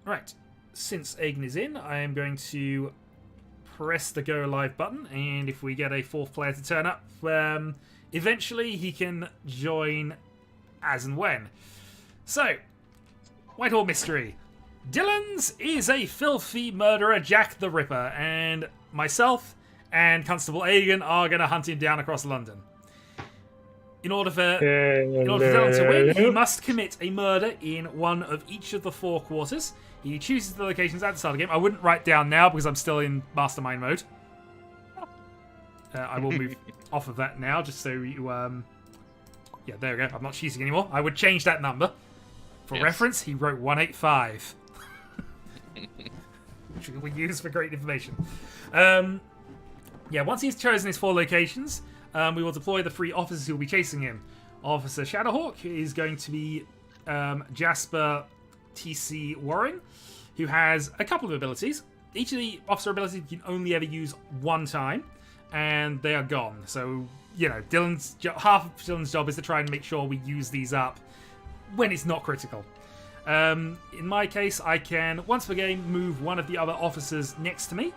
Right. Since Aegon is in, I am going to press the go live button, and if we get a fourth player to turn up, eventually he can join as and when. So, Whitehall Mystery. Dylan's is a filthy murderer, Jack the Ripper, and myself and Constable Aegon are going to hunt him down across London. In order for Dylan to win, he must commit a murder in one of each of the 4 quarters. He chooses the locations at the start of the game. I wouldn't write down now because I'm still in mastermind mode. I will move off of that now just so you... Yeah, there we go. I'm not cheating anymore. I would change that number. For reference, he wrote 185. Which we use for great information. Yeah, once he's chosen his 4 locations, we will deploy the 3 officers who will be chasing him. Officer Shadowhawk is going to be Jasper T.C. Warren, who has a couple of abilities. Each of the officer abilities you can only ever use one time, and they are gone. So, you know, half of Dylan's job is to try and make sure we use these up when it's not critical. In my case, I can, once per game, move one of the other officers next to me,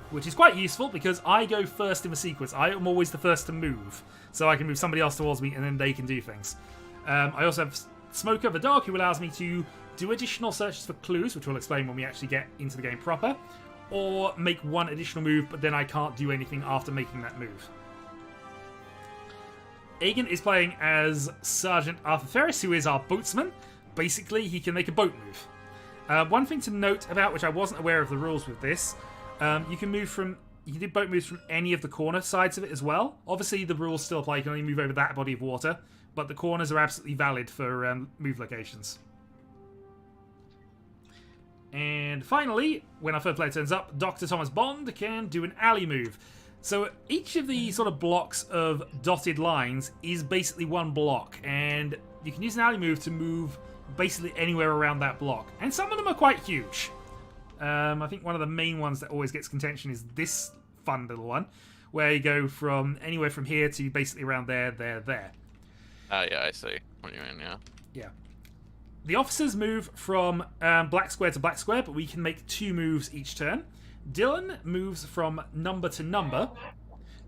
which is quite useful because I go first in the sequence. I am always the first to move, so I can move somebody else towards me and then they can do things. I also have Smoker the dog, who allows me to do additional searches for clues, which we'll explain when we actually get into the game proper, or make one additional move, but then I can't do anything after making that move. Aegon is playing as Sergeant Arthur Ferris, who is our boatsman. Basically, he can make a boat move. One thing to note about, which I wasn't aware of the rules with this, you can do boat moves from any of the corner sides of it as well. Obviously, the rules still apply. You can only move over that body of water, but the corners are absolutely valid for move locations. And finally, when our third player turns up, Dr. Thomas Bond can do an alley move. So each of the sort of blocks of dotted lines is basically one block, and you can use an alley move to move basically anywhere around that block. And some of them are quite huge. I think one of the main ones that always gets contention is this fun little one, where you go from anywhere from here to basically around there. Yeah, I see what you mean, yeah. Yeah. The officers move from black square to black square, but we can make 2 moves each turn. Dylan moves from number to number,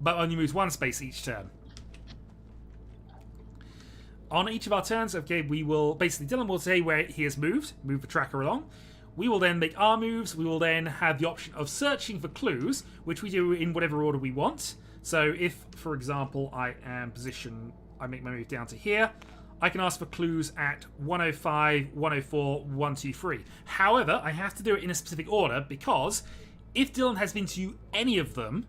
but only moves 1 space each turn. On each of our turns, okay, we will basically, Dylan will say where he has moved, move the tracker along. We will then make our moves. We will then have the option of searching for clues, which we do in whatever order we want. So if, for example, I am positioned, I make my move down to here, I can ask for clues at 105, 104, 123. However, I have to do it in a specific order because if Dylan has been to any of them,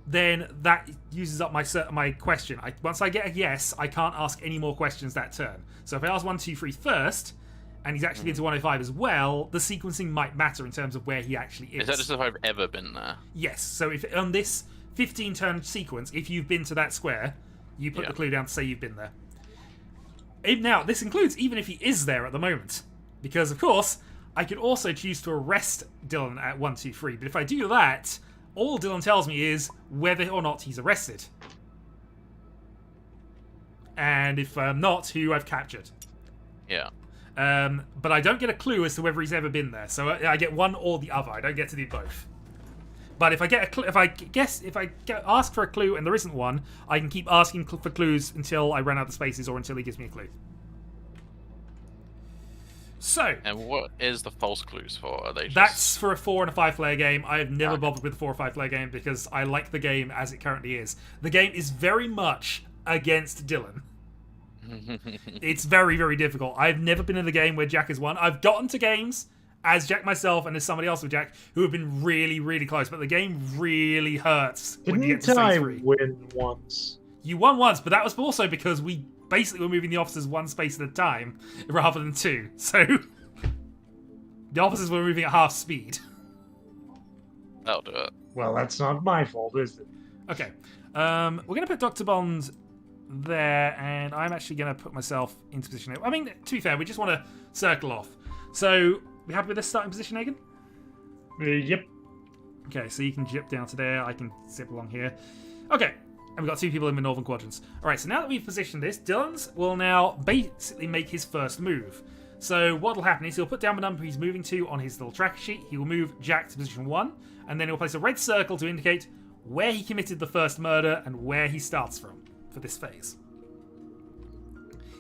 then that uses up my question. Once I get a yes, I can't ask any more questions that turn. So if I ask 123 first, and he's actually been to 105 as well, the sequencing might matter in terms of where he actually is. Is that just if I've ever been there? Yes. So if on this 15-turn sequence, if you've been to that square, you put the clue down to say you've been there. Now, this includes even if he is there at the moment. Because, of course, I could also choose to arrest Dylan at 123. But if I do that, all Dylan tells me is whether or not he's arrested. And if not, who I've captured. Yeah. But I don't get a clue as to whether he's ever been there. So I get one or the other. I don't get to do both. But if I get ask for a clue and there isn't one, I can keep asking for clues until I run out of spaces or until he gives me a clue. So. And what is the false clues for? Are they just... That's for a 4 and a 5 player game. I have never bothered with a 4 or 5 player game because I like the game as it currently is. The game is very much against Dylan. It's very, very difficult. I've never been in the game where Jack has won. I've gotten to games as Jack myself and as somebody else with Jack who have been really, really close, but the game really hurts when you get to stage 3. Win once? You won once, but that was also because we basically were moving the officers 1 space at a time rather than 2. So the officers were moving at half speed. That'll do it. Well, that's not my fault, is it? Okay. We're going to put Dr. Bond there, and I'm actually going to put myself into position here. I mean, to be fair, we just want to circle off. So, we happy with this starting position, Aegon? Yep. Okay, so you can zip down to there. I can zip along here. Okay, and we've got 2 people in the northern quadrants. Alright, so now that we've positioned this, Dylan's will now basically make his first move. So what will happen is he'll put down the number he's moving to on his little tracker sheet. He will move Jack to position 1, and then he'll place a red circle to indicate where he committed the first murder and where he starts from for this phase.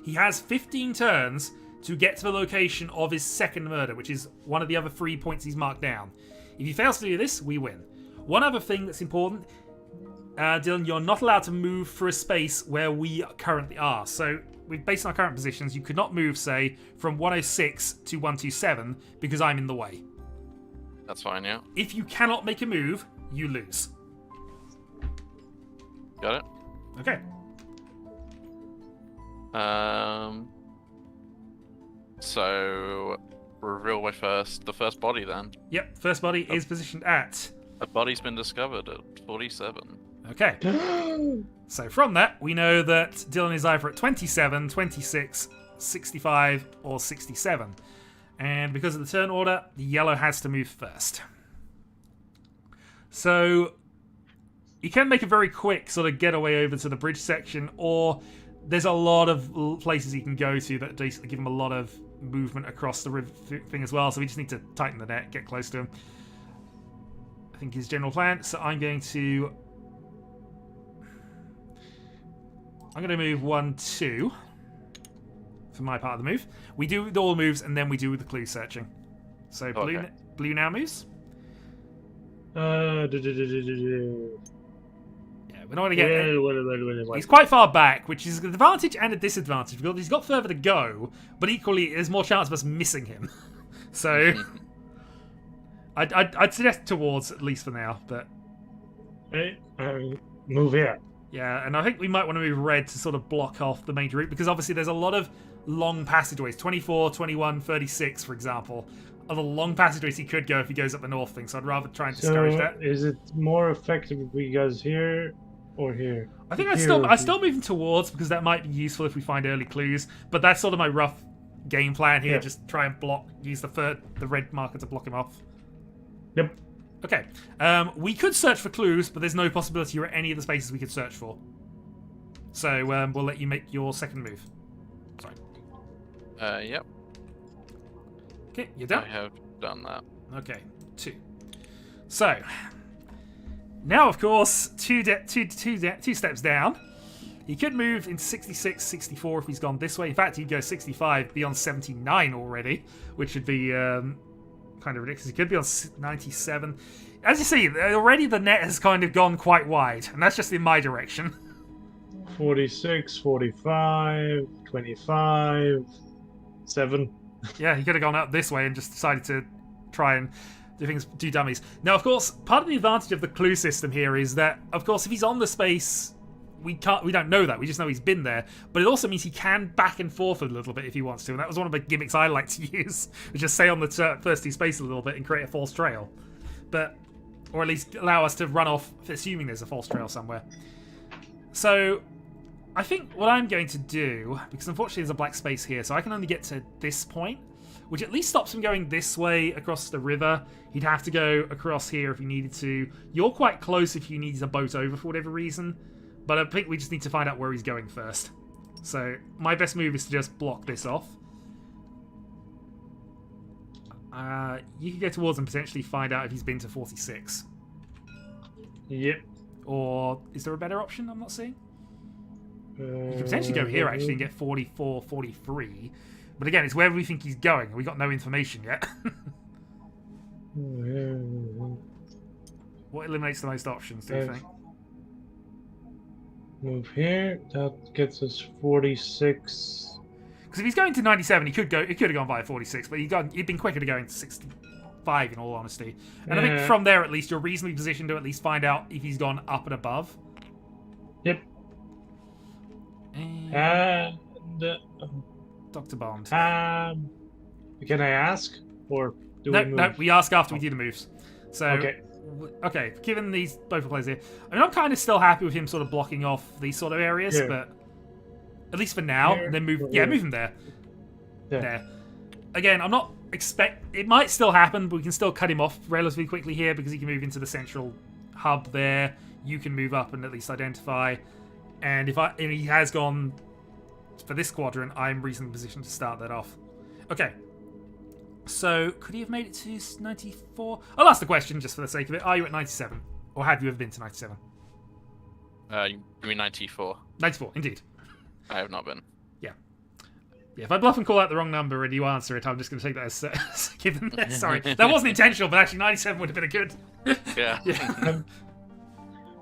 He has 15 turns to get to the location of his second murder, which is one of the other 3 points he's marked down. If he fails to do this, we win. One other thing that's important, Dylan, you're not allowed to move for a space where we currently are. So, based on our current positions, you could not move, say, from 106 to 127 because I'm in the way. That's fine, yeah. If you cannot make a move, you lose. Got it. Okay. So reveal the first body then. Yep, first body is positioned at... A body's been discovered at 47. Okay. So from that, we know that Dylan is either at 27, 26, 65, or 67. And because of the turn order, the yellow has to move first. So you can make a very quick sort of getaway over to the bridge section, or there's a lot of places you can go to that basically give him a lot of movement across the river thing as well. So we just need to tighten the net, get close to him. I think his general plan. So I'm going to move 1, 2 for my part of the move. We do all the moves and then we do the clue searching. So blue now moves. Yeah, we're not going to get. He's quite far back, which is an advantage and a disadvantage because he's got further to go, but equally there's more chance of us missing him. So I'd suggest towards at least for now, but move here. Yeah, and I think we might want to move red to sort of block off the main route because obviously there's a lot of long passageways. 24, 21, 36, for example, are the long passageways he could go if he goes up the north thing. So I'd rather try and discourage that. Is it more effective if we goes here or here? I think I'd still move him towards because that might be useful if we find early clues. But that's sort of my rough game plan here. Yeah. Just try and use the red marker to block him off. Yep. Okay. We could search for clues, but there's no possibility you're at any of the spaces we could search for. So we'll let you make your second move. Sorry. Yep. Okay, you're done? I have done that. Okay, 2. So, now of course, two steps down. He could move into 66, 64 if he's gone this way. In fact, he'd go 65 beyond 79 already, which would be kind of ridiculous. He could be on 97. As you see, already the net has kind of gone quite wide, and that's just in my direction. 46, 45, 25, 7. Yeah, he could have gone up this way and just decided to try and do dummies. Now, of course, part of the advantage of the clue system here is that, of course, if he's on the space, we don't know that. We just know he's been there. But it also means he can back and forth a little bit if he wants to. And that was one of the gimmicks I like to use, which is stay on the first 2 spaces a little bit and create a false trail. Or at least allow us to run off, assuming there's a false trail somewhere. So I think what I'm going to do, because unfortunately there's a black space here, so I can only get to this point, which at least stops him going this way across the river. He'd have to go across here if he needed to. You're quite close if you needed a boat over for whatever reason, but I think we just need to find out where he's going first. So my best move is to just block this off. You can go towards and potentially find out if he's been to 46. Yep. Or is there a better option I'm not seeing? You could potentially go here, actually, and get 44, 43. But again, it's where we think he's going. We got no information yet. What eliminates the most options, do you think? Move here. That gets us 46. Because if he's going to 97, he could have gone via 46, but he'd been quicker to go into 65, in all honesty. And I think from there, at least, you're reasonably positioned to at least find out if he's gone up and above. Yep. And Dr. Bond. Can I ask? Or do we move? No, we ask after we do the moves. So, okay, given these both players here, I mean, I'm kind of still happy with him sort of blocking off these sort of areas, but at least for now, and then move him there. Yeah. There. Again, I'm not it might still happen, but we can still cut him off relatively quickly here because he can move into the central hub there. You can move up and at least identify. And if he has gone for this quadrant, I'm reasonably positioned to start that off. Okay. So, could he have made it to 94? I'll ask the question just for the sake of it. Are you at 97? Or have you ever been to 97? You mean 94? 94, indeed. I have not been. Yeah, if I bluff and call out the wrong number and you answer it, I'm just going to take that as given. Sorry, that wasn't intentional, but actually 97 would have been a good... Yeah. Yeah.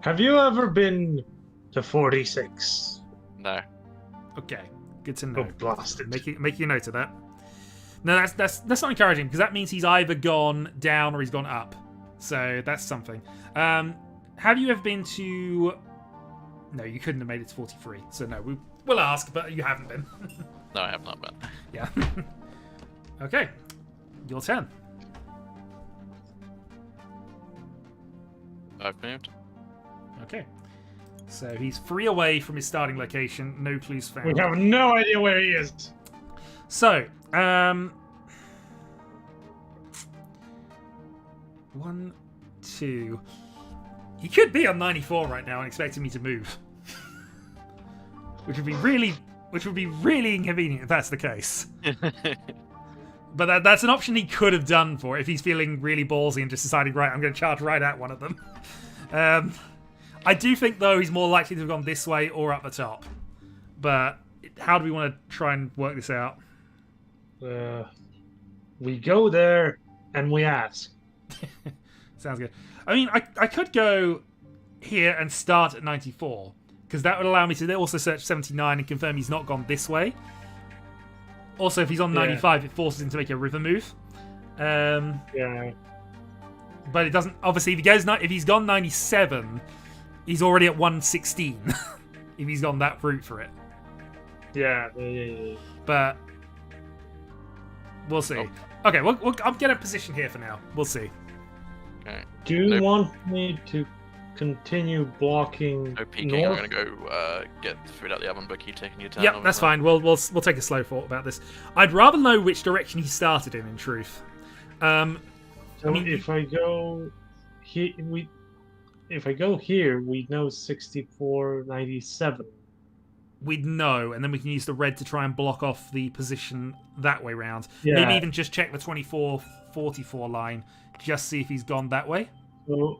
Have you ever been to 46? No. Okay, good to know. Oh, blasted. Make you note of that. No, that's not encouraging, because that means he's either gone down or he's gone up. So that's something. Have you ever been to... No, you couldn't have made it to 43. So no, we'll ask, but you haven't been. No, I have not been. Yeah. Okay, your turn. I've moved. Okay. So he's 3 away from his starting location. No clues found. We have no idea where he is. So, 1, 2. He could be on 94 right now and expecting me to move, which would be really inconvenient if that's the case. But that's an option he could have done for if he's feeling really ballsy and just deciding, right, I'm going to charge right at one of them. I do think, though, he's more likely to have gone this way or up the top. But how do we want to try and work this out? We go there and we ask. Sounds good. I mean, I could go here and start at 94, because that would allow me to also search 79 and confirm he's not gone this way. Also, if he's on 95, it forces him to make a river move. Yeah. But it doesn't. Obviously, if he's gone 97, he's already at 116. If he's gone that route for it. Yeah. But we'll see. Oh. Okay, I'll get a position here for now. We'll see. Okay. Do you want me to continue blocking No peeking. north? I'm gonna go get the food out the oven, but keep taking your time. Yep, that's fine. We'll take a slow thought about this. I'd rather know which direction he started in truth. So I mean, if I go here, we know 6497. We'd know, and then we can use the red to try and block off the position that way round. Yeah. Maybe even just check the 24-44 line, just see if he's gone that way. So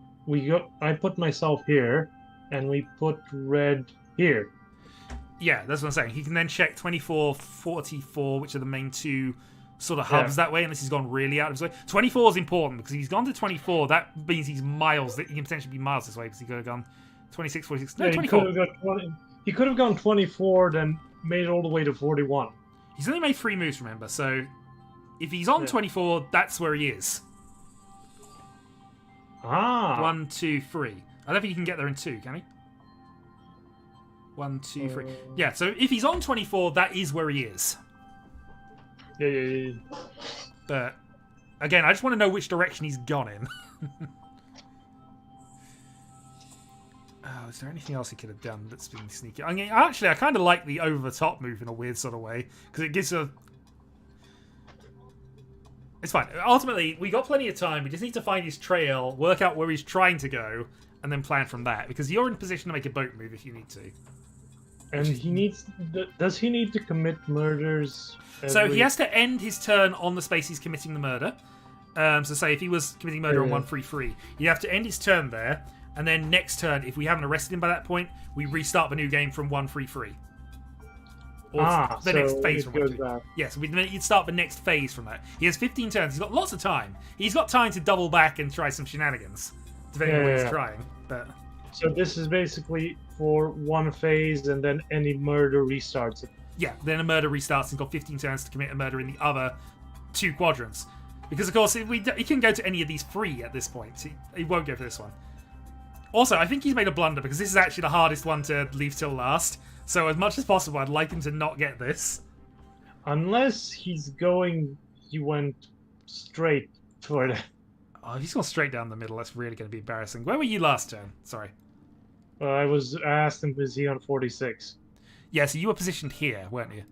I put myself here, and we put red here. Yeah, that's what I'm saying. He can then check 24-44, which are the main two sort of hubs that way, unless he's gone really out of his way. 24 is important, because if he's gone to 24, that means he's miles. He can potentially be miles this way, because he could have gone 26, 46. No, 24. He could have gone 24, then made it all the way to 41. He's only made 3 moves, remember, so if he's on 24, that's where he is. Ah. 1, 2, 3. I don't think he can get there in 2, can he? 1, 2, 3. Yeah, so if he's on 24, that is where he is. Yeah. But, again, I just want to know which direction he's gone in. Oh, is there anything else he could have done that's been sneaky? I mean, actually, I kind of like the over-the-top move in a weird sort of way, because it gives a... It's fine. Ultimately, we got plenty of time. We just need to find his trail, work out where he's trying to go, and then plan from that, because you're in position to make a boat move if you need to. And he needs... Does he need to commit murders? So he has to end his turn on the space he's committing the murder. So say if he was committing murder on 133, you have to end his turn there, and then next turn, if we haven't arrested him by that point, we restart the new game from 133. Or the next phase from 133. Yes, you'd start the next phase from that. He has 15 turns. He's got lots of time. He's got time to double back and try some shenanigans, depending on what he's trying. But so this is basically for one phase, and then any murder restarts it. Yeah, then a murder restarts and he's got 15 turns to commit a murder in the other 2 quadrants. Because, of course, he can go to any of these 3 at this point. He won't go for this one. Also, I think he's made a blunder, because this is actually the hardest one to leave till last. So as much as possible, I'd like him to not get this. Unless he went straight for it. Oh, if he's gone straight down the middle, that's really going to be embarrassing. Where were you last turn? Sorry. I asked him, is he on 46? Yeah, so you were positioned here, weren't you?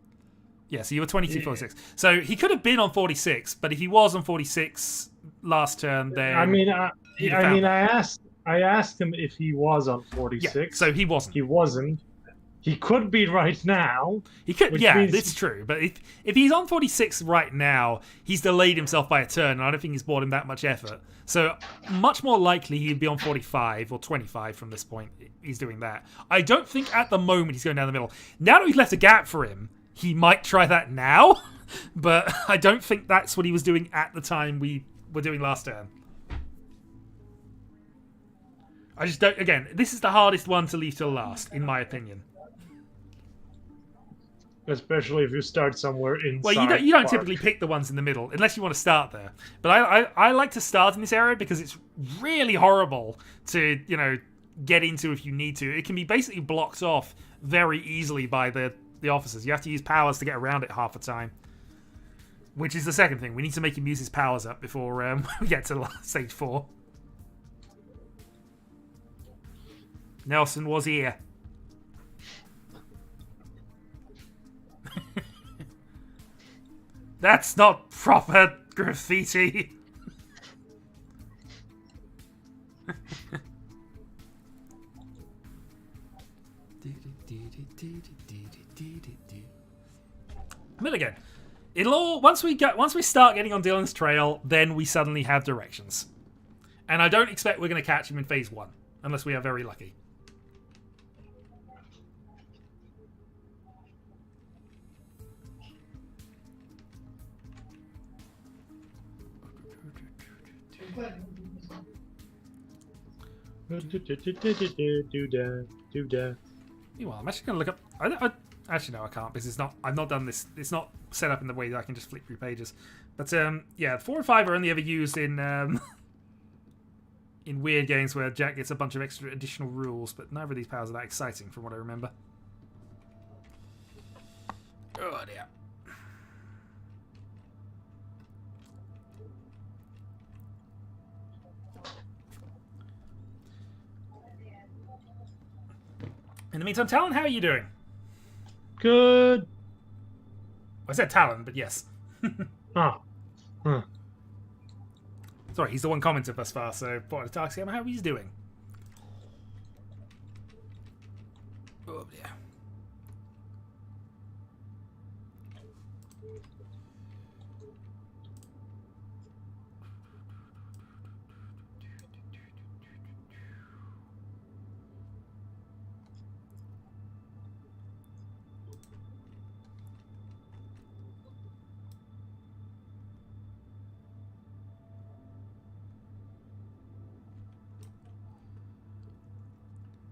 Yeah, so you were 22, 46. So he could have been on 46, but if he was on 46 last turn, then... I asked him if he was on 46. Yeah, so he wasn't. He wasn't. He could be right now. He could, Which yeah, means- it's true. But if he's on 46 right now, he's delayed himself by a turn, and I don't think he's brought him that much effort. So much more likely he'd be on 45 or 25 from this point. He's doing that. I don't think at the moment he's going down the middle. Now that we've left a gap for him, he might try that now, but I don't think that's what he was doing at the time we were doing last turn. I just don't. Again, this is the hardest one to leave till last, in my opinion. Especially if you start somewhere inside. Well, you don't park. typically pick the ones in the middle unless you want to start there. But I like to start in this area because it's really horrible to get into if you need to. It can be basically blocked off very easily by the officers. You have to use powers to get around it half the time. Which is the second thing. We need to make him use his powers up before we get to stage 4. Nelson was here. That's not proper graffiti. But again, it'll all once we start getting on Dylan's trail, then we suddenly have directions. And I don't expect we're going to catch him in phase 1 unless we are very lucky. Meanwhile, I'm actually going to look up. Actually, no, I can't because I've not done this. It's not set up in the way that I can just flip through pages. But yeah, 4 and 5 are only ever used in in weird games where Jack gets a bunch of extra additional rules. But neither of these powers are that exciting, from what I remember. Oh dear. In the meantime, Talon, how are you doing? Good. I said Talon, but yes. Ah. Huh. Sorry, he's the one commented thus far, so thought I'd ask him how he's doing. Oh, yeah.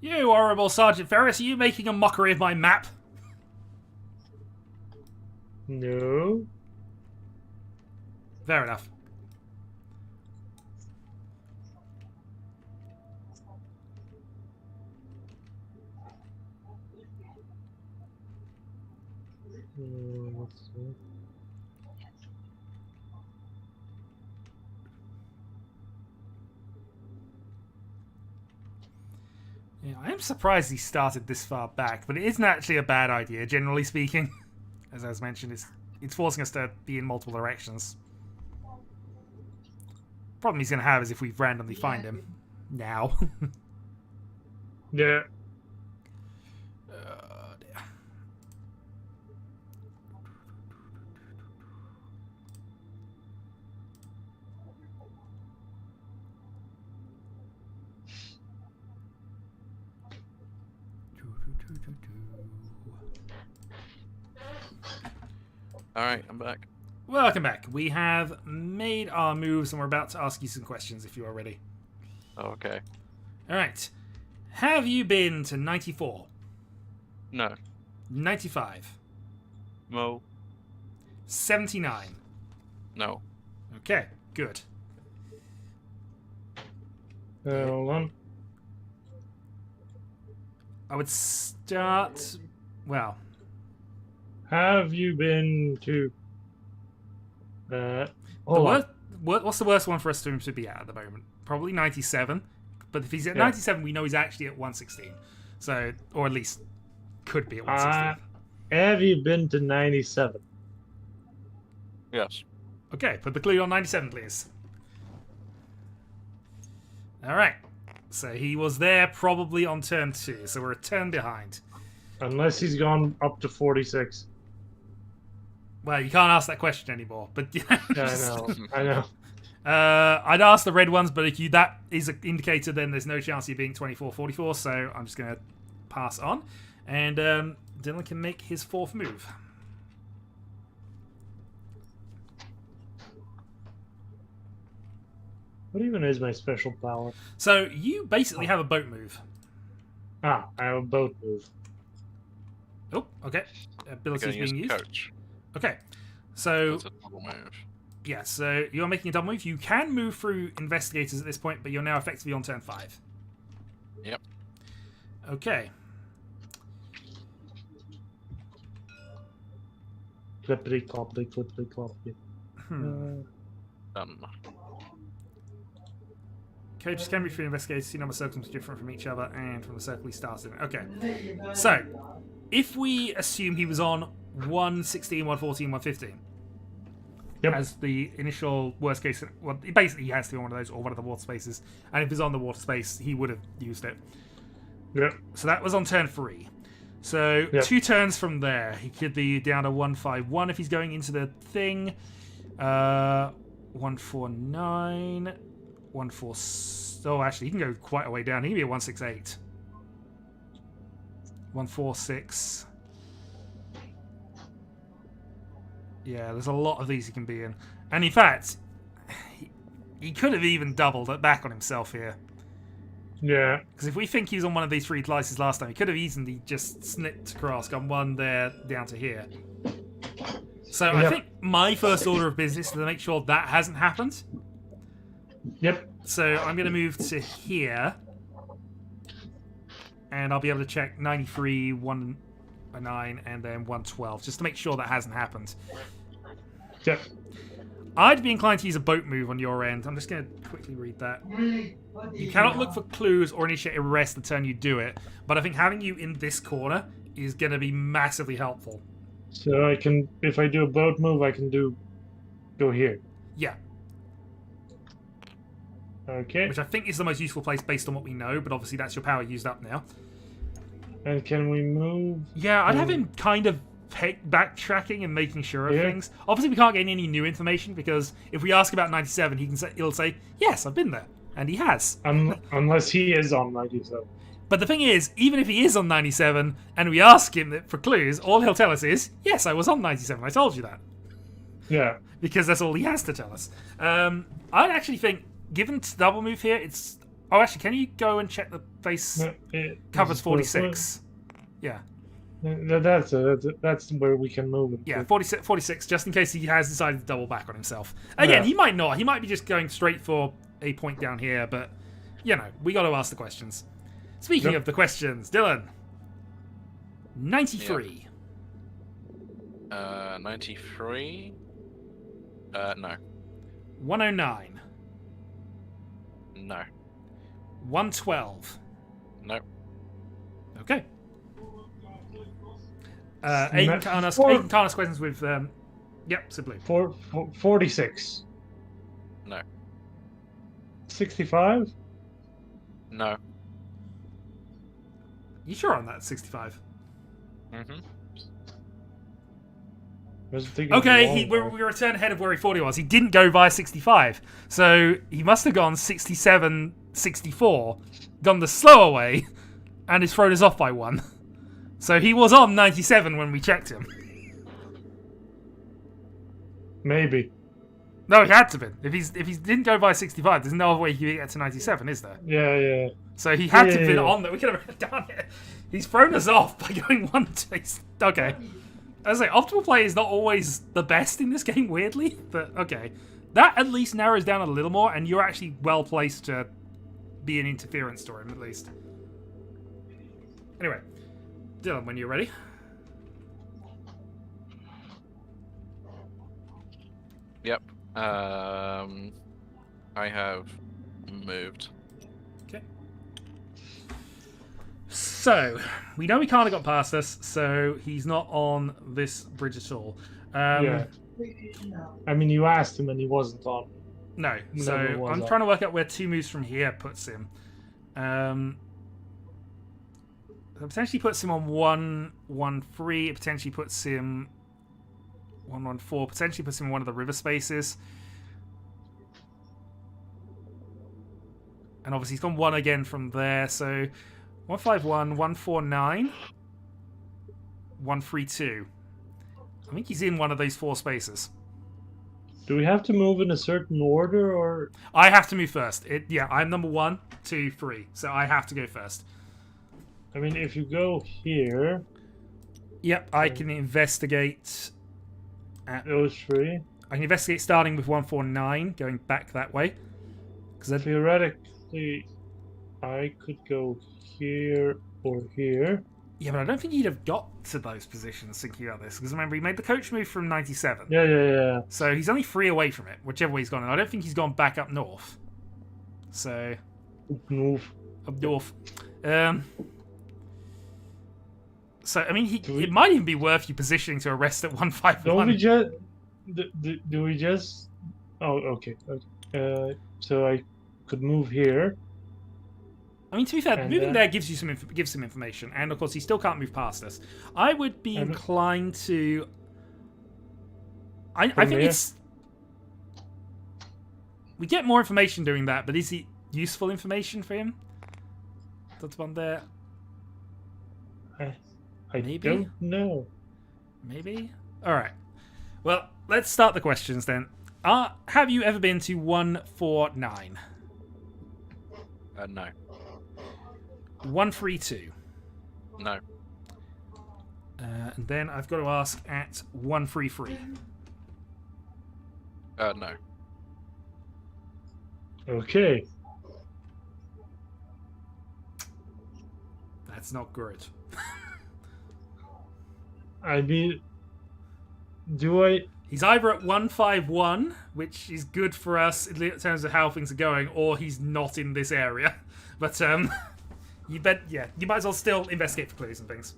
You horrible Sergeant Ferris, are you making a mockery of my map? No. Fair enough. Let's see. Yeah, I am surprised he started this far back, but it isn't actually a bad idea, generally speaking. As I was mentioned, it's forcing us to be in multiple directions. Problem he's going to have is if we randomly find him. Now. Yeah. Dear. Alright, I'm back. Welcome back. We have made our moves and we're about to ask you some questions if you are ready. Oh, okay. Alright. Have you been to 94? No. 95? Mo. 79? No. Okay, good. Hold on. I would start... Well... Have you been to? What's the worst one for us to be at the moment? Probably 97. But if he's at 97, we know he's actually at 116. So, or at least could be at 116. Have you been to 97? Yes. Okay, put the clue on 97, please. Alright. So he was there probably on turn 2, so we're a turn behind. Unless he's gone up to 46. Well, you can't ask that question anymore. But Yeah, I know. I know. I'd ask the red ones, but if that is an indicator, then there's no chance of you being 24-44. So I'm just going to pass on, and Dylan can make his fourth move. What even is my special power? So you basically have a boat move. Ah, I have a boat move. Oh, okay. You're Ability going is to use being used. coach. Okay. So That's a double move. yeah, so you're making a double move. You can move through investigators at this point, but you're now effectively on turn 5. Yep. Okay. Clippity cloppity clippity cloppity. Done. Coaches can be through investigators. See number of circles different from each other and from the circle he started in. Okay. So, if we assume he was on 116, 114, 115 Yep. as the initial worst case, well, basically he has to be on one of those or one of the water spaces. And if he's on the water space, he would have used it. Yep. So that was on turn 3. So Yep. 2 turns from there, he could be down to 151 if he's going into the thing. 149, 14. Oh, actually, he can go quite a way down. He can be a 168, 146. Yeah, there's a lot of these he can be in, and in fact, he could have even doubled it back on himself here. Yeah. Because if we think he was on one of these 3 slices last time, he could have easily just snipped across, gone one there, down to here. So I Yep. think my first order of business is to make sure that hasn't happened. Yep. So I'm going to move to here. And I'll be able to check 93, 109, and then 112, just to make sure that hasn't happened. Yep. I'd be inclined to use a boat move on your end. I'm just going to quickly read that. You cannot look for clues or initiate a rest the turn you do it, but I think having you in this corner is going to be massively helpful. So I can, if I do a boat move, I can go here. Yeah, Okay. which I think is the most useful place based on what we know, but obviously that's your power used up now. And can we move? Yeah, I'd have him kind of backtracking and making sure of Yeah. things. Obviously, we can't get any new information because if we ask about 97, he'll say, "Yes, I've been there," and he has. Unless he is on 97. But the thing is, even if he is on 97 and we ask him for clues, all he'll tell us is, "Yes, I was on 97. I told you that," Yeah. because that's all he has to tell us. I'd actually think, given double move here, it's. Oh, actually, can you go and check the face covers 46? Yeah. That's where we can move it. Yeah, 46, just in case he has decided to double back on himself. Again, Yeah. he might not. He might be just going straight for a point down here, but, you know, we got to ask the questions. Speaking Yep. of the questions, Dylan. 93. 93? No. 109. No. 112. No. Okay. Aiden can't ask questions with... yep, so blue. 46. No. 65? No. You sure on that, 65? Mm-hmm. Okay, we return ahead of where he thought he was. He didn't go via 65. So he must have gone 67, 64, gone the slower way, and has thrown us off by 1. So he was on 97 when we checked him. Maybe. No, he had to be. If he didn't go by 65, there's no other way he could get to 97, is there? Yeah. So he had to have been Yeah. on there. We could have done it. He's thrown us off by going 1 to... Okay. As I say, optimal play is not always the best in this game, weirdly. But, okay. That at least narrows down a little more, and you're actually well placed to be an interference to him, at least. Anyway. Dylan, when you're ready. Yep. I have moved. Okay. So, we know he can't have got past us, so he's not on this bridge at all. Yeah. I mean, you asked him and he wasn't on. No, Never so was I'm on. trying to work out where 2 moves from here puts him. It potentially puts him on 1-1-3. It potentially puts him 1-1-4. Potentially puts him in one of the river spaces. And obviously he's gone 1 again from there. So 1-5-1, 1-4-9, 1-3-2. I think he's in one of those 4 spaces. Do we have to move in a certain order, or...? I have to move first. Yeah, I'm number 1, 2, 3. So I have to go first. I mean, if you go here... Yep, I can investigate... Those 3? I can investigate starting with 1-4-9, going back that way. Because theoretically, I could go here or here. Yeah, but I don't think he'd have got to those positions thinking about this. Because remember, he made the coach move from 97. Yeah. So he's only 3 away from it, whichever way he's gone. And I don't think he's gone back up north. So... Up north. Up north. So, I mean, it might even be worth you positioning to arrest at 1-5-1. Don't we just... Do we just... Oh, okay. So I could move here. I mean, to be fair, moving there gives you some information, and of course, he still can't move past us. I would be inclined to. I think it's. We get more information doing that, but is it useful information for him? That's one there. I Maybe? don't know. Maybe. All right. Well, let's start the questions then. Have you ever been to 1-4-9? No. 1-3-2. No. And then I've got to ask at 1-3-3. No. Okay. That's not good. I mean, do I... He's either at 1-5-1, which is good for us in terms of how things are going, or he's not in this area. But you might as well still investigate for clues and things.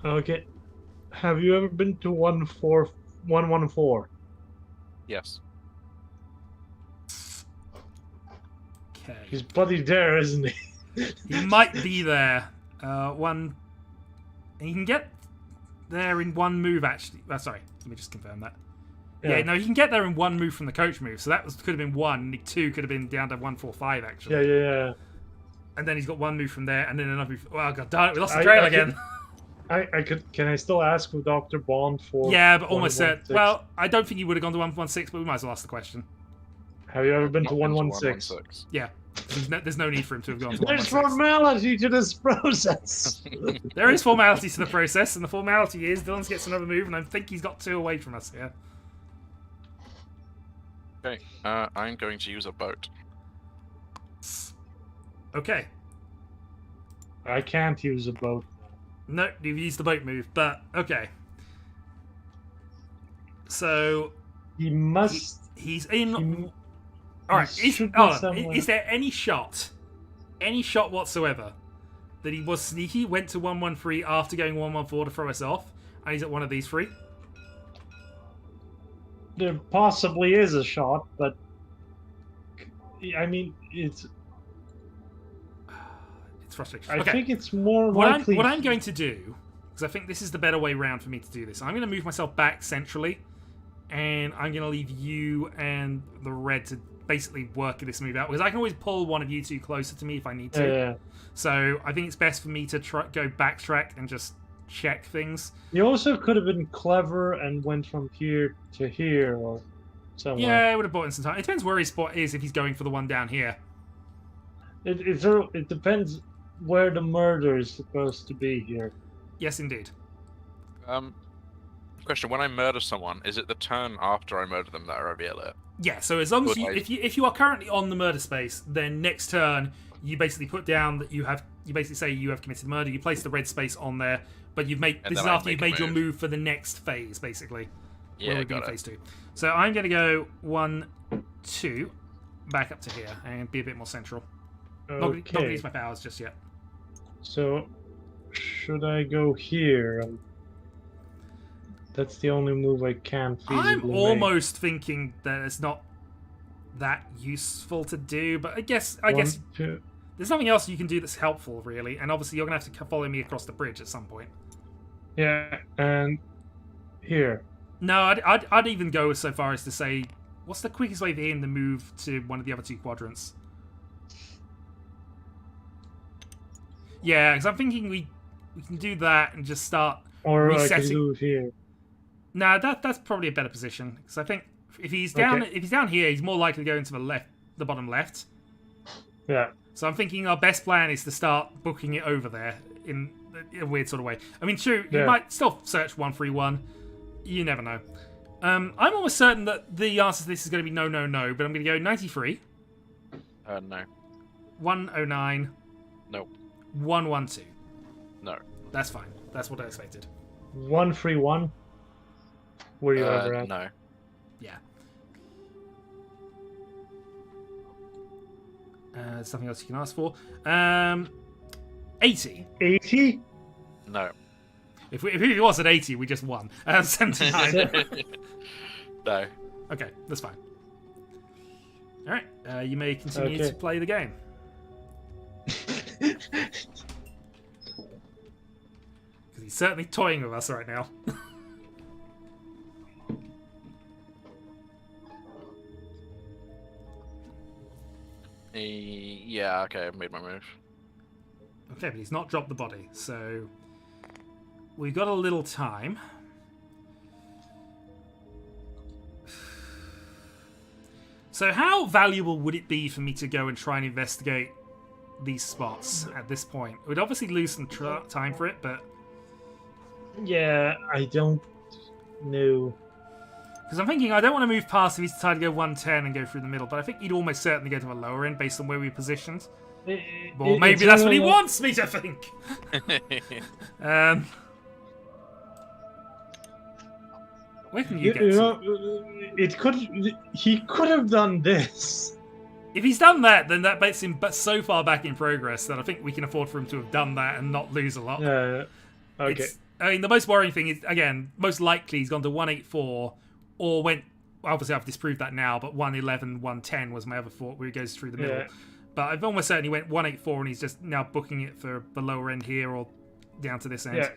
Okay. Have you ever been to 1-1-4? Yes. Okay. He's bloody there, isn't he? He might be there. And you can get there in 1 move, actually. Sorry, let me just confirm that. Yeah, no, you can get there in 1 move from the coach move. So that could have been 1. And 2 could have been down to 1-4-5, actually. Yeah. And then he's got 1 move from there, and then another move. Oh, god darn it, we lost the trail again. Can I still ask with Dr. Bond for... Yeah, but almost certain. Well, I don't think you would have gone to 1-1-6, but we might as well ask the question. Have you ever been to 1-1-6? Yeah. There's no need for him to have gone to 1-1-6. There's formality to this process. There is formality to the process, and the formality is Dylan gets another move, and I think he's got 2 away from us here. Okay, I'm going to use a boat. Okay. I can't use a boat. No, you've used the boat move, but okay. So He must... he's in... All right, is there any shot whatsoever that he was sneaky, went to 1-1-3 after going 1-1-4 to throw us off, and he's at one of these 3? There possibly is a shot, but I mean, it's frustrating. I Okay. think it's more likely... What I'm going to do, because I think this is the better way round for me to do this, I'm going to move myself back centrally, and I'm going to leave you and the red to basically work this move out, because I can always pull one of you 2 closer to me if I need to. Yeah. So I think it's best for me to go backtrack and just check things. You also could have been clever and went from here to here or somewhere. Yeah, it would have bought in some time. It depends where his spot is if he's going for the one down here. It depends where the murder is supposed to be here. Yes, indeed. Question: when I murder someone, is it the turn after I murder them that I reveal it? Yeah. So as long as if you are currently on the murder space, then next turn you basically put down that you basically say you have committed murder. You place the red space on there, but this is after you've made your move for the next phase, basically. Yeah, got it. Phase 2. So I'm going to go 1, 2, back up to here and be a bit more central. Okay. Not going to use my powers just yet. So, should I go here? That's the only move I can feasibly I'm almost thinking that it's not that useful to do, but I guess there's nothing else you can do that's helpful, really. And obviously, you're going to have to follow me across the bridge at some point. Yeah, and here. No, I'd even go so far as to say, what's the quickest way for him to move to one of the other 2 quadrants? Yeah, because I'm thinking we can do that and just start Or resetting. I can do it here. No, that's probably a better position, because I think if he's down here, he's more likely to go into the bottom left. Yeah. So I'm thinking our best plan is to start booking it over there in a weird sort of way. I mean, true, you might still search 131. You never know. I'm almost certain that the answer to this is going to be no, but I'm going to go 93. No. 109. No. 112. No. That's fine. That's what I expected. 131. Were you ever at? No. Yeah. Something else you can ask for. 80. 80? No. If he was at 80, we just won. 79. No. Okay, that's fine. All right, you may continue to play the game. Because he's certainly toying with us right now. Yeah, okay, I've made my move. Okay, but he's not dropped the body, so we've got a little time. So how valuable would it be for me to go and try and investigate these spots at this point? It would obviously lose some time for it, but... Yeah, I don't know. Because I'm thinking I don't want to move past if he's decided to go 110 and go through the middle, but I think he'd almost certainly go to the lower end based on where we're positioned. Or maybe that's what he wants me to think. Where can you get to? He could have done this. If he's done that, then that makes him so far back in progress that I think we can afford for him to have done that and not lose a lot. Okay. I mean, the most worrying thing is, again, most likely he's gone to 184 or went... Obviously, I've disproved that now, but 111, 110 was my other thought where he goes through the middle. Yeah. But I've almost certainly went 184 and he's just now booking it for the lower end here or down to this end. Yeah.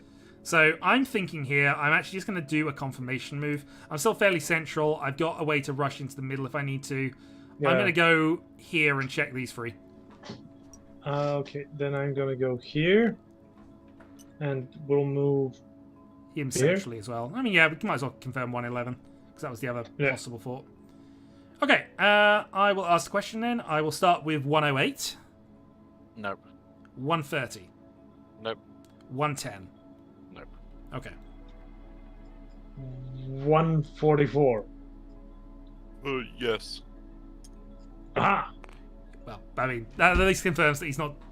So I'm thinking here, I'm actually just going to do a confirmation move. I'm still fairly central. I've got a way to rush into the middle if I need to. Yeah. I'm going to go here and check these three. Okay, then I'm going to go here. And we'll move him centrally as well. I mean, yeah, we might as well confirm 111 because that was the other possible thought. Okay, I will ask the question then. I will start with 108. Nope. 130. Nope. 110. Nope. Okay. 144. Yes. Ah! Well, I mean, that at least confirms that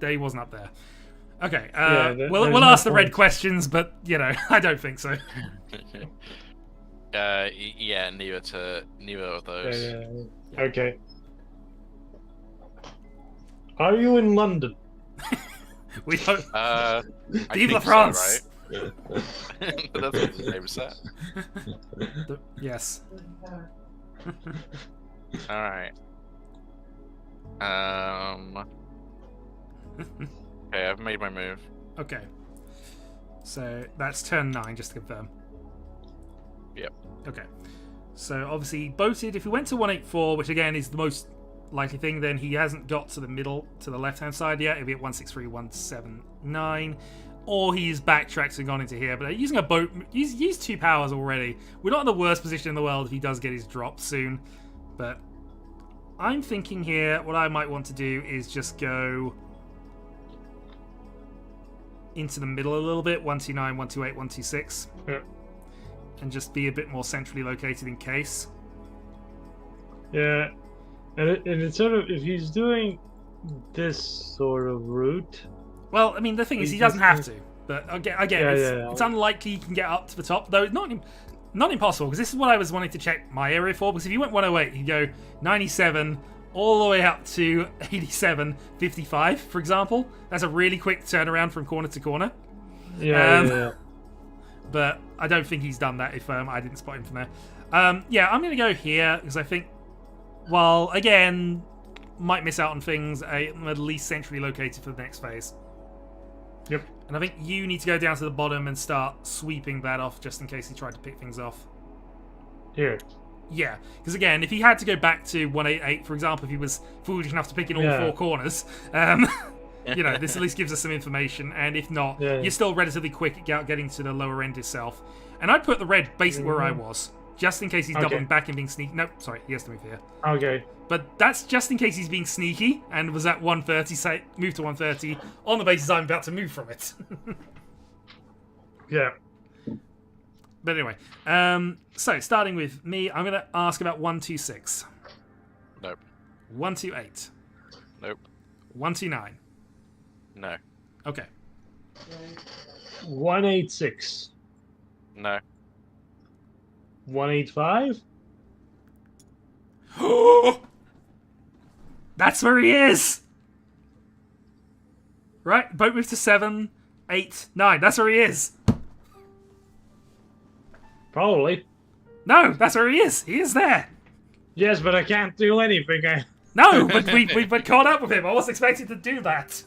he wasn't up there. Okay, we'll no ask the red point. questions, but, you know, I don't think so. Yeah, neither of those. Yeah. Okay. Are you in London? We don't. Vive Vive la so, France! right? But that's what the name said. Yes. Alright. Okay, I've made my move. Okay. So that's turn 9, just to confirm. Yep. Okay. So obviously boated. If he went to 184, which again is the most likely thing, then he hasn't got to the middle, to the left-hand side yet. It'll be at 163, 179. Or he's backtracked and gone into here. But using a boat, he's used 2 powers already. We're not in the worst position in the world if he does get his drop soon. But I'm thinking here, what I might want to do is just go into the middle a little bit, 129, 128, 126. Yeah. And just be a bit more centrally located in case. Yeah. And it's sort of, if he's doing this sort of route... Well, I mean, the thing is, he doesn't have to. But again, it's unlikely he can get up to the top. Though, not impossible, because this is what I was wanting to check my area for. Because if you went 108, you'd go 97... all the way up to 87, 55, for example. That's a really quick turnaround from corner to corner. Yeah. But I don't think he's done that if I didn't spot him from there. Yeah, I'm going to go here because I think, well, again, might miss out on things. I'm at least centrally located for the next phase. Yep. And I think you need to go down to the bottom and start sweeping that off, just in case he tried to pick things off. Here. Yeah, because again, if he had to go back to 188, for example, if he was foolish enough to pick in all four corners, you know, this at least gives us some information. And if not, you're still relatively quick at getting to the lower end itself. And I'd put the red basically where I was, just in case he's doubling back and being sneaky. No, sorry, he has to move here. Okay. But that's just in case he's being sneaky and was at 130, say, move to 130, on the basis I'm about to move from it. Yeah. But anyway, so starting with me, I'm going to ask about 126. Nope. 128. Nope. 129. No. Okay. 186. No. 185. That's where he is! Right, boat move to 7, 8, 9. That's where he is. Probably. No, that's where he is. He is there. Yes, but I can't do anything. No, but we've been caught up with him. I wasn't expecting to do that.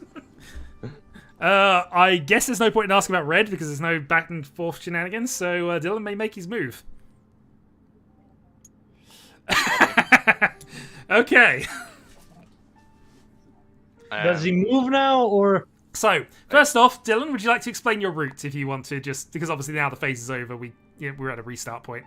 I guess there's no point in asking about red because there's no back and forth shenanigans, so Dylan may make his move. Okay. Does he move now, or...? So, first off, Dylan, would you like to explain your route if you want to, just because obviously now the phase is over, we're at a restart point.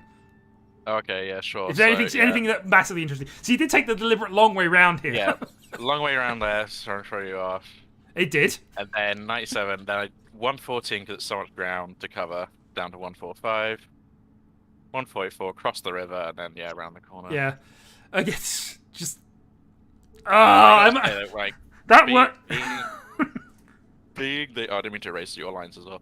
Okay, yeah, sure. Is there anything that massively interesting? So you did take the deliberate long way round here. Yeah, long way around there, sorry to throw you off. It did. And then 97, then 114 because it's so much ground to cover, down to 145. 144, cross the river, and then, yeah, around the corner. Yeah. I guess, just... that worked. Being the... Oh, I didn't mean to erase your lines as well.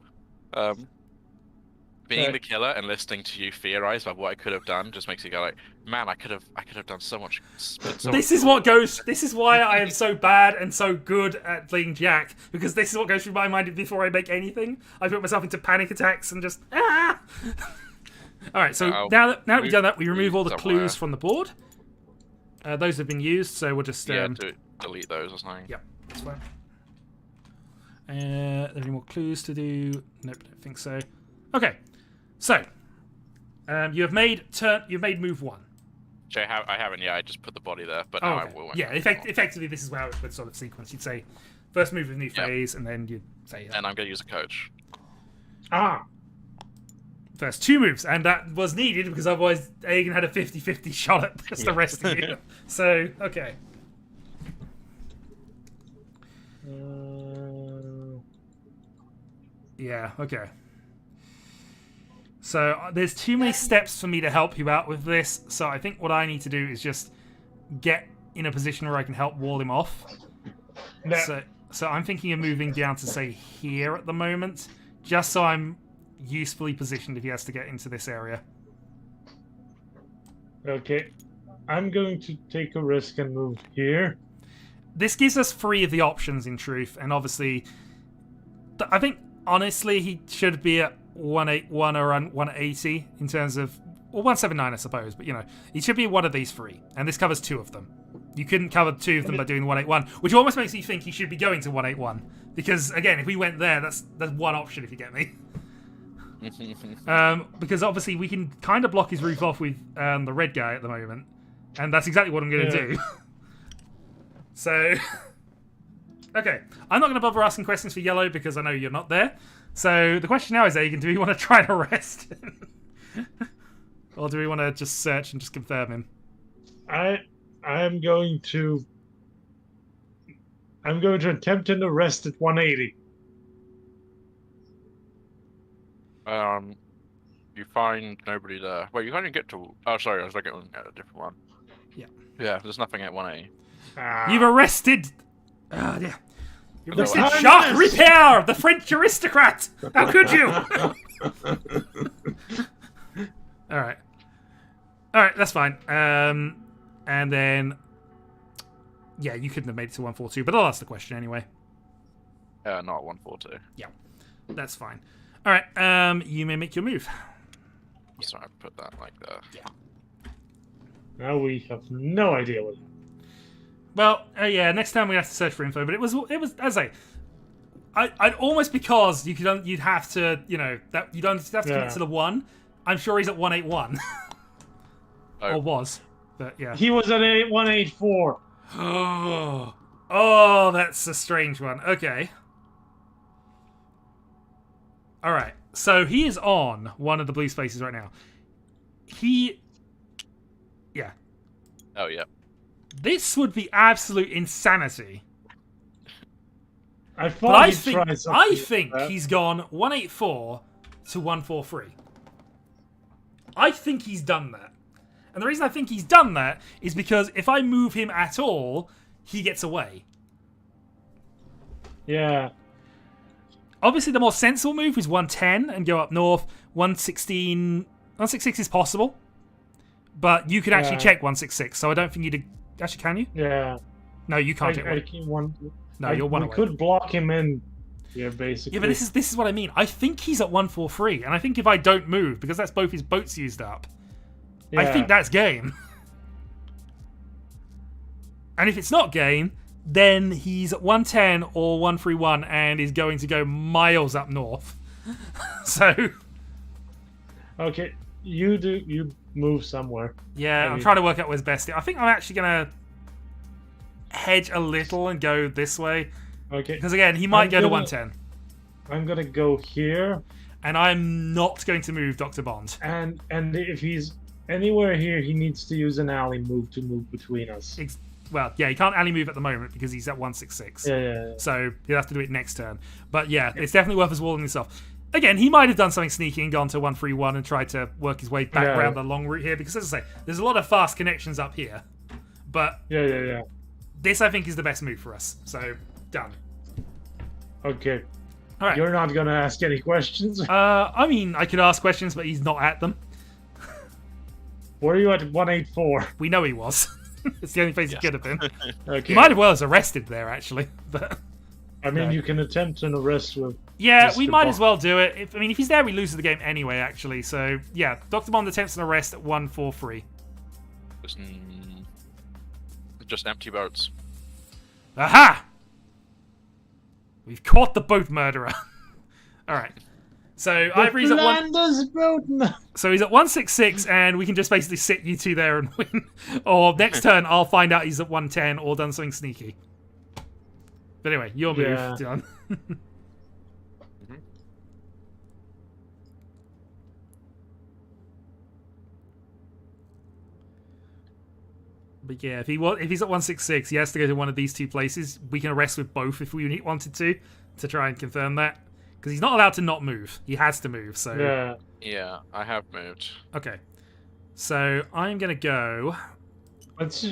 Being the killer and listening to you theorize about what I could have done just makes you go like, man, I could have done so much. This is why I am so bad and so good at playing Jack, because this is what goes through my mind before I make anything. I put myself into panic attacks and just All right, so now that we've done that, we remove all the clues from the board. Those have been used, so we'll just delete those or something. Yep, that's fine. Are there any more clues to do? Nope, don't think so. Okay, so you've made move 1. I haven't. Yeah, I just put the body there, but now I will. Yeah, effectively, this is how it would sort of sequence. You'd say first move of new phase, and then you'd say. And I'm going to use a coach. First 2 moves, and that was needed because otherwise Aegon had a 50-50 shot at just arresting you. So, okay. Yeah, okay. So, there's too many steps for me to help you out with this, so I think what I need to do is just get in a position where I can help wall him off. No. So I'm thinking of moving down to, say, here at the moment, just so I'm usefully positioned if he has to get into this area. Okay. I'm going to take a risk and move here. This gives us 3 of the options, in truth, and obviously... I think, honestly, he should be at 181 or 180 in terms of... Or 179, I suppose, but, you know, he should be one of these 3, and this covers 2 of them. You couldn't cover 2 of them by doing the 181, which almost makes you think he should be going to 181. Because, again, if we went there, that's one option, if you get me. Because obviously we can kind of block his roof off with the red guy at the moment, and that's exactly what I'm going to do. So, okay, I'm not going to bother asking questions for yellow because I know you're not there. So the question now is, Aegon, do we want to try and arrest him, or do we want to just search and just confirm him? I'm going to attempt an arrest at 180. You find nobody there. Wait, you can't even get to... Oh, sorry, I was looking at a different one. Yeah. Yeah, there's nothing at 180. You've arrested... yeah. You've arrested Jacques Repair, the French aristocrat! How could you? Alright. Alright, that's fine. And then... Yeah, you couldn't have made it to 142, but I'll ask the question anyway. Not 142. Yeah, that's fine. Alright, you may make your move. Sorry, I put that like there. Yeah. Now we have no idea what... Well, yeah. Next time we have to search for info, but it was as I'd almost because you'd have to that you don't have to commit to the 1. I'm sure he's at 181 or was, but yeah. He was at 184. Oh, that's a strange one. Okay. All right. So he is on one of the blue spaces right now. Yeah. Oh yeah. This would be absolute insanity. I But I thought think he's gone 184 to 143. I think he's done that. And the reason I think he's done that is because if I move him at all, he gets away. Yeah. Obviously, the more sensible move is 110 and go up north. 116... 166 is possible. But you could actually check 166, so I don't think you'd... Actually, can you? Yeah. No, you can't check one. No, you're one away. We could block him in here, basically. Yeah, but this is what I mean. I think he's at 143, and I think if I don't move, because that's both his boats used up, I think that's game. And if it's not game, then he's at 110 or 131 and is going to go miles up north. So... Okay, you move somewhere. Yeah, I'm trying to work out where's best. I think I'm actually going to hedge a little and go this way. Okay. Because again, he might go to 110. I'm going to go here. And I'm not going to move Dr. Bond. And if he's anywhere here, he needs to use an alley move to move between us. Well, yeah, he can't alley move at the moment because he's at 166. Yeah. So he'll have to do it next turn. But yeah, it's definitely worth us walling this off. Again, he might have done something sneaky and gone to 131 and tried to work his way back around the long route here. Because as I say, there's a lot of fast connections up here. But yeah. This, I think, is the best move for us. So, done. Okay. All right. You're not going to ask any questions? I mean, I could ask questions, but he's not at them. Where are you at 184? We know he was. It's the only place he could have been. Okay. He might have well as arrested there, actually. But I mean, you can attempt an arrest with... Yeah, we might as well do it. If he's there, we lose the game anyway, actually. So, yeah, Dr. Bond attempts an arrest at 143. Just empty boats. Aha! We've caught the boat murderer. All right. So Ivory's at So he's at 166, and we can just basically sit you two there and win. Or next turn, I'll find out he's at 110 or done something sneaky. But anyway, your move, done. But yeah, if he's at 166, he has to go to one of these two places. We can arrest with both if we wanted to try and confirm that. Because he's not allowed to not move. He has to move, so... Yeah, I have moved. Okay. So, I'm going to go... Let's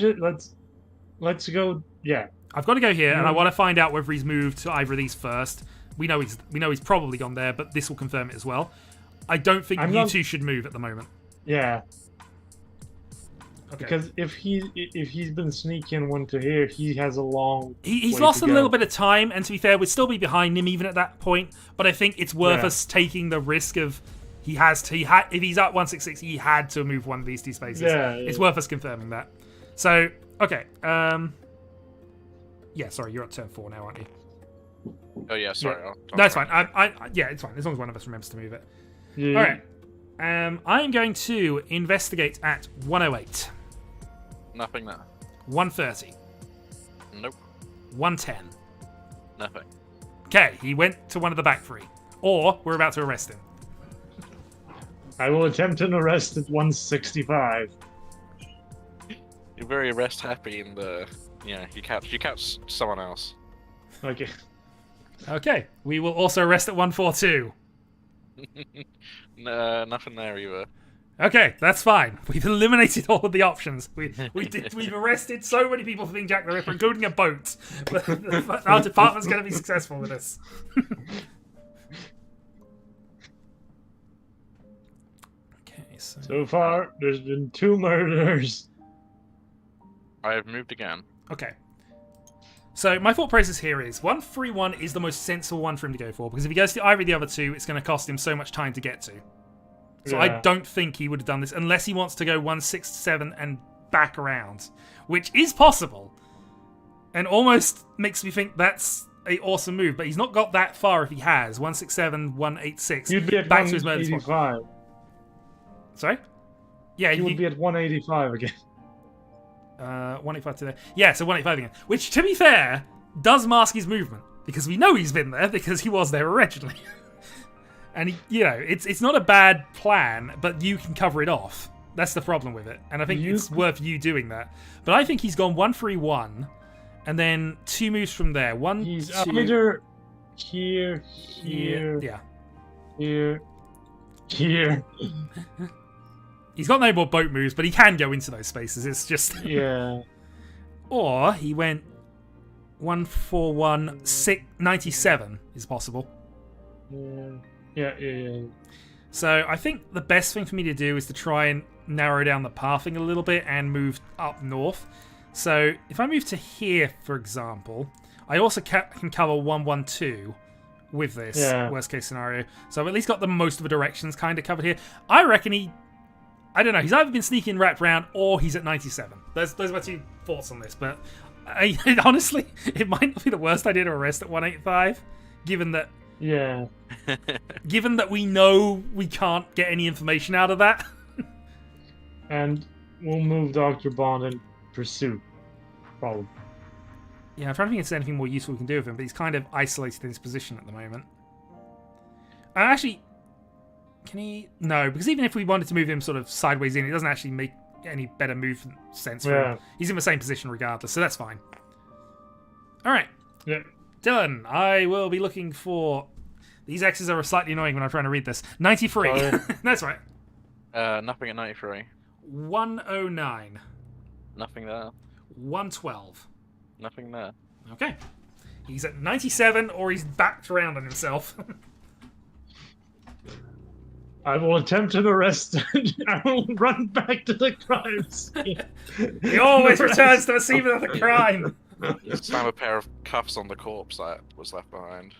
go... Yeah. I've got to go here, and I want to find out whether he's moved to either of these first. We know he's probably gone there, but this will confirm it as well. I don't think you two should move at the moment. Yeah. Okay. Because if he's been sneaking one to here, he has a long. He's lost a little bit of time, and to be fair, we'd still be behind him even at that point. But I think it's worth us taking the risk of if he's at 166, he had to move one of these two spaces. Yeah. It's worth us confirming that. So okay, yeah. Sorry, you're at turn 4 now, aren't you? Oh yeah, sorry. Yeah. No, it's fine. Yeah, it's fine as long as one of us remembers to move it. Yeah. All right. I'm going to investigate at 108. Nothing there. 130. Nope. 110. Nothing. Okay, he went to one of the back three. Or we're about to arrest him. I will attempt an arrest at 165. You're very arrest happy in the... Yeah, you catch someone else. Okay. Okay, we will also arrest at 142. No, nothing there either. Okay, that's fine. We've eliminated all of the options. We've arrested so many people for being Jack the Ripper, including a boat. But our department's going to be successful with this. Okay, so far, there's been 2 murders. I have moved again. Okay. So my thought process here is 131 is the most sensible one for him to go for, because if he goes to either of the other two, it's going to cost him so much time to get to. So I don't think he would have done this unless he wants to go 167 and back around, which is possible. And almost makes me think that's a awesome move, but he's not got that far if he has. 167, 186. You'd be at back to his murder spot. 185. Sorry? Yeah, You would be at 185 again. 185 to there. Yeah, so 185 again. Which, to be fair, does mask his movement. Because we know he's been there, because he was there originally. And, it's not a bad plan, but you can cover it off. That's the problem with it. And I think it's worth you doing that. But I think he's gone 1-3-1, and then 2 moves from there. He's 2... either here, yeah. here. He's got no more boat moves, but he can go into those spaces. It's just... Yeah. Or he went 1-4-1, 97 is possible. Yeah. So I think the best thing for me to do is to try and narrow down the pathing a little bit and move up north. So if I move to here, for example, I also can cover 1-1-2 with this worst case scenario. So I've at least got the most of the directions kind of covered here. I reckon I don't know, he's either been sneaking wrapped round or he's at 97. Those are my 2 thoughts on this, but honestly, it might not be the worst idea to arrest at 185, given that given that we know we can't get any information out of that. And we'll move Dr. Bond in pursuit, probably. Yeah, I'm trying to think if there's anything more useful we can do with him, but he's kind of isolated in his position at the moment. Actually, can he? No, because even if we wanted to move him sort of sideways in, it doesn't actually make any better move sense for him. He's in the same position regardless, so that's fine. All right. Yeah. Dylan, I will be looking for... These X's are slightly annoying when I'm trying to read this. 93. That's right. Nothing at 93. 109. Nothing there. 112. Nothing there. Okay. He's at 97, or he's backed around on himself. I will attempt to arrest. I will run back to the crime scene. He always returns to the scene of the crime. Slam a pair of cuffs on the corpse that was left behind.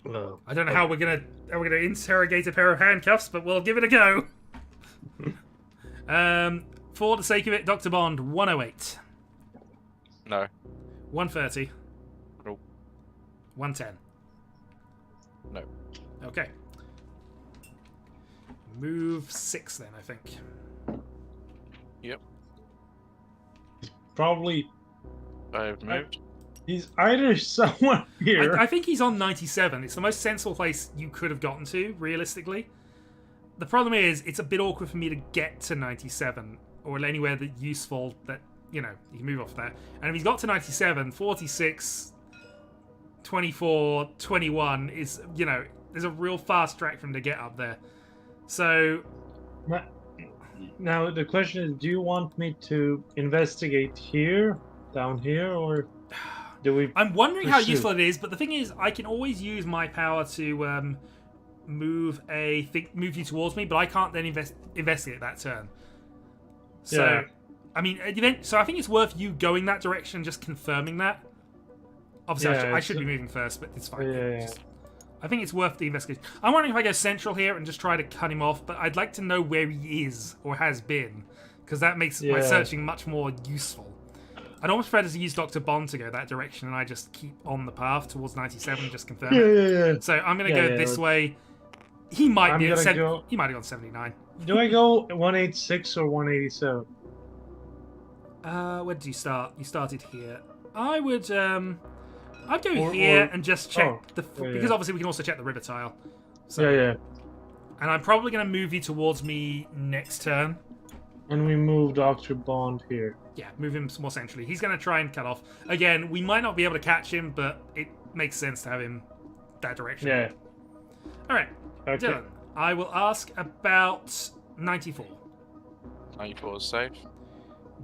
No. I don't know how we're gonna interrogate a pair of handcuffs, but we'll give it a go. For the sake of it, Dr. Bond, 108. No. 130. Nope. 110. No. Okay. Move 6 then, I think. Yep. Probably. I've moved. He's either somewhere here. I think he's on 97. It's the most sensible place you could have gotten to, realistically. The problem is, it's a bit awkward for me to get to 97, or anywhere that useful that, you can move off that. And if he's got to 97, 46, 24, 21 is, there's a real fast track for him to get up there. So... Now, the question is, do you want me to investigate here, down here, or do we... I'm wondering how useful it is, but the thing is, I can always use my power to move you towards me, but I can't then investigate that turn. So, yeah. I mean, so I think it's worth you going that direction and just confirming that. Obviously, I should be moving first, but it's fine. I think it's worth the investigation. I'm wondering if I go central here and just try to cut him off, but I'd like to know where he is or has been, because that makes my searching much more useful. I'd almost prefer to use Dr. Bond to go that direction, and I just keep on the path towards 97 and just confirm it. So I'm going to go this way. He might be at he might have gone 79. Do I go 186 or 187? Where did you start? You started here. I would I'd go here and just check because obviously we can also check the river tile. So, and I'm probably going to move you towards me next turn. And we move Dr. Bond here. Yeah, move him more centrally. He's going to try and cut off. Again, we might not be able to catch him, but it makes sense to have him that direction. Yeah. All right. Okay. Dylan, I will ask about 94. 94 is safe.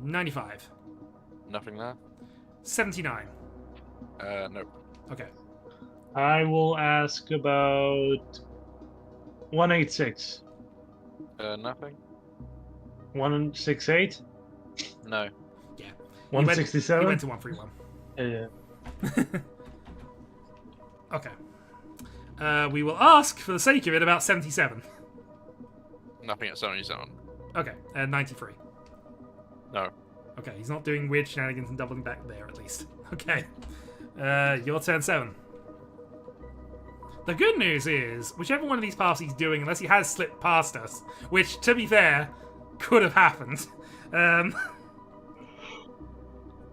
95. Nothing there. 79. Nope. Okay. I will ask about 186. Nothing. 168? No. Yeah. 167? He went to 131. Yeah. Okay. We will ask, for the sake of it, about 77. Nothing at 77. Okay. 93. No. Okay, he's not doing weird shenanigans and doubling back there, at least. Okay. Your turn 7. The good news is, whichever one of these paths he's doing, unless he has slipped past us, which, to be fair, could have happened,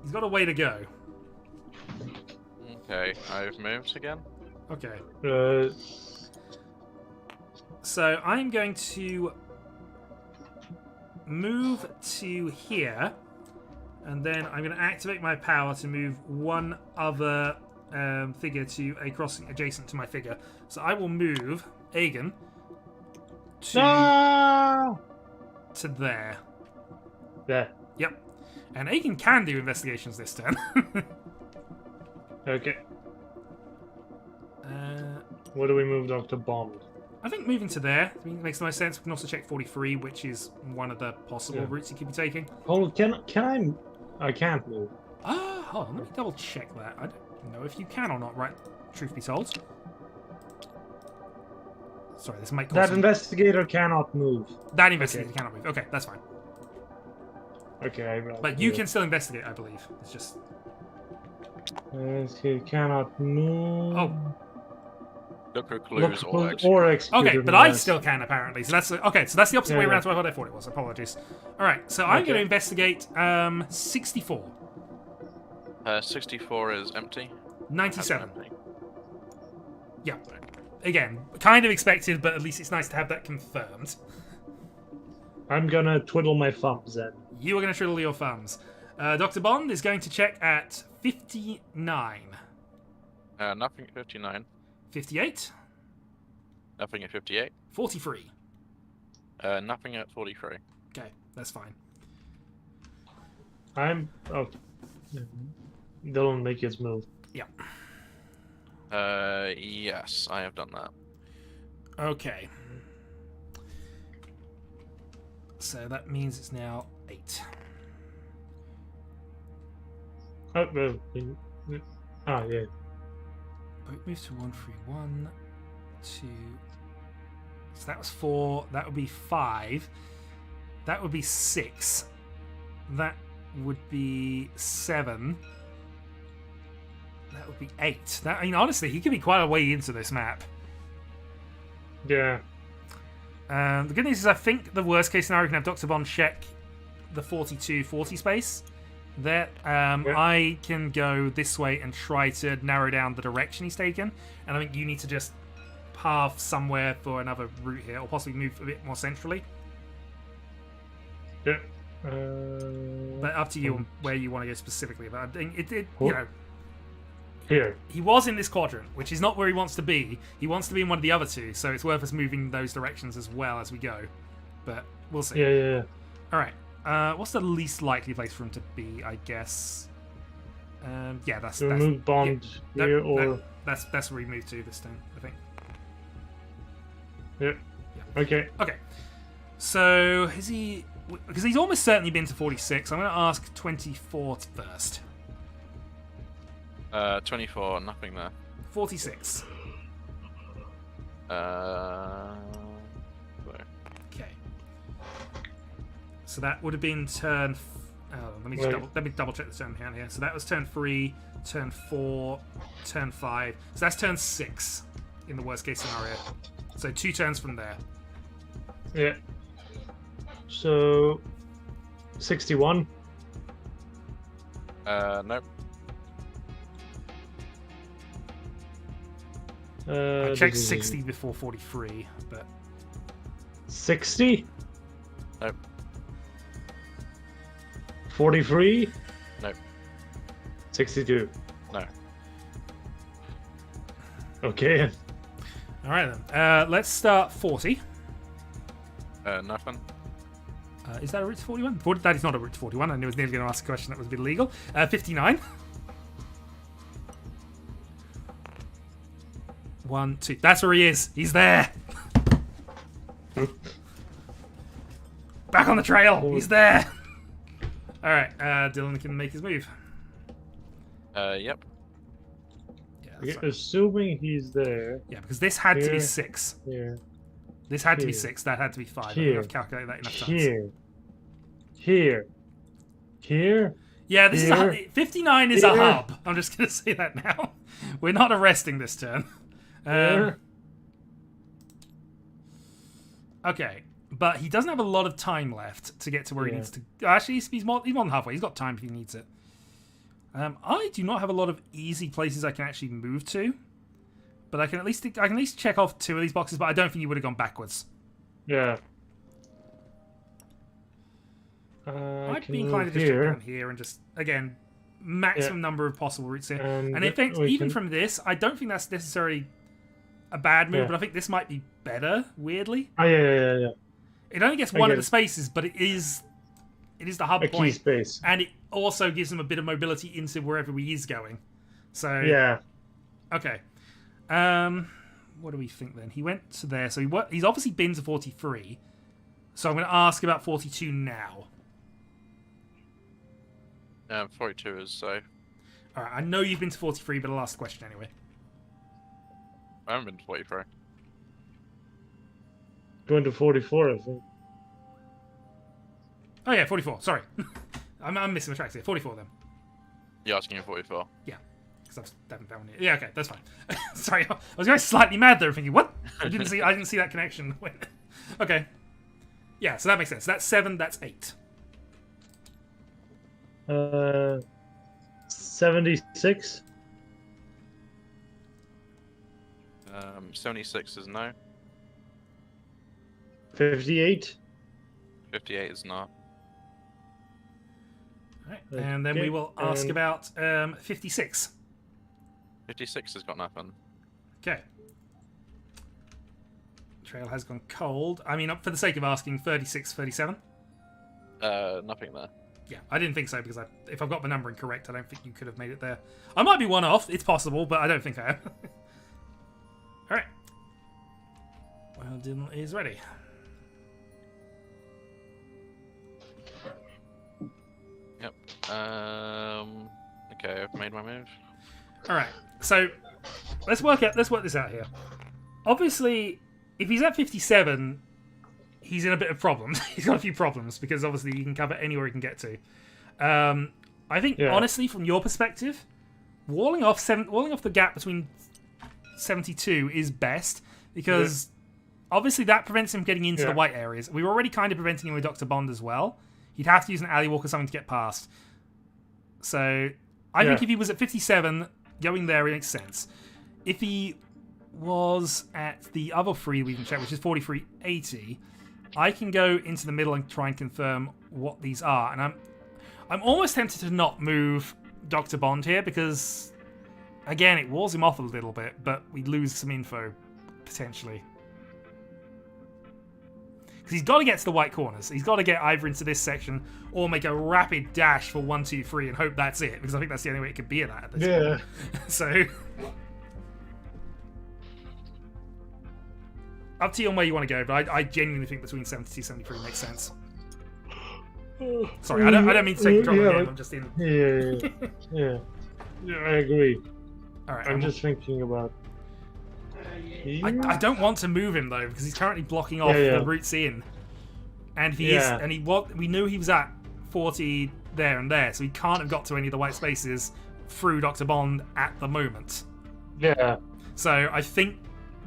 he's got a way to go. Okay, I've moved again. Okay. So I'm going to move to here, and then I'm going to activate my power to move one other figure to a crossing adjacent to my figure. So I will move Aegon to there. There. Yep. And Aegon can do investigations this turn. Okay. What do we move Dr. Bond? I think moving to there makes the most sense. We can also check 43, which is one of the possible routes he could be taking. Oh, I can't move. Hold on, let me double check that. I don't know if you can or not, right? Truth be told. Sorry, this might cause That investigator cannot move. That investigator cannot move. Okay, that's fine. Okay, but you can still investigate, I believe. It's just... he cannot move. Oh. Look for clues or execute. Okay, but I still can apparently. So that's okay. So that's the opposite way around to what I thought it was. Apologies. All right, so I'm going to investigate 64. 64 is empty. 97. Empty. Yeah. Again, kind of expected, but at least it's nice to have that confirmed. I'm gonna twiddle my thumbs then. You are going to twiddle your thumbs. Dr. Bond is going to check at 59. Nothing at 59. 58. Nothing at 58. 43. Nothing at 43. Okay, that's fine. Dylan, make his move. Yeah. Yes, I have done that. Okay. So that means it's now 8. Yeah. Boat moves to 131, 2. So that was 4. That would be 5. That would be 6. That would be 7. That would be 8. That, I mean, honestly, he could be quite a way into this map. Yeah. The good news is I think the worst case scenario, we can have Dr. Bond check the 42-40 space. That I can go this way and try to narrow down the direction he's taken. And I think you need to just path somewhere for another route here, or possibly move a bit more centrally. Yeah. But up to you on where you want to go specifically. But I think you know, here. He was in this quadrant, which is not where he wants to be. He wants to be in one of the other two, so it's worth us moving those directions as well as we go. But we'll see. Yeah. All right. What's the least likely place for him to be? I guess. Yeah, that's. Move Bond here, or that's where he moved to this time, I think. Yeah. Okay. Okay. So is he? Because he's almost certainly been to 46. I'm going to ask 24 first. 24, nothing there. 46. Okay. So that would have been turn. Let me double check the turn down here. So that was turn 3, turn 4, turn 5. So that's turn 6 in the worst case scenario. So 2 turns from there. Yeah. So 61. Nope. I checked 60 before 43, but 60. Nope. 43. Nope. 62. No. Okay. All right then. Let's start 40. Nothing. Is that a route to 41? That is not a route to 41. I was nearly going to ask a question that was a bit illegal. 59. 1, 2. That's where he is. He's there. Back on the trail. He's there. All right. Dylan can make his move. Yep. Yeah, assuming he's there. Yeah, because this had to be 6. Here. This had to be 6. That had to be 5. I think I've calculated that enough times. Here. Here. Yeah, this Here. is 59 is a Here. hub. I'm just going to say that now. We're not arresting this turn. Here. Okay, but he doesn't have a lot of time left to get to where he Yeah. needs to. Actually, he's more than halfway. He's got time if he needs it. I do not have a lot of easy places I can actually move to, but I can at least check off 2 of these boxes. But I don't think you would have gone backwards. Yeah. I'd be inclined to just check down here and just again maximum number of possible routes here. And in fact, even from this, I don't think that's necessarily a bad move, but I think this might be better. Weirdly. Oh yeah. It only gets one of the spaces, but it is the hub A point, key space. and it also gives him a bit of mobility into wherever he is going. So Yeah. okay. What do we think then? He went to there, so he's obviously been to 43. So I'm going to ask about 42 now. 42 is so. All right, I know you've been to 43, but I'll ask the question anyway. I haven't been to 43. Going to 44, I think. Oh yeah, 44. Sorry, I'm missing the tracks here. 44 then. You're asking me 44. Yeah, because I've haven't found it. Yeah, okay, that's fine. Sorry, I was going slightly mad there, thinking what? I didn't see that connection. Okay. Yeah, so that makes sense. That's 7. That's 8. 76. 76 is no. 58. 58 is not. All right, and then we will ask about 56. 56 has got nothing. Okay. Trail has gone cold. I mean, for the sake of asking, 36, 37. Nothing there. Yeah, I didn't think so because if I've got the numbering correct, I don't think you could have made it there. I might be one off. It's possible, but I don't think I am. All right. Well, Dylan is ready. Yep. Okay, I've made my move. All right. So let's work this out here. Obviously, if he's at 57, he's in a bit of problems. He's got a few problems because obviously he can cover anywhere he can get to. I think honestly, from your perspective, walling off the gap between 72 is best because obviously that prevents him getting into the white areas. We were already kind of preventing him with Dr. Bond as well. He'd have to use an alley walk or something to get past. So I think if he was at 57, going there, it makes sense. If he was at the other 3 we can check, which is 4380, I can go into the middle and try and confirm what these are. And I'm almost tempted to not move Dr. Bond here because, again, it walls him off a little bit, but we lose some info, potentially. Because he's got to get to the white corners. He's got to get either into this section or make a rapid dash for 1, 2, 3 and hope that's it, because I think that's the only way it could be at this point. So, up to you on where you want to go, but I genuinely think between 72 and 73 makes sense. Sorry, I don't mean to take control of the game, I'm just in... Yeah, I agree. Alright, I'm just thinking about... I don't want to move him though because he's currently blocking off the routes in, and we knew he was at 40 there and there, so he can't have got to any of the white spaces through Dr. Bond at the moment. Yeah. So I think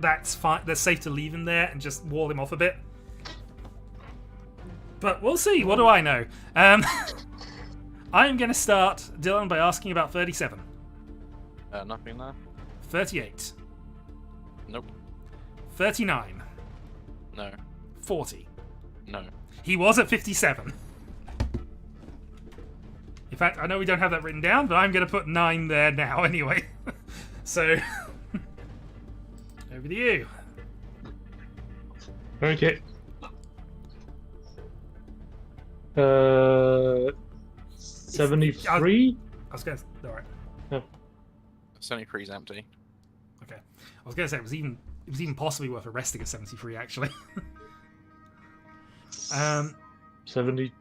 that's fine. That's safe to leave him there and just wall him off a bit. But we'll see. What do I know? I am going to start, Dylan, by asking about 37. Nothing there. 38. Nope. 39. No. 40. No. He was at 57. In fact, I know we don't have that written down, but I'm going to put 9 there now anyway. So, over to you. Okay. 73? I was going to... Alright. 73 is empty. Okay. I was going to say, it was even possibly worth arresting at 73, actually. 72?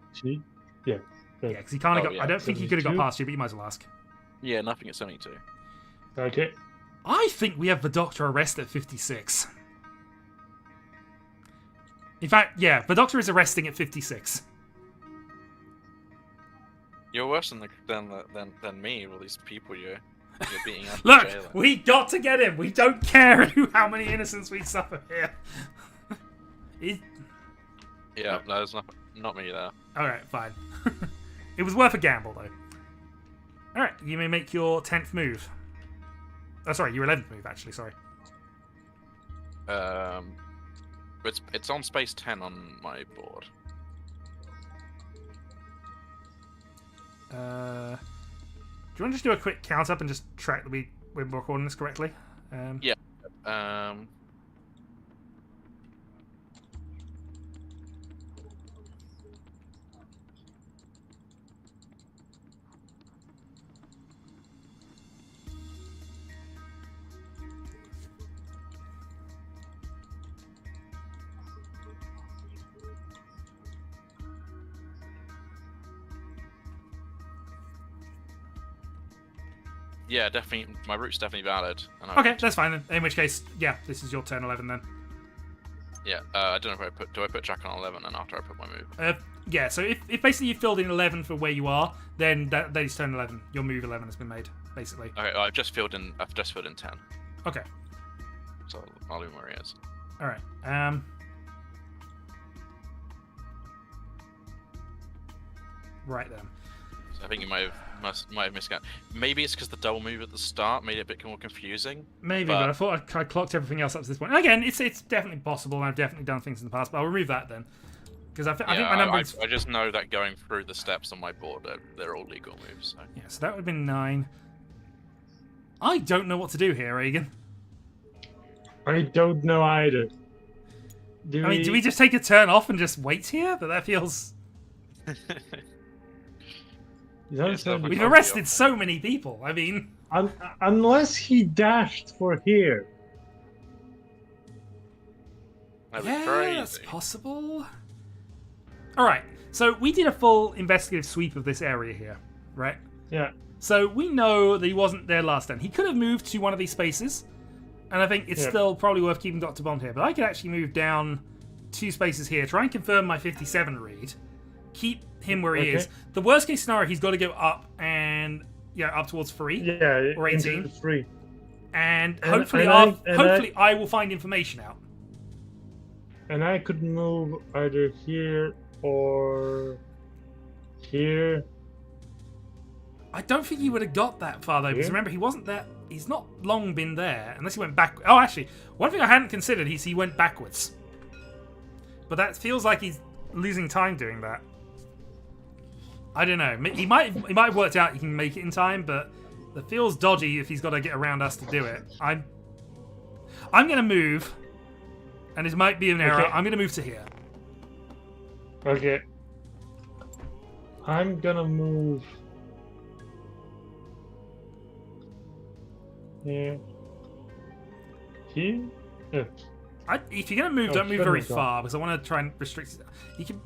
Yeah. Yeah, because he kind of got... I don't think he could have got 72? past you, but you might as well ask. Yeah, nothing at 72. Okay. I think we have the Doctor arrested at 56. In fact, yeah, the Doctor is arresting at 56. You're worse than me. All these people you're beating up. Look, in jail. we got to get him. We don't care how many innocents we suffer here. Yeah, no, it's not me there. Alright, fine. It was worth a gamble, though. Alright, you may make your 10th move. Oh, sorry, your 11th move, actually, sorry. It's on space 10 on my board. Do you want to just do a quick count up and just track that we're recording this correctly? Yeah. Yeah, definitely. My route's definitely valid. And Okay, that's fine then. In which case, yeah, this is your turn 11 then. Yeah, I don't know if do I put Jack on 11 and after I put my move? Yeah, so if basically you filled in 11 for where you are, then that is turn 11. Your move 11 has been made, basically. Okay, I've just filled in 10. Okay. So I'll leave him where he is. All right. Right then. So I think you might have miscounted. Maybe it's because the double move at the start made it a bit more confusing. Maybe, but I thought I clocked everything else up to this point. And again, it's definitely possible, and I've definitely done things in the past, but I'll remove that then. Because I think my number is... I just know that going through the steps on my board, they're all legal moves. So. Yeah, so that would have been 9. I don't know what to do here, Egan. I don't know either. Do we just take a turn off and just wait here? But that feels... We've arrested so many people. I mean... Unless he dashed for here. That's possible. Alright, so we did a full investigative sweep of this area here, right? Yeah. So we know that he wasn't there last time. He could have moved to one of these spaces, and I think it's still probably worth keeping Dr. Bond here. But I could actually move down 2 spaces here, try and confirm my 57 read, keep him where he is. The worst case scenario, he's got to go up and up towards 3 or 18. 3. And hopefully I will find information out. And I could move either here or here. I don't think he would have got that far though, because remember he wasn't there. He's not long been there unless he went back. Oh, actually, one thing I hadn't considered is he went backwards. But that feels like he's losing time doing that. I don't know. He might have worked out he can make it in time, but it feels dodgy if he's got to get around us to do it. I'm going to move, and this might be an error. I'm going to move to here. Okay. I'm going to move here. Here? Yeah. If you're going to move, don't move very far, because I want to try and restrict it. You can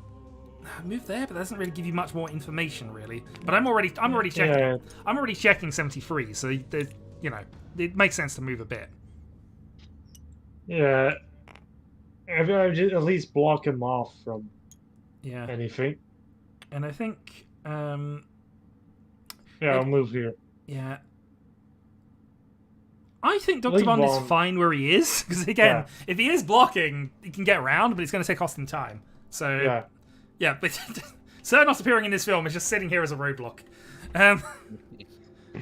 move there, but that doesn't really give you much more information, really. But I'm already checking. Yeah. I'm already checking 73, so it makes sense to move a bit. Yeah, I just at least block him off from anything. And I think, I'll move here. Yeah. I think Dr. Bond is fine where he is, because again, if he is blocking, he can get around, but it's going to cost him time. So, yeah, but Sir not appearing in this film is just sitting here as a roadblock.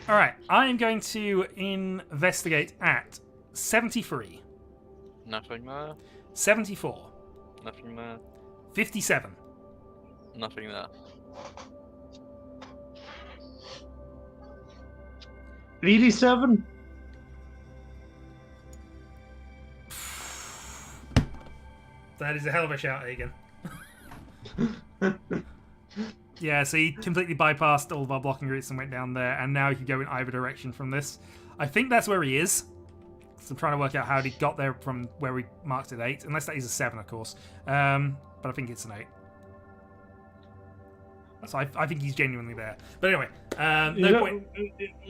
Alright, I am going to investigate at 73. Nothing there. 74. Nothing there. 57. Nothing there. 87. That is a hell of a shout, Egan. Yeah, so he completely bypassed all of our blocking routes and went down there, and now he can go in either direction from this. I think that's where he is. So I'm trying to work out how he got there from where we marked it 8, unless that is a 7, of course. But I think it's an 8. So I think he's genuinely there. But anyway, no point.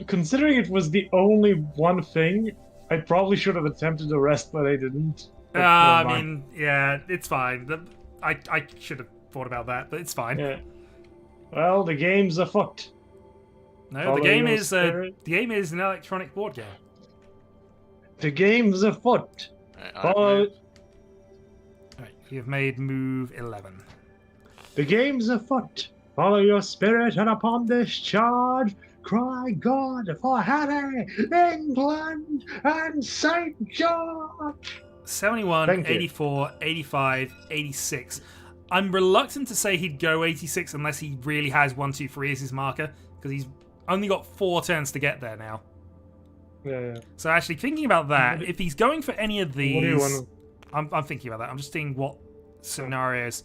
Considering it was the only one thing, I probably should have attempted the rest, but I didn't. I mean, yeah, it's fine. I should have thought about that, but it's fine. Yeah. Well, the game's afoot. No, Follow the game your is spirit. an electronic board game. The game's afoot. Right, I've Follow. moved. Right, you've made move 11. The game's afoot. Follow your spirit, and upon this charge, cry God for Harry, England, and St. George. 71, Thank you. 84, 85, 86. I'm reluctant to say he'd go 86 unless he really has 1, 2, 3 as his marker, because he's only got 4 turns to get there now. Yeah. So actually, thinking about that, if he's going for any of these... What do you want? I'm thinking about that. I'm just thinking what scenarios.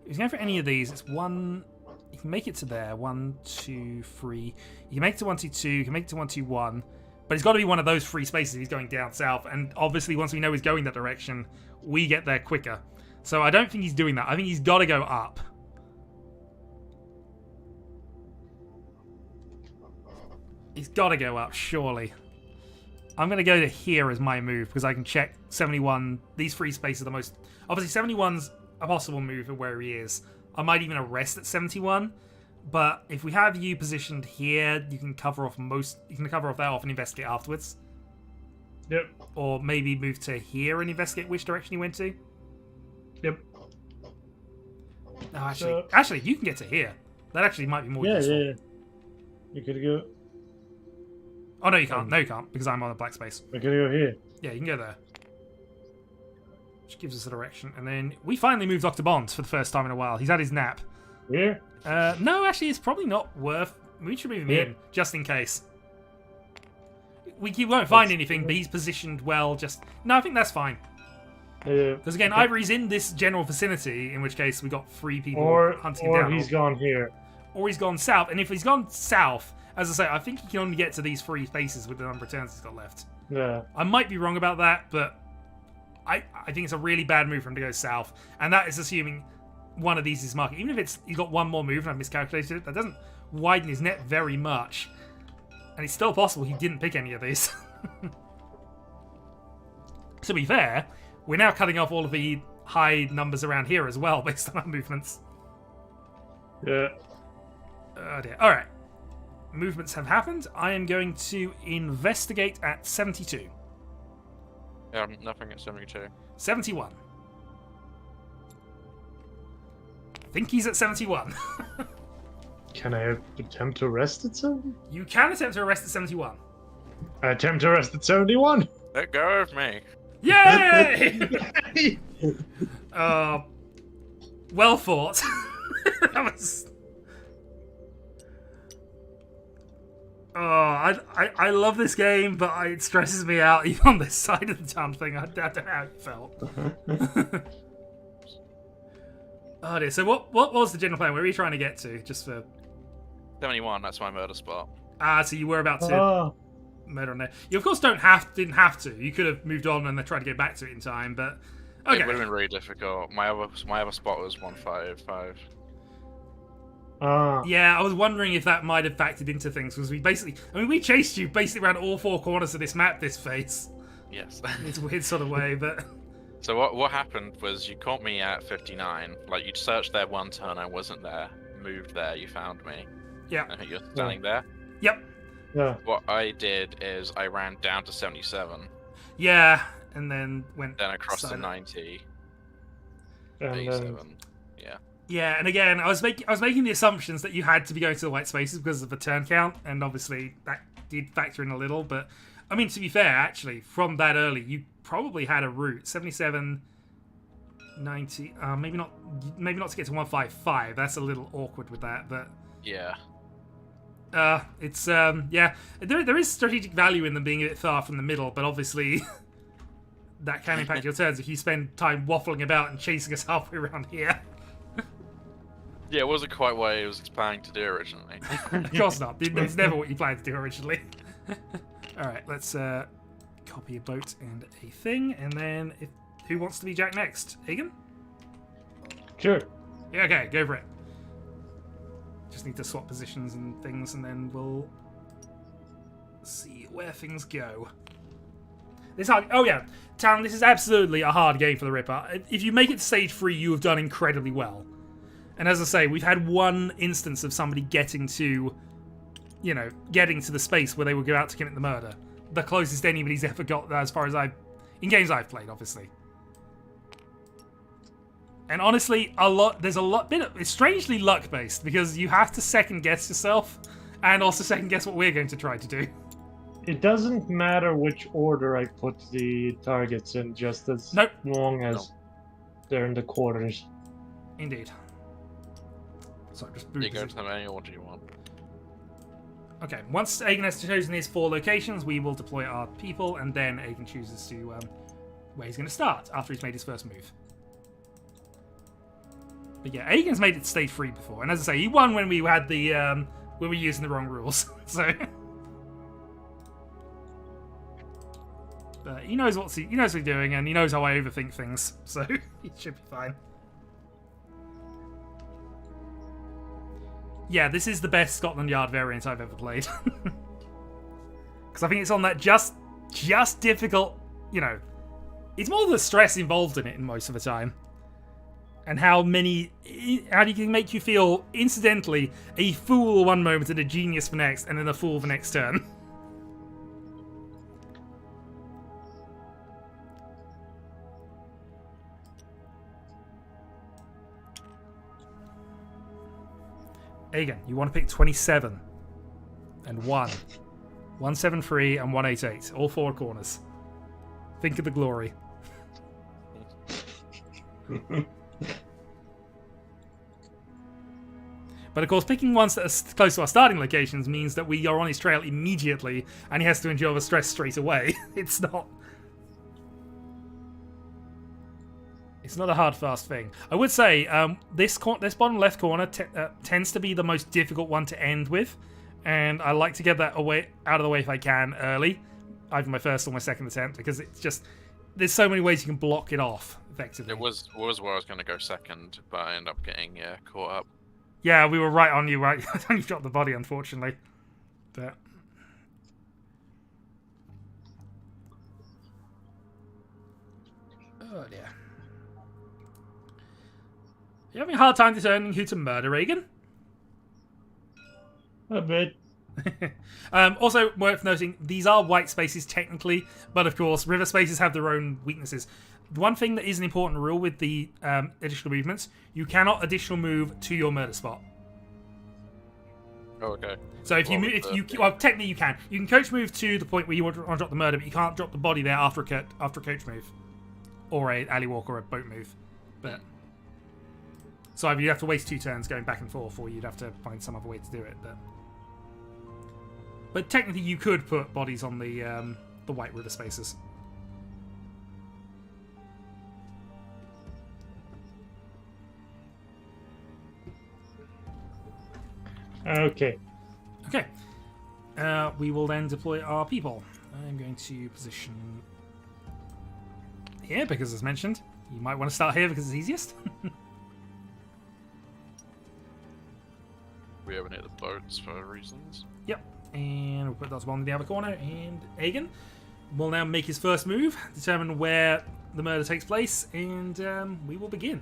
If he's going for any of these, it's 1... You can make it to there. 1, 2, 3. You can make it to 1, 2, 2. You can make it to 1, 2, 1. But it's got to be one of those 3 spaces if he's going down south. And obviously, once we know he's going that direction, we get there quicker. So I don't think he's doing that. I think he's got to go up. He's got to go up, surely. I'm going to go to here as my move, because I can check 71. These 3 spaces are the most... Obviously, 71's a possible move of where he is. I might even arrest at 71. But if we have you positioned here, you can cover off most... You can cover off that off and investigate afterwards. Yep. Or maybe move to here and investigate which direction he went to. Yep. No, actually, you can get to here. That actually might be more useful. Yeah. You could go. Oh, no, you can't. No, you can't, because I'm on a black space. We could go here. Yeah, you can go there. Which gives us a direction. And then we finally moved Dr. Bond for the first time in a while. He's had his nap. Here? No, actually, it's probably not worth... We should move him Yeah. in, just in case. We won't find anything, but he's positioned well, just... No, I think that's fine. Yeah. Because again, either he's in this general vicinity, in which case we got 3 people hunting him or down. he's gone here. Or he's gone south. And if he's gone south, as I say, I think he can only get to these 3 spaces with the number of turns he's got left. Yeah. I might be wrong about that, but I think it's a really bad move for him to go south. And that is assuming one of these is market. Even if he's got one more move and I've miscalculated it, that doesn't widen his net very much. And it's still possible he didn't pick any of these. To be fair, we're now cutting off all of the high numbers around here as well, based on our movements. Yeah. Oh dear. Alright. Movements have happened. I am going to investigate at 72. Yeah, nothing at 72. 71. I think he's at 71. Can I attempt to arrest at 70? You can attempt to arrest at 71. I attempt to arrest at 71. Let go of me. Yay! Well fought. That was... Oh, I love this game, but it stresses me out even on this side of the damn thing. I don't know how you felt. Oh dear. So what was the general plan? Where were you trying to get to? Just for... 71, that's my murder spot. So you were about to murder on there. You of course didn't have to. You could have moved on and then tried to get back to it in time, but okay. It would have been really difficult. My other spot was 155. Yeah, I was wondering if that might have factored into things, because we chased you basically around all 4 corners of this map this phase. Yes. It's a weird sort of way, but... So what happened was you caught me at 59. Like, you searched there one turn, I wasn't there. Moved there, you found me. Yeah. I think you're standing there. Yep. Yeah. What I did is I ran down to 77. Yeah, and then went... Then across to silent. 90. And 87. Yeah. Yeah, and again, I was making the assumptions that you had to be going to the white spaces because of the turn count, and obviously that did factor in a little, but I mean, to be fair, actually, from that early, you probably had a route. 77, 90, maybe not to get to 155. That's a little awkward with that, but Yeah. it's yeah, there is strategic value in them being a bit far from the middle, but obviously that can impact your turns if you spend time waffling about and chasing us halfway around here. Yeah, it wasn't quite what I was planning to do originally. Of course not. It's never what you planned to do originally. Alright, let's copy a boat and a thing, and then who wants to be Jack next? Egan? Sure. Yeah, okay, go for it. Just need to swap positions and things, and then we'll see where things go. Oh yeah, Talon, this is absolutely a hard game for the Ripper. If you make it to stage 3, you have done incredibly well. And as I say, we've had one instance of somebody getting to the space where they would go out to commit the murder. The closest anybody's ever got, as far as in games I've played, obviously. And honestly, it's strangely luck-based, because you have to second-guess yourself, and also second-guess what we're going to try to do. It doesn't matter which order I put the targets in, just as long as they're in the quarters. Indeed. So just you go to them any order you want. Okay, once Aegon has chosen his 4 locations, we will deploy our people, and then Aegon chooses to where he's going to start after he's made his first move. But yeah, Aegon's made it stage 3 before, and as I say, he won when we had the when we were using the wrong rules. So, but he knows what he's doing, and he knows how I overthink things, so he should be fine. Yeah, this is the best Scotland Yard variant I've ever played. Because I think it's on that just difficult, it's more the stress involved in it most of the time. And how you can make you feel, incidentally, a fool one moment and a genius the next, and then a fool the next turn. Aegon, you want to pick 27 and 1. 173 and 188. All 4 corners. Think of the glory. But of course, picking ones that are close to our starting locations means that we are on his trail immediately, and he has to endure the stress straight away. It's not a hard, fast thing. I would say this bottom left corner tends to be the most difficult one to end with, and I like to get that out of the way if I can early, either my first or my second attempt, because it's just there's so many ways you can block it off effectively. It was where I was going to go second, but I ended up getting caught up. Yeah, we were right on you. Right, you dropped the body, unfortunately. But oh dear. You having a hard time determining who to murder, Aegon? A bit. Also, worth noting, these are white spaces technically, but of course, river spaces have their own weaknesses. The one thing that is an important rule with the additional movements, you cannot additional move to your murder spot. Oh, okay. So if technically you can. You can coach move to the point where you want to drop the murder, but you can't drop the body there after a coach move, or a alley walk or a boat move. But so either you have to waste 2 turns going back and forth, or you'd have to find some other way to do it. But technically, you could put bodies on the white river spaces. Okay. Okay. We will then deploy our people. I'm going to position here because, as mentioned, you might want to start here because it's easiest. We haven't hit the boats for reasons. Yep. And we'll put that one in the other corner. And Aegon will now make his first move, determine where the murder takes place, and we will begin.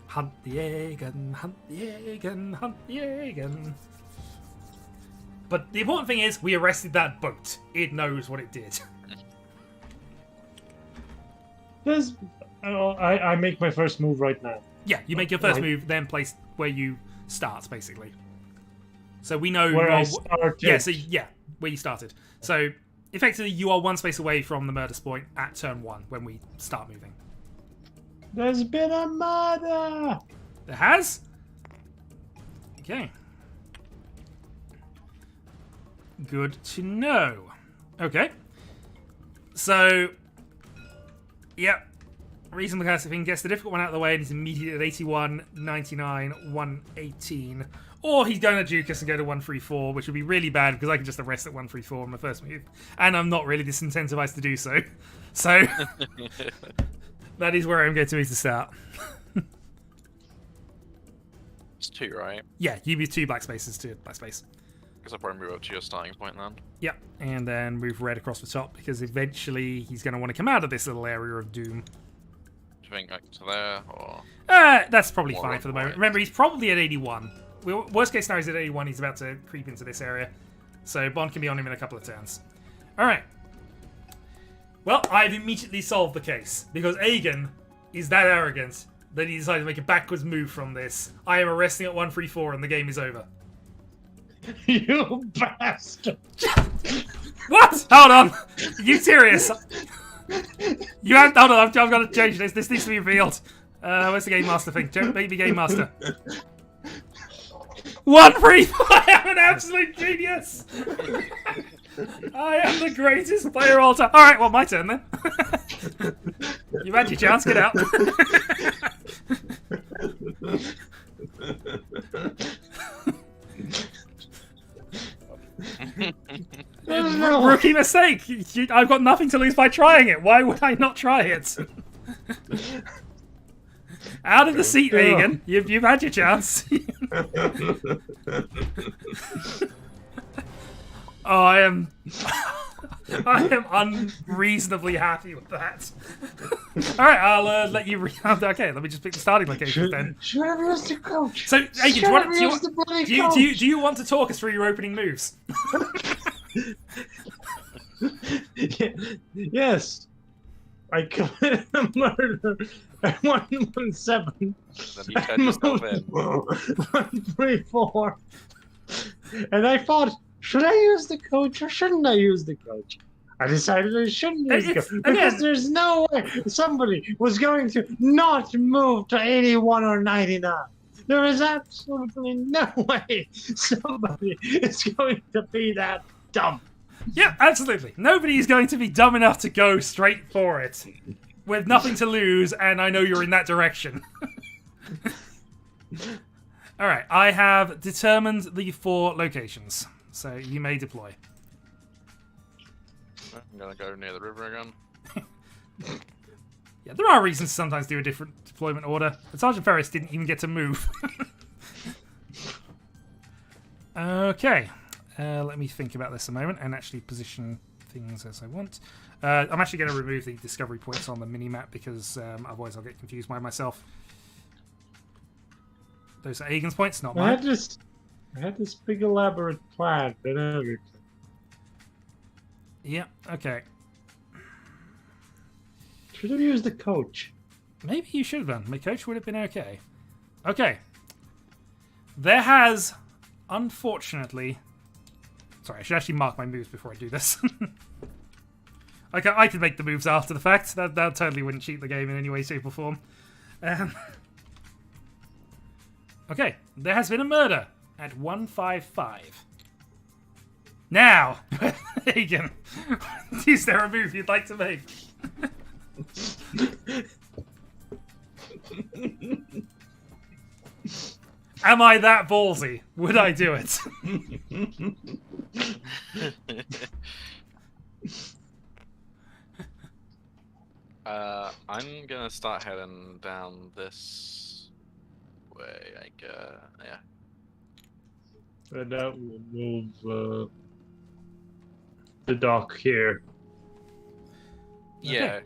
Hunt the Aegon, hunt the Aegon, hunt the Aegon. But the important thing is, we arrested that boat. It knows what it did. I make my first move right now. Yeah, you make your first move, then place where you start, basically. So we know where I started. Yeah, where you started. So effectively, you are 1 space away from the murder point at turn 1 when we start moving. There's been a murder! There has? Okay. Good to know. Okay. So, yep. Reasonable classic thing gets the difficult one out of the way and is immediately at 81, 99, 118. Or he's going to juke us and go to 134, which would be really bad because I can just arrest at 134 on my first move. And I'm not really disincentivized to do so. So, that is where I'm going to need to start. It's 2, right? Yeah, you move 2 black spaces to black space. Guess I'll probably move up to your starting point then. Yep, and then move red across the top because eventually he's going to want to come out of this little area of doom. you think like to there or? That's probably More fine on for the moment. point. Remember, he's probably at 81. Worst case scenario, he's at 81. He's about to creep into this area. So Bond can be on him in a couple of turns. Alright. Well, I've immediately solved the case. Because Aegon is that arrogant that he decided to make a backwards move from this. I am arresting at 134 and the game is over. You bastard! What? Hold on! Are you serious? You have. Hold on, I've got to change this. This needs to be revealed. Where's the Game Master thing? Baby Game Master. 134! I am an absolute genius! I am the greatest player of all time. Alright, well, my turn then. You've had your chance, get out. Rookie mistake! I've got nothing to lose by trying it. Why would I not try it? Out of the seat, Aegon. You've had your chance. Oh, I am unreasonably happy with that. Alright, I'll let you okay, let me just pick the starting location then. Should have used the coach. So, Aegon, do you want to talk us through your opening moves? Yes. I committed a murder at 117. Then you turned yourself in. 134. And I thought, should I use the coach or shouldn't I use the coach? I decided I shouldn't use the coach because there's no way somebody was going to not move to 81 or 99. There is absolutely no way somebody is going to be that dumb. Yeah, absolutely. Nobody is going to be dumb enough to go straight for it with nothing to lose, and I know you're in that direction. Alright, I have determined the 4 locations, so you may deploy. I'm gonna go near the river again. Yeah, there are reasons to sometimes do a different deployment order, but Sergeant Ferris didn't even get to move. Okay. Let me think about this a moment and actually position things as I want. I'm actually going to remove the discovery points on the mini-map because otherwise I'll get confused by myself. Those are Aegon's points, not mine. I had this big elaborate plan and everything. Yeah, okay. Should have used the coach. Maybe you should have done. My coach would have been okay. Okay. There has, unfortunately... Sorry, I should actually mark my moves before I do this. I can make the moves after the fact. That totally wouldn't cheat the game in any way, shape, or form. Okay, there has been a murder at 155. Now, Aegon, is there a move you'd like to make? Am I that ballsy? Would I do it? I'm gonna start heading down this way. Yeah. And that will move the dock here. Yeah,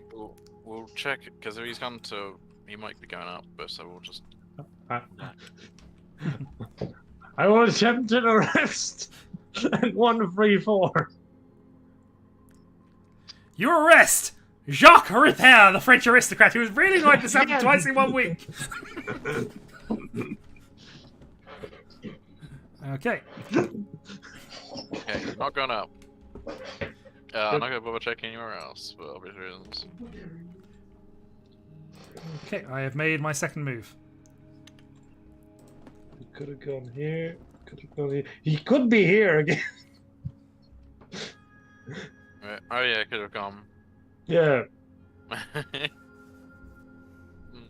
we'll check it because if he's gone to, he might be going up, but so we'll just. I will attempt an arrest at 134. You arrest Jacques Ripper, the French aristocrat, who has really liked this happen twice in 1 week. Okay. Okay, not going up. I'm not gonna bother checking anywhere else for obvious reasons. Okay, I have made my second move. He could have gone here. Could have gone here. He could be here again. Oh yeah, could have gone. Yeah.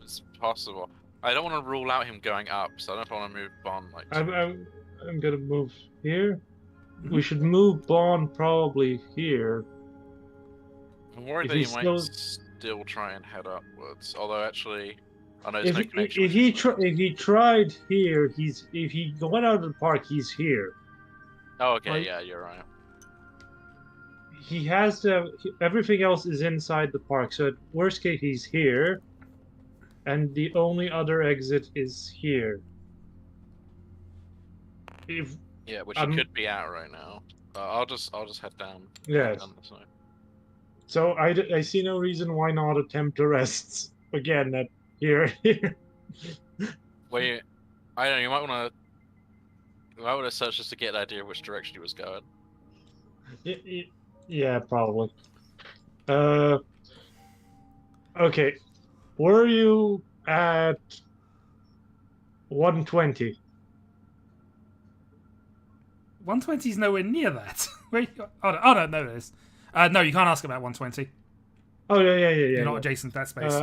It's possible. I don't want to rule out him going up, so I don't want to move Bond like. I'm gonna move here. We should move Bond probably here. I'm worried If that he he's might still- still try and head upwards. Although actually, I know If there's no connection. if he tried here, if he went out of the park, he's here. Oh, okay, like- yeah, you're right. He has to. Everything else is inside the park. So at worst case, he's here. and the only other exit is here. If Yeah, which he could be out right now. I'll just head down. yes. Down this way. So I see no reason why not attempt arrests again at here. Wait, I don't know. You might want to search just to get an idea of which direction he was going. Yeah, probably. Okay. Were you at 120? 120 is nowhere near that. Where oh no, no, it is. No, you can't ask about 120. Oh yeah. You're not adjacent to that space.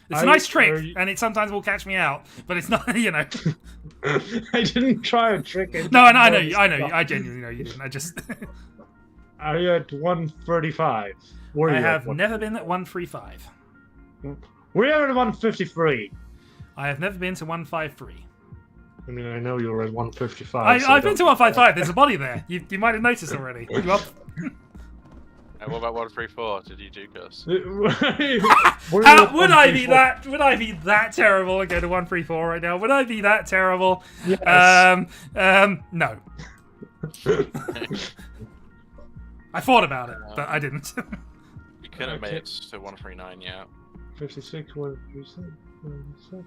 It's a I- nice trick, are you- and it sometimes will catch me out, but it's not, you know. I didn't try a trick. No, I know you. I genuinely know you didn't. I just. Are you at 135? Were I you have at never been at 135. We're at 153. I have never been to 153. I mean, I know you were at 155. so I've been to 155. There's a body there. You might have noticed already. You up? And what about 134? Did you do this? Would I be that? Would I be that terrible and go to 134 right now? Would I be that terrible? Yes. No. I thought about it, but I didn't. You couldn't have made it to 139 yet. 56, 136.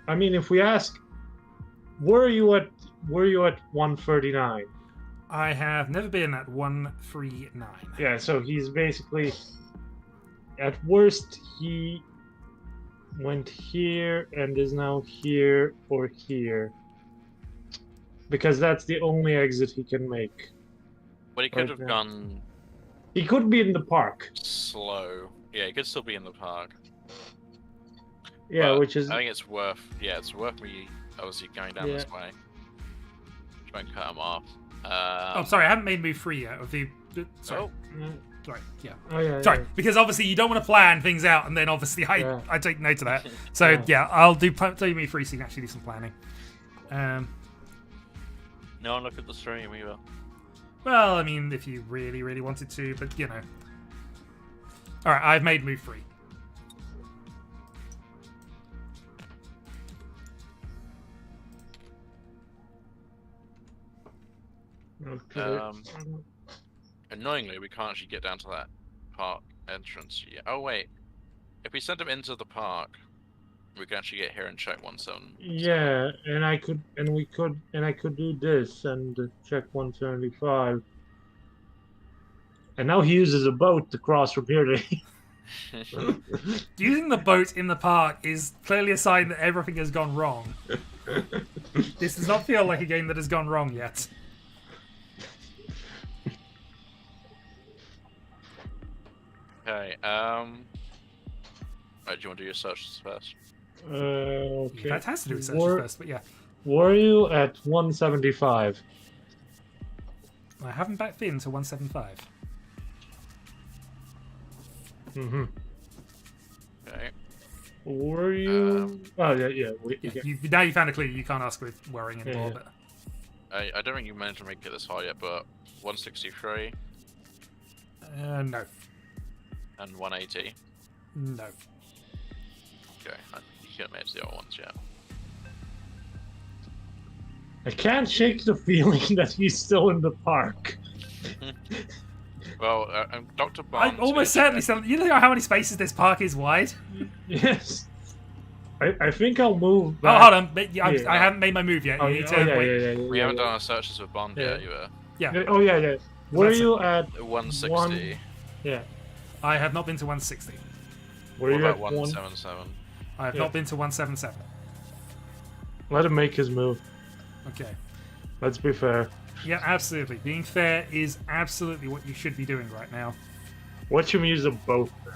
I mean, if we ask, were you at 139? I have never been at 139. Yeah, so he's basically, at worst, he went here and is now here or here. Because that's the only exit he can make. But he could Right have now. gone He could be in the park. slow. Yeah, he could still be in the park. Yeah, But which is... I think it's worth. Yeah, it's worth me obviously going down this way. Try and cut him off. Oh, sorry, I haven't made move 3 yet. Of the sorry, Oh, sorry, yeah. Oh, yeah, Sorry, yeah. because obviously you don't want to plan things out, and then obviously Yeah. I take note of that. So Yeah. yeah, I'll do move 3 so you can actually do some planning. no one look at the stream either. Well, I mean, if you really, really wanted to, but you know. All right, I've made move 3. Okay. Annoyingly, we can't actually get down to that park entrance yet. Oh wait, if we send him into the park, we can actually get here and check 17. Yeah, and I could do this and check 175. And now he uses a boat to cross from here to Using the boat in the park is clearly a sign that everything has gone wrong. This does not feel like a game that has gone wrong yet. Okay. Right, do you want to do your searches first? okay. That has to do with search first, but yeah. Were you at 175? I haven't backed in to 175. Mm-hmm. Okay. Were you? Oh yeah. Yeah, now you found a clue. You can't ask with worrying anymore. Yeah. But I don't think you managed to make it this far yet, but 163 no, and 180. no. Okay, you can't make the other ones yet. I can't shake the feeling that he's still in the park. Well, Dr. Barnes. I'm almost certainly still. You know how many spaces this park is wide? Yes. I think I'll move Oh, back. hold on. But I Yeah. haven't made my move yet. Oh, You yeah, need to wait. yeah. We haven't done our searches with Bond yet, either. Yeah. Oh yeah. Were That's you at 160. Yeah. I have not been to 160. Were What you about at 177? I have Yeah. not been to 177. Let him make his move. Okay. Let's be fair. Yeah, absolutely. Being fair is absolutely what you should be doing right now. Watch him use a boat now.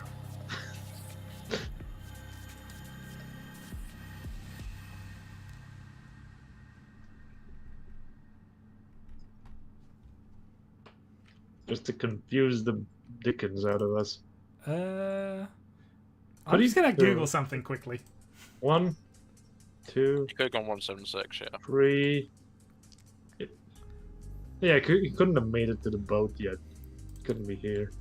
Just to confuse the dickens out of us. I'm Could just he- gonna Google something quickly. 1, 2, You could have gone 176, yeah. 3. Yeah, he couldn't have made it to the boat yet. Couldn't be here.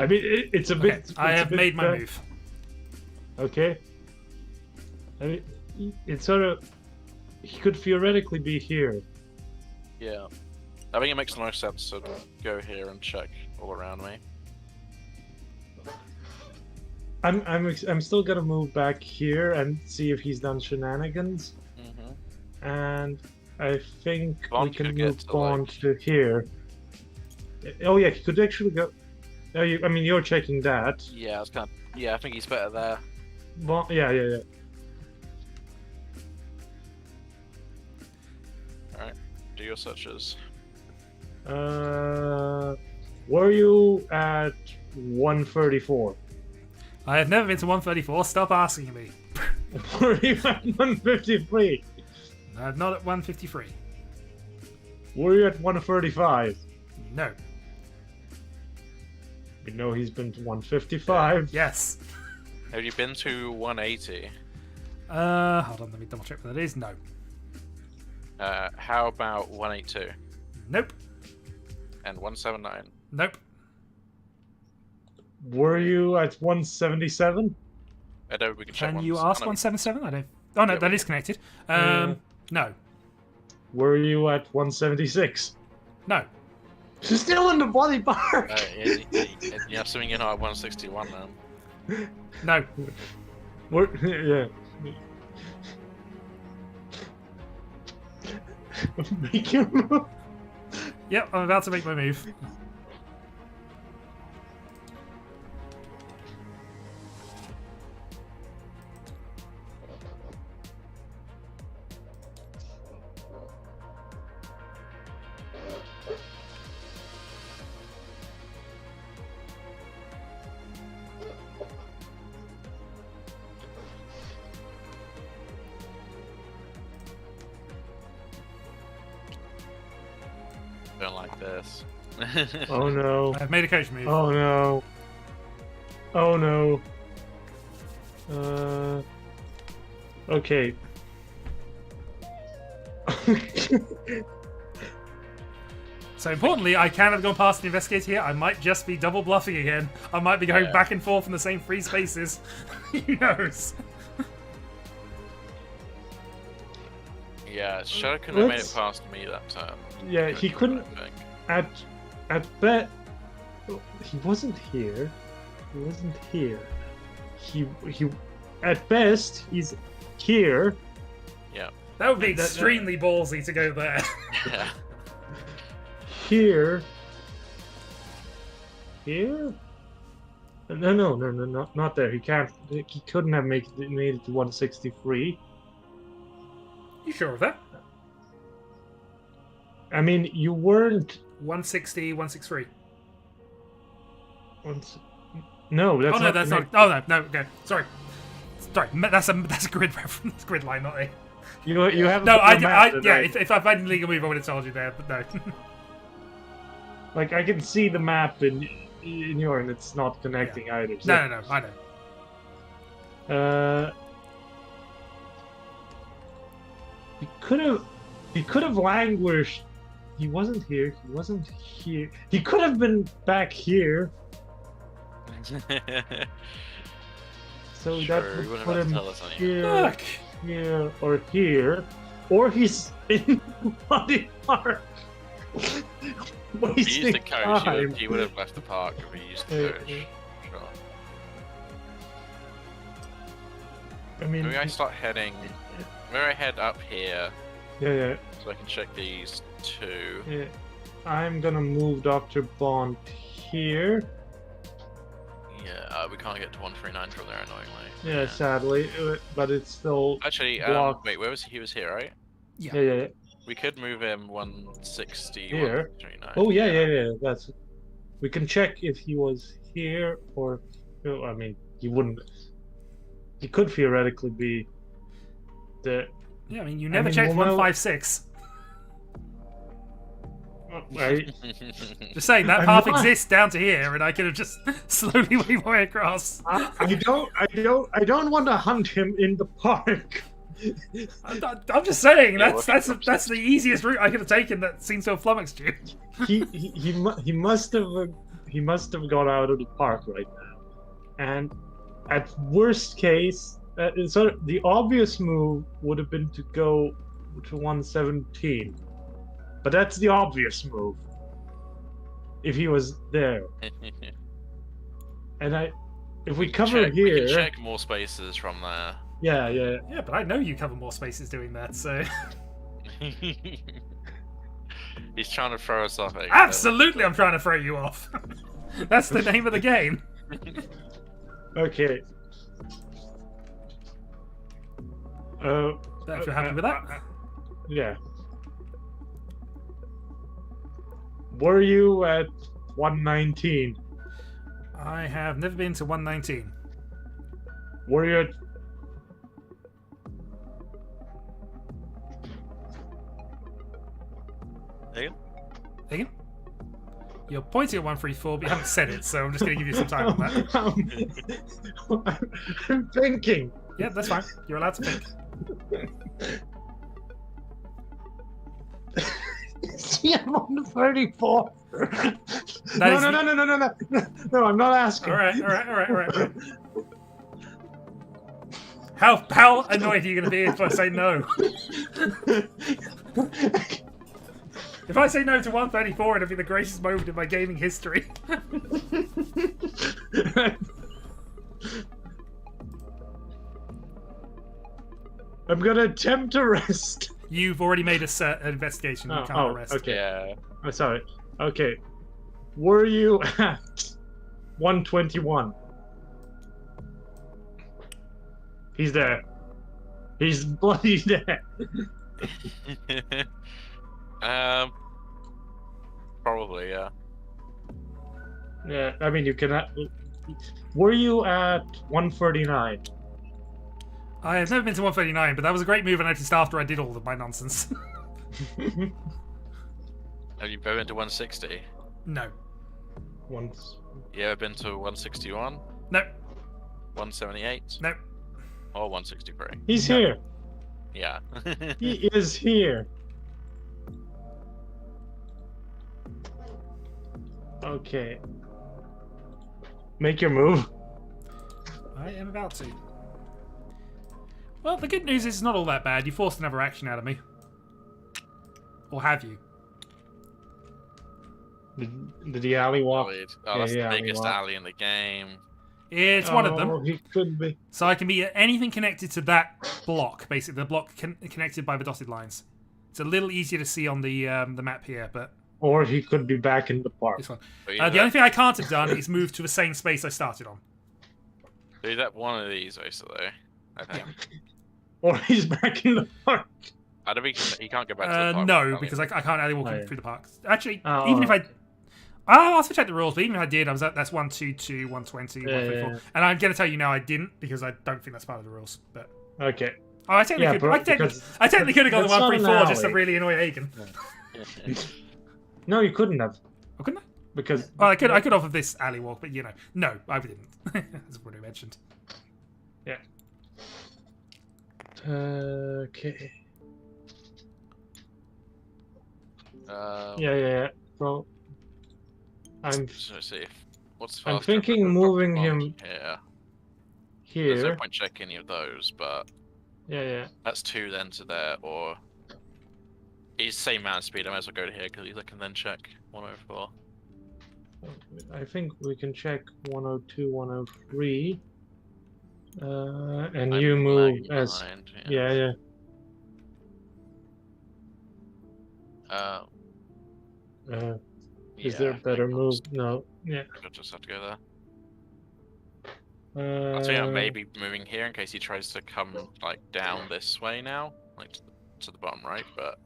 I mean, it's a bit. Okay, I have made my move. Okay. I mean, it's sort of. He could theoretically be here. Yeah. I think it makes the most sense to go here and check all around me. I'm still gonna move back here and see if he's done shenanigans. And I think Bond we can could move get to, Bond like- to here. Oh yeah, he could actually go. Oh, I mean, you're checking that. Yeah, I was kind of. Yeah, I think he's better there. Bond, yeah. Alright, do your searches. Were you at 134? I have never been to 134. Stop asking me. Were you at 153? I'm not at 153. Were you at 135? No. We know he's been to 155. Yes. Have you been to 180? Hold on, let me double check what that is. No. How about 182? Nope. And 179? Nope. Were you at 177? I know we can check Can you ask 177? I don't. Oh no, Yeah, that we is connected. No. Were you at 176? No. She's still in the body park. Yeah, assuming you're not at 161 then. No. Yeah. Make your move. Yep, I'm about to make my move. Don't like this. Oh no. I've made a coach move. Oh no. Oh no. Okay. So importantly, I can have gone past the investigator here. I might just be double bluffing again. I might be going Yeah. back and forth in the same free spaces. Who knows? Yeah, Shadow couldn't have made it Let's- past me that turn. Yeah, he couldn't. I think. At bet. He wasn't here. He wasn't here. He. At best, he's here. That would be That- extremely ballsy to go there. Yeah. Here. Here. No, not there. He can't. He couldn't have made it to 163. You sure of that? I mean, you weren't. 160, 163. No, that's Oh no, not that's connect- not. Oh no, no. Okay, sorry. Sorry, that's a grid reference, grid line, not a. You have. No, a map that yeah. If I'd made a legal move, I would have told you there, but no. Like I can see the map in your, and it's not connecting either. So. No, I know. He could have languished. He wasn't here. He wasn't here. He could have been back here. So Sure, that you would wouldn't put have to him tell us anything. here, Look. here, or he's in body park. If he used Wasting the coach, time. he would have left the park if he used the Yeah, coach. yeah. Sure. I mean, Maybe I start heading. Maybe I head up here yeah. so I can check these two. Yeah, I'm gonna move Dr. Bond here. Yeah, we can't get to 139 from there, annoyingly. Yeah, sadly, but it's still. Actually, blocked. wait, where was he? He was here, right? Yeah. We could move him 160, Here? 139. Oh yeah. That's. We can check if he was here or. Oh, I mean, he wouldn't. He could theoretically be. The. Yeah, I mean, you never mean, checked well, 156. I, Just saying that I'm path not. exists down to here, and I could have just slowly made my way across. I don't want to hunt him in the park. I'm just saying Yeah, that's the easiest route I could have taken that seems to have flummoxed you. He must have he must have gone out of the park right now. And at worst case, so the obvious move would have been to go to 117. But that's the obvious move. If he was there. And if we cover check, here... We can check more spaces from there. Yeah, yeah. Yeah, but I know you cover more spaces doing that, so... He's trying to throw us off. Absolutely, I'm trying to throw you off. That's the name of the game. Okay. If you're happy with that. Yeah. Were you at 119? I have never been to 119. Were you at... Again? You're pointing at 134, but you haven't said it, so I'm just going to give you some time on that. I'm thinking. Yeah, that's fine. You're allowed to think. See, I'm on the 34. No, No, I'm not asking. All right. How annoyed are you going to be if I say no? If I say no to 134, it'll be the greatest moment in my gaming history. I'm gonna attempt to rest. You've already made an investigation. You can't arrest. Okay. Yeah. Oh, sorry. Okay. Were you at 121? He's there. He's bloody there. Probably, yeah. Yeah, I mean, you cannot. Were you at 139? I have never been to 139, but that was a great move I noticed after I did all of my nonsense. Have you ever been to 160? No. Once. You ever been to 161? No. 178? No. Or 163? He's here. Yeah. He is here. Okay. Make your move. I am about to. Well, the good news is it's not all that bad. You forced another action out of me. Or have you? The alley walk. Oh, that's Yeah, the alley biggest walk. alley in the game. It's one of them. He could be. So I can be at anything connected to that block, basically the block connected by the dotted lines. It's a little easier to see on the map here, but Or he could be back in the park. this one. But The only thing I can't have done is move to the same space I started on. he's at one of these, basically. I think. Or he's back in the park. I don't think he can't go back to the park. No, because I can't alley walk Oh, yeah. through the park. Actually, Oh, even if I... okay. I'll have to check the rules, but even if I did, I was at, that's 122, 120, Yeah, 134. yeah. And I'm going to tell you now I didn't, because I don't think that's part of the rules. But Okay. oh, I technically could, I technically could have gone to that's not an 134 just to alley. really annoy Hagen. No, you couldn't have. Oh, couldn't I? Because. Well, I could offer this alley walk, but you know, no, I didn't. As I've already mentioned. Yeah. Okay. Yeah. Well, I'm So let's see. What's I'm faster thinking from moving Pokemon him here. There's no here. point checking any of those, but Yeah. that's 2 then to there, or he's the same amount of speed. I might as well go to here because I can then check 104. I think we can check 102, 103. And you I'm move lagging as. behind, Yeah. Is there a better move? No. Yeah. I'll just have to go there. I think I may be moving here in case he tries to come like down this way now, like to the bottom right. But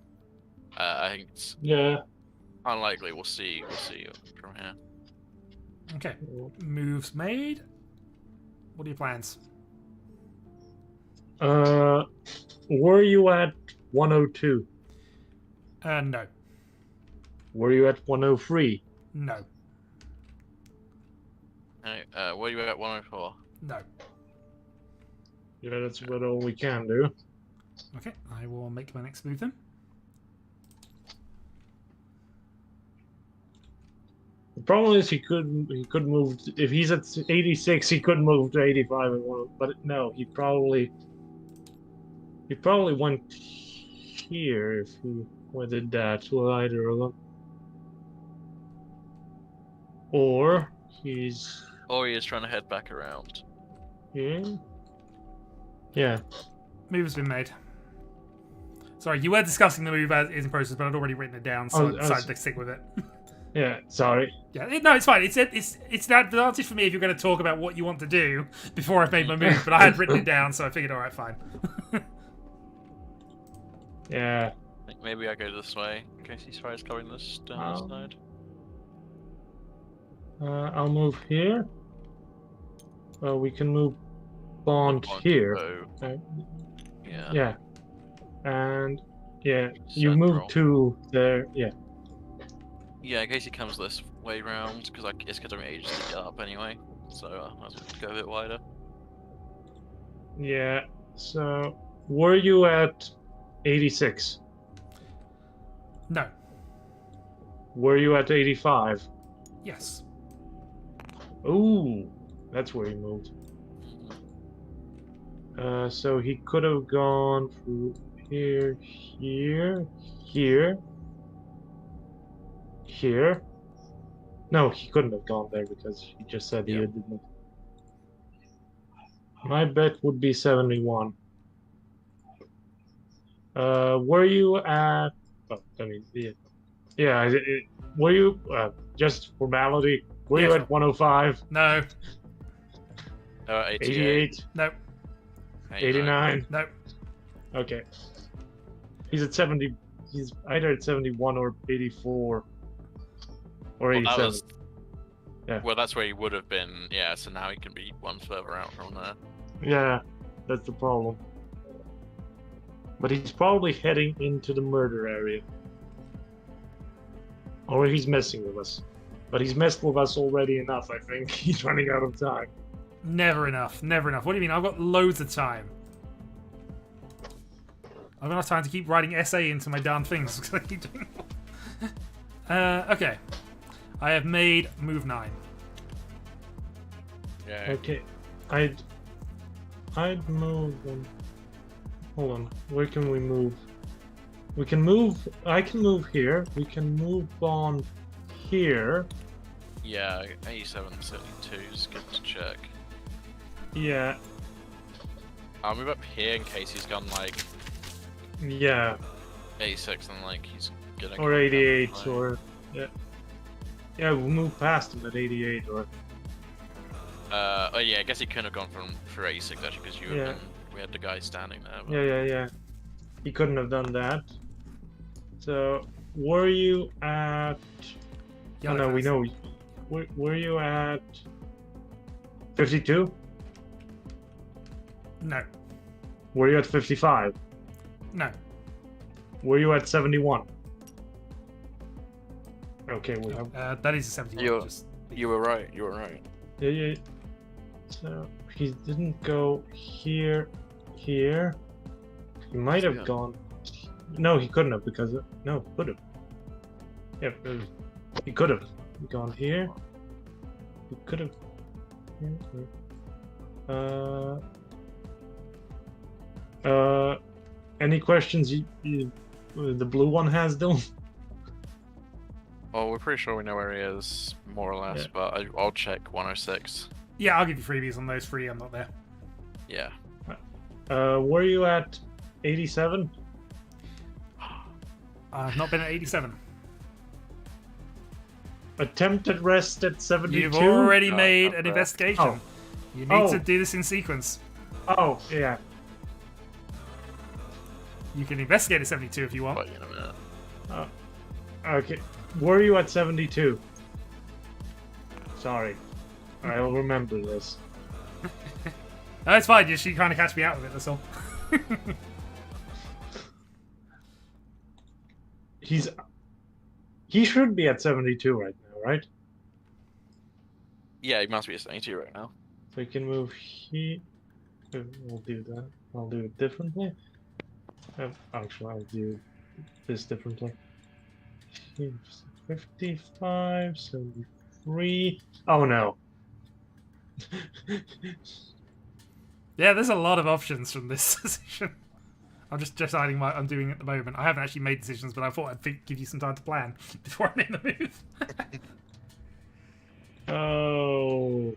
I think it's Yeah. unlikely. We'll see from here. Okay. Moves made. What are your plans? Were you at 102? No. Were you at 103? No. Where are you at 104? No. Yeah, that's about all we can do. Okay, I will make my next move then. The problem is he could move if he's at 86. He could move to 85 and one. But no, he probably went here if he did that to either of them. Or he's Or he is trying to head back around. here. Yeah. Move has been made. Sorry, you were discussing the move as is in process, but I'd already written it down, so I decided to stick with it. Yeah, sorry. Yeah, no, it's fine. It's an advantage for me if you're going to talk about what you want to do before I've made my move, but I had written it down, so I figured, alright, fine. Yeah. I think maybe I go this way in case he tries going this down this side. I'll move here. Well, we can move Bond here. Yeah. Yeah. And yeah, you Central. move to there. Yeah. Yeah, in case he comes this way round, because it's going to take ages to get up anyway. So I was going to go a bit wider. Yeah. So, were you at 86? No. Were you at 85? Yes. Ooh, that's where he moved. So he could have gone through here, here. No, he couldn't have gone there because he just said he didn't. My bet would be 71. Were you at? Oh, I mean, yeah. Were you just formality? Were you at 105? No. 88? No. 89? No. Okay. He's at 70. He's either at 71 or 84 or 87. Yeah. Well, that's where he would have been. Yeah, so now he can be one further out from there. Yeah, that's the problem. But he's probably heading into the murder area. Or he's messing with us. But he's messed with us already enough, I think. He's running out of time. Never enough. Never enough. What do you mean? I've got loads of time. I've got enough time to keep writing essay into my damn things. Okay. I have made move 9. Yeah. Okay. I'd move them. Hold on. Where can we move? We can move. I can move here. We can move on here. Yeah, 87, 72 is good to check. Yeah. I'll move up here in case he's gone like Yeah. 86 and like he's gonna. Or 88 or yeah. Yeah, we'll move past him at 88 or. Oh yeah, I guess he couldn't have gone for 86 actually because we had the guy standing there. But... Yeah. He couldn't have done that. So, were you at? Yeah, oh no, we know. Were you at 52? No. Were you at 55? No. Were you at 71? Okay, we have. That is a 71. You were right. You were right. Yeah. So he didn't go here. He might have gone. No, he couldn't have because no, could have. Yeah, he could have gone here. He could have. Any questions the blue one has, though? Well, we're pretty sure we know where he is, more or less, but I'll check 106. Yeah, I'll give you freebies on those 3. I'm not there. Yeah. Were you at 87? I've not been at 87. Attempted rest at 72? You've already made an investigation. Oh. You need to do this in sequence. Oh, yeah. You can investigate at 72 if you want. Wait a minute. Okay. Were you at 72? Sorry. I'll remember this. No, it's fine. Just you kind of catch me out of it, that's all. He should be at 72 right now, right? Yeah, he must be at 72 right now. So we can move here. We'll do that. I'll do it differently. Actually, I'll do this differently. 55, 74. 53. Oh no. Yeah, there's a lot of options from this decision. I'm just deciding what I'm doing at the moment. I haven't actually made decisions, but I thought I'd give you some time to plan before I make the move. Oh.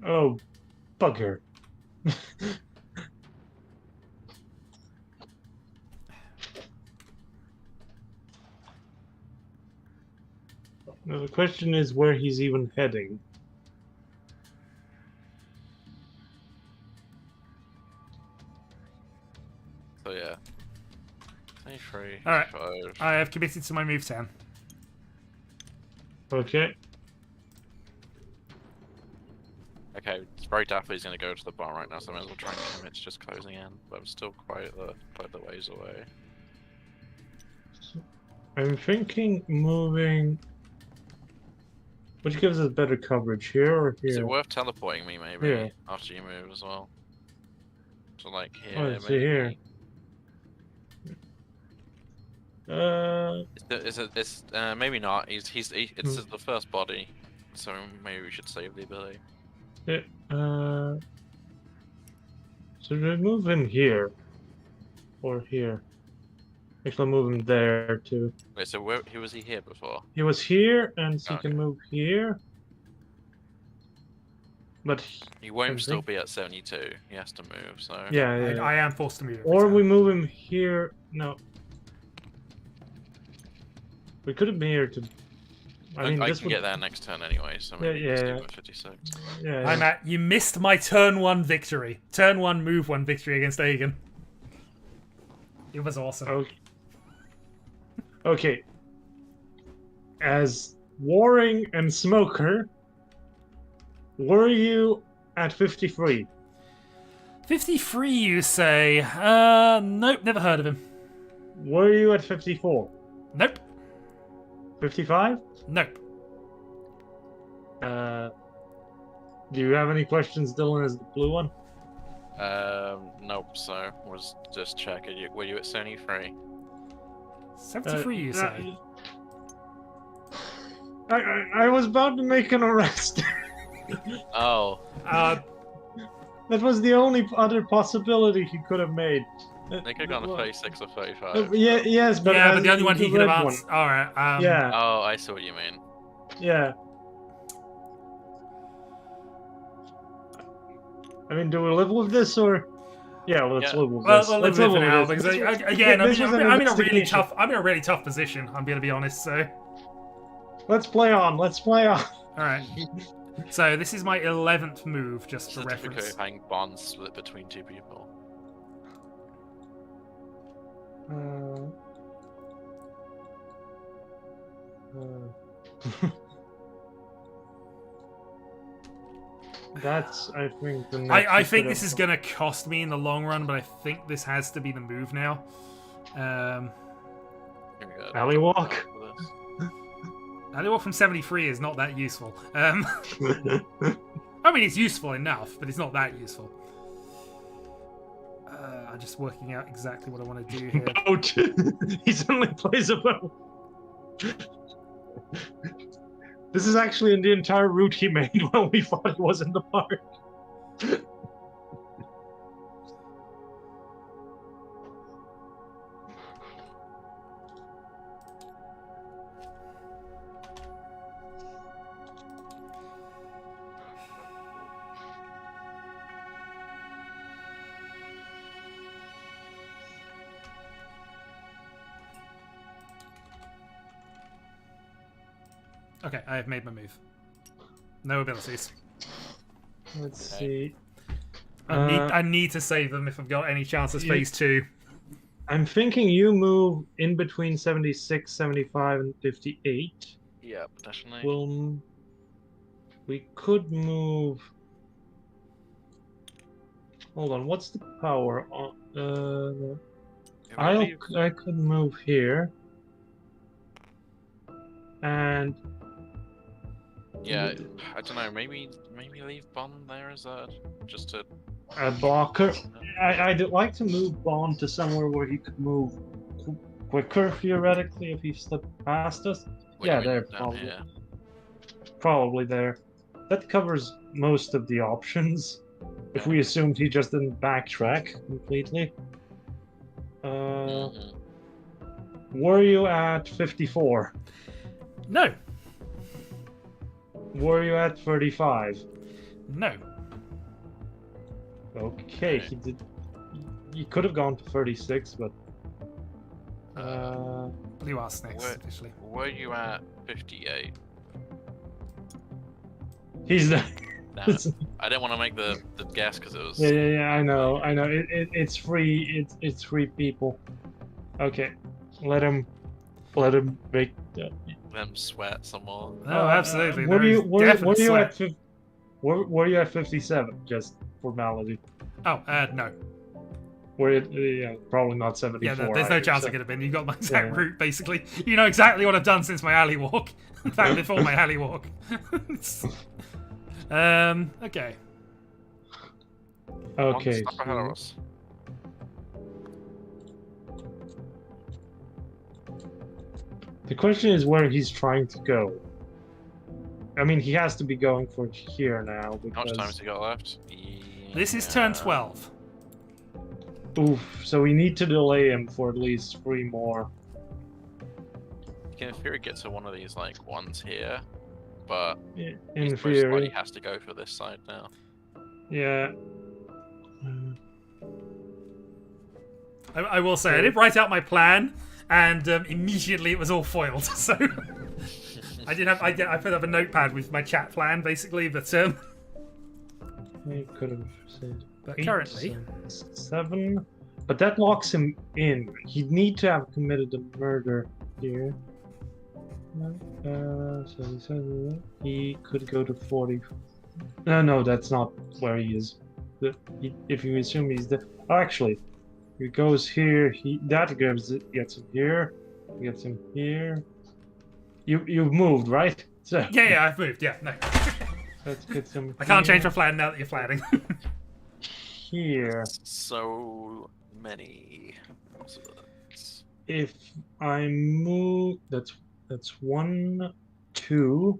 Oh, bugger. Now the question is where he's even heading. So yeah. 23. All right. 5. I have committed to my move turn. Okay. Okay, it's very definitely he's going to go to the bar right now, so I might as well try and commit to just closing in. But I'm still quite the ways away. I'm thinking moving. Which gives us better coverage, here or here? Is it worth teleporting me maybe Yeah. after you move as well? So like here, Oh, it's maybe. here. It's maybe not. It's the first body, so maybe we should save the ability. Yeah, so we move him here or here. Actually, I'll move him there too. Wait, so was he here before? He was here, and so he Okay. can move here. But He won't I still think- be at 72. He has to move. So yeah, I am forced to move. Every or turn. we move him here. No, we could have been here to. I mean, I this can would. get there next turn anyway. So maybe Yeah, just yeah. do it at 56. Yeah, Hi, Matt. You missed my turn 1 victory. Turn 1 move 1 victory against Aegon. It was awesome. Okay. Okay. As Warring and Smoker, were you at 53? 53, you say? Nope, never heard of him. Were you at 54? Nope, 55? nope. Do you have any questions, Dylan, as the blue one? Nope. So was just checking. Were you at 73? 73, you say? I was about to make an arrest. Oh, That was the only other possibility he could have made. they could have gone to 36 or 35. Yeah, yes, but yeah, as but the only one he could have red answered. Alright, Yeah, Oh, I see what you mean. yeah. I mean, do we live with this or? Yeah, let's Yeah. live with Well, this. we'll Let's live live with it now with because this. again, This was an I'm in a really investigation. tough. I'm in a really tough position. I'm gonna be honest. So, Let's play on. Let's play on. all right. So this is my 11th move, just for Certificate reference. of having bonds split between two people. That's, I think, the next. I think this is gonna cost me in the long run, but I think this has to be the move now. Here we go. Alley walk. Alley from 73 is not that useful. I mean, it's useful enough, but it's not that useful. I'm just working out exactly what I want to do here. Boat. He suddenly plays a boat. This is actually in the entire route he made when we thought it was in the park. Okay, I have made my move. No abilities. Let's Okay. see. I need to save them if I've got any chance of phase 2. I'm thinking you move in between 76, 75, and 58. Yeah, potentially. We could move. Hold on, what's the power on? I could move here, and Yeah, I don't know. Maybe leave Bond there as a just to. Blocker. I'd like to move Bond to somewhere where he could move quicker, theoretically, if he slipped past us. What do Yeah, you mean they're down probably, here? probably there. That covers most of the options. If Okay. we assumed he just didn't backtrack completely. Mhm. Were you at 54? No. Were you at 35? No. Okay, Okay. he did. He could have gone to 36, but Blue are snakes, Where- officially. Were you at 58? he's the. Damn it. I didn't want to make the guess because it was. Yeah. I know. It's free. It's free people. Okay, let him make. Them sweat some more. Oh, absolutely. Were There is you definite sweat. were you at 57? Just formality. Oh, no. Were you, yeah, probably not 74. Yeah, there's no either, chance so- I could have been. You got my exact Yeah. route, basically. You know exactly what I've done since my alley walk. In fact, before my alley walk. Okay. Okay. One step ahead of us. The question is where he's trying to go. I mean, he has to be going for here now How much time because. has he got left? This is turn Yeah. 12. Oof. So we need to delay him for at least 3 more. You can in theory get to one of these like ones here, but In he's most likely theory. has to go for this side now. Yeah. I will say, I did write out my plan, and immediately it was all foiled. So I put up a notepad with my chat plan, basically, but I could have said. But 8, currently- 7. But that locks him in. He'd need to have committed a murder here. So he said he could go to 40. No, that's not where he is. If you assume he's there. Oh, actually, he goes here. That gets him here. Gets him here. You've moved, right? So yeah, I've moved. Yeah, no. that gets him. I can't here, change my plan now that you're planning. here. So many possibilities. If I move, that's 1, 2.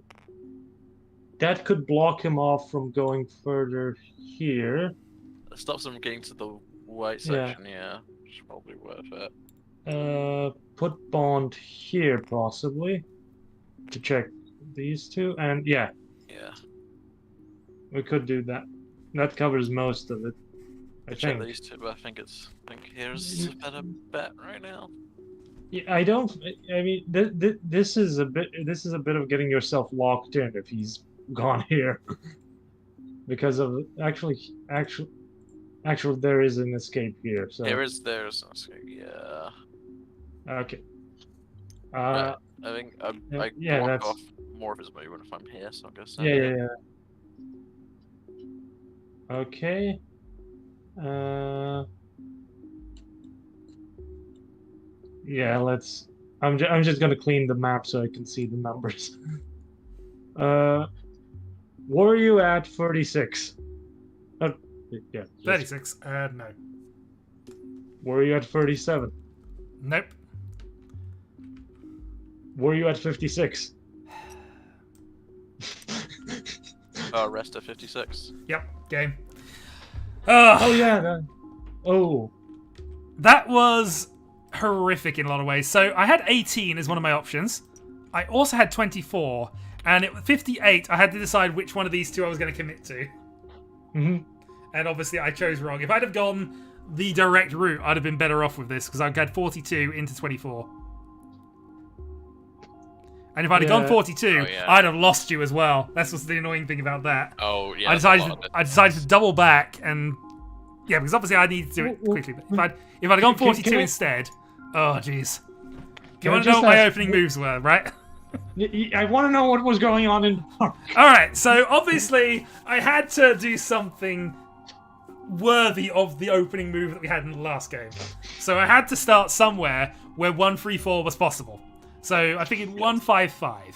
That could block him off from going further here. It stops him getting to the white Yeah. section, yeah. Which is probably worth it. Put Bond here possibly to check these two, and yeah, Yeah. we could do that. That covers most of it, I Check think. these two, but I think here's a better bet right now. Yeah, I don't. I mean, this is a bit. This is a bit of getting yourself locked in if he's gone here, because of actually, there is an escape here. So There's yeah. okay. I think I yeah, block that's- off more of his movement if I'm here, so I'm gonna say Yeah. Okay. Yeah, let's. I'm just gonna clean the map so I can see the numbers. Were you at 36? Yeah. Yes. 36. No. Were you at 37? Nope. Were you at 56? Rest at 56. Yep. Game. Oh yeah. Oh. That was horrific in a lot of ways. So I had 18 as one of my options. I also had 24, and at 58, I had to decide which one of these two I was going to commit to. Hmm. And obviously, I chose wrong. If I'd have gone the direct route, I'd have been better off with this because I had 42 into 24. And if I'd have gone 42, Oh, yeah. I'd have lost you as well. That's what's the annoying thing about that. Oh yeah. I that's a decided lot of it. I decided to double back and yeah, because obviously I need to do it quickly. But if I'd gone 42 Can I- instead, oh jeez. You I want to know just what my ask- opening moves were, right? I want to know what was going on in the park. All right, so obviously I had to do something worthy of the opening move that we had in the last game. So I had to start somewhere where 1-3-4 was possible. So I figured 1-5-5.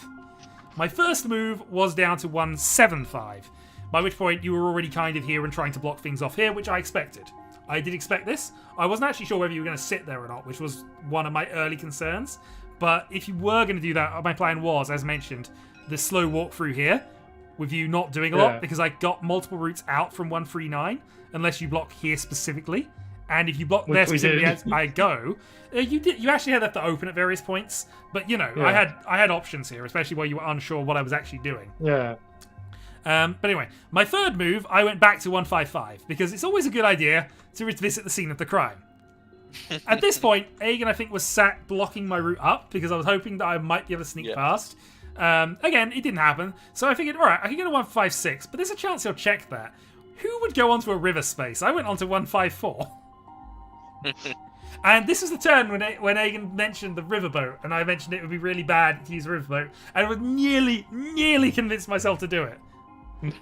My first move was down to 1-7-5, by which point you were already kind of here and trying to block things off here, which I expected. I did expect this. I wasn't actually sure whether you were going to sit there or not, which was one of my early concerns. But if you were going to do that, my plan was, as mentioned, the slow walk through here, with you not doing a lot, because I got multiple routes out from 139, unless you block here specifically. And if you block there specifically as I go, you actually had that to open at various points. But I had options here, especially while you were unsure what I was actually doing. Yeah. But anyway, my third move, I went back to 155 because it's always a good idea to visit the scene of the crime. At this point, Aegon, I think, was sat blocking my route up because I was hoping that I might be able to sneak past. Again, it didn't happen, so I figured, alright, I can go to 156, but there's a chance he'll check that. Who would go onto a river space? I went onto 154. And this was the turn when Aegon mentioned the riverboat, and I mentioned it would be really bad to use a riverboat, and I was nearly convinced myself to do it.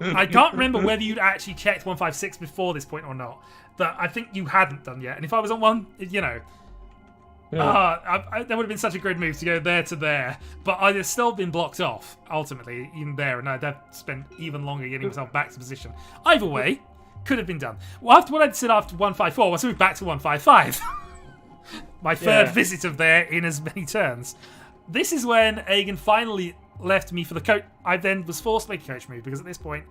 I can't remember whether you'd actually checked 156 before this point or not, but I think you hadn't done yet. And if I was on one, that would have been such a good move to go there to there, but I'd have still been blocked off, ultimately, even there, and I'd have spent even longer getting myself back to position. Either way, could have been done. Well, after what I'd said after 154 was move back to 155. My third visit of there in as many turns. This is when Aegon finally left me for the coach. I then was forced to make a coach move because at this point,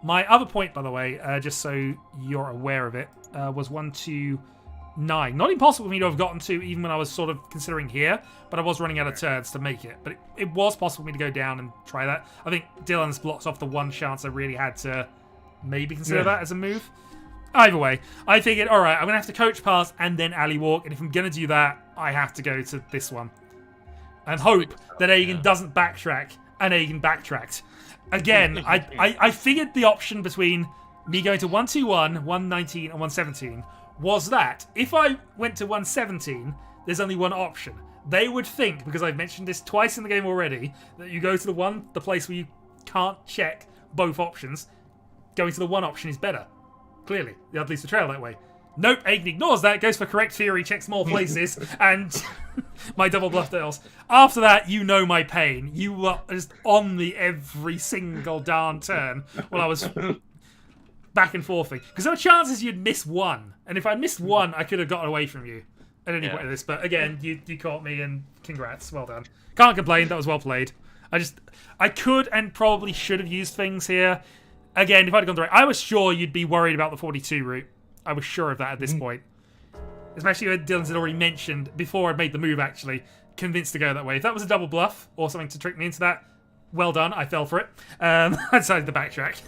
my other point, by the way, just so you're aware of it, was 129. Not impossible for me to have gotten to even when I was sort of considering here, but I was running out of turns to make it. But it was possible for me to go down and try that. I think Dylan's blocked off the one chance I really had to maybe consider that as a move. Either way, I figured, alright, I'm going to have to coach past and then alley walk, and if I'm going to do that, I have to go to this one. And hope that Aegon doesn't backtrack, and Aegon backtracked. Again, I figured the option between me going to 121, 119, and 117 was that if I went to 117, there's only one option. They would think, because I've mentioned this twice in the game already, that you go to the place where you can't check both options. Going to the one option is better. Clearly, that leads the trail that way. Nope, Aegon ignores that, goes for correct theory, checks more places, and my double bluff fails. After that, you know my pain. You were just on me every single darn turn while I was back and forthing. Because there were chances you'd miss one, and if I missed one, I could have gotten away from you at any point of this. But again, you caught me, and congrats, well done. Can't complain, that was well played. I could and probably should have used things here. Again, if I'd gone the right, I was sure you'd be worried about the 42 route. I was sure of that at this point. Especially when Dylan's had already mentioned, before I'd made the move actually, convinced to go that way. If that was a double bluff, or something to trick me into that, well done, I fell for it. I decided to backtrack.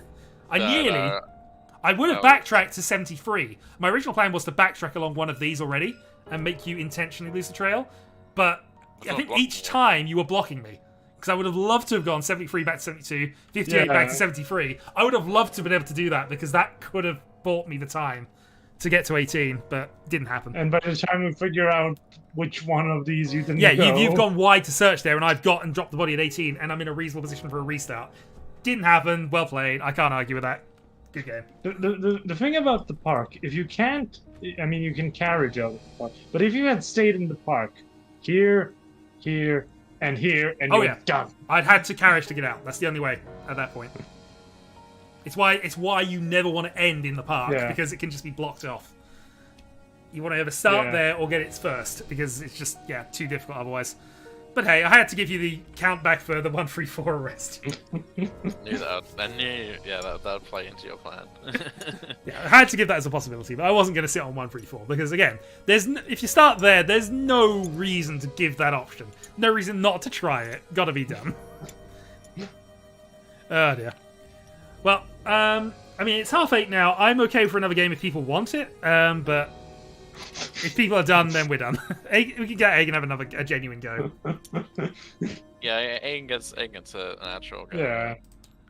I would have backtracked to 73. My original plan was to backtrack along one of these already, and make you intentionally lose the trail. But I think each time you were blocking me. Because I would have loved to have gone 73 back to 72, 58 back to 73. I would have loved to have been able to do that, because that could have bought me the time to get to 18, but didn't happen. And by the time we figure out which one of these you didn't go... you've gone wide to search there, and I've got and dropped the body at 18, and I'm in a reasonable position for a restart. Didn't happen, well played, I can't argue with that. Good game. The thing about the park, if you can't... I mean, you can carriage out of the park, but if you had stayed in the park, here, and here, and you're done. I'd had to carriage to get out. That's the only way at that point. It's why you never want to end in the park, because it can just be blocked off. You want to either start there or get it first, because it's just, too difficult otherwise. But hey, I had to give you the count back for the 134 arrest. That would play into your plan. I had to give that as a possibility, but I wasn't going to sit on 134, because again, if you start there, there's no reason to give that option. No reason not to try it. Gotta be done. Oh dear. Well, I mean, it's 8:30 now. I'm okay for another game if people want it, but if people are done, then we're done. We can get Egg and have a genuine go. Egg gets a natural go. Yeah.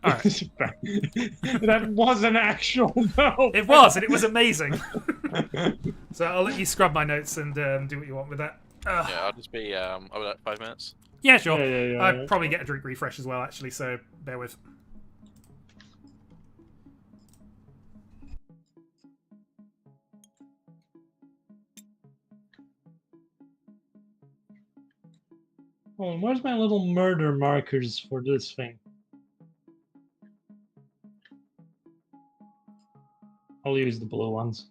All right. That was an actual go. It was, and it was amazing. So I'll let you scrub my notes and do what you want with that. I'll just be over that 5 minutes. Yeah, sure. Yeah, I'll probably get a drink refresh as well, actually, so bear with. Oh, where's my little murder markers for this thing? I'll use the blue ones.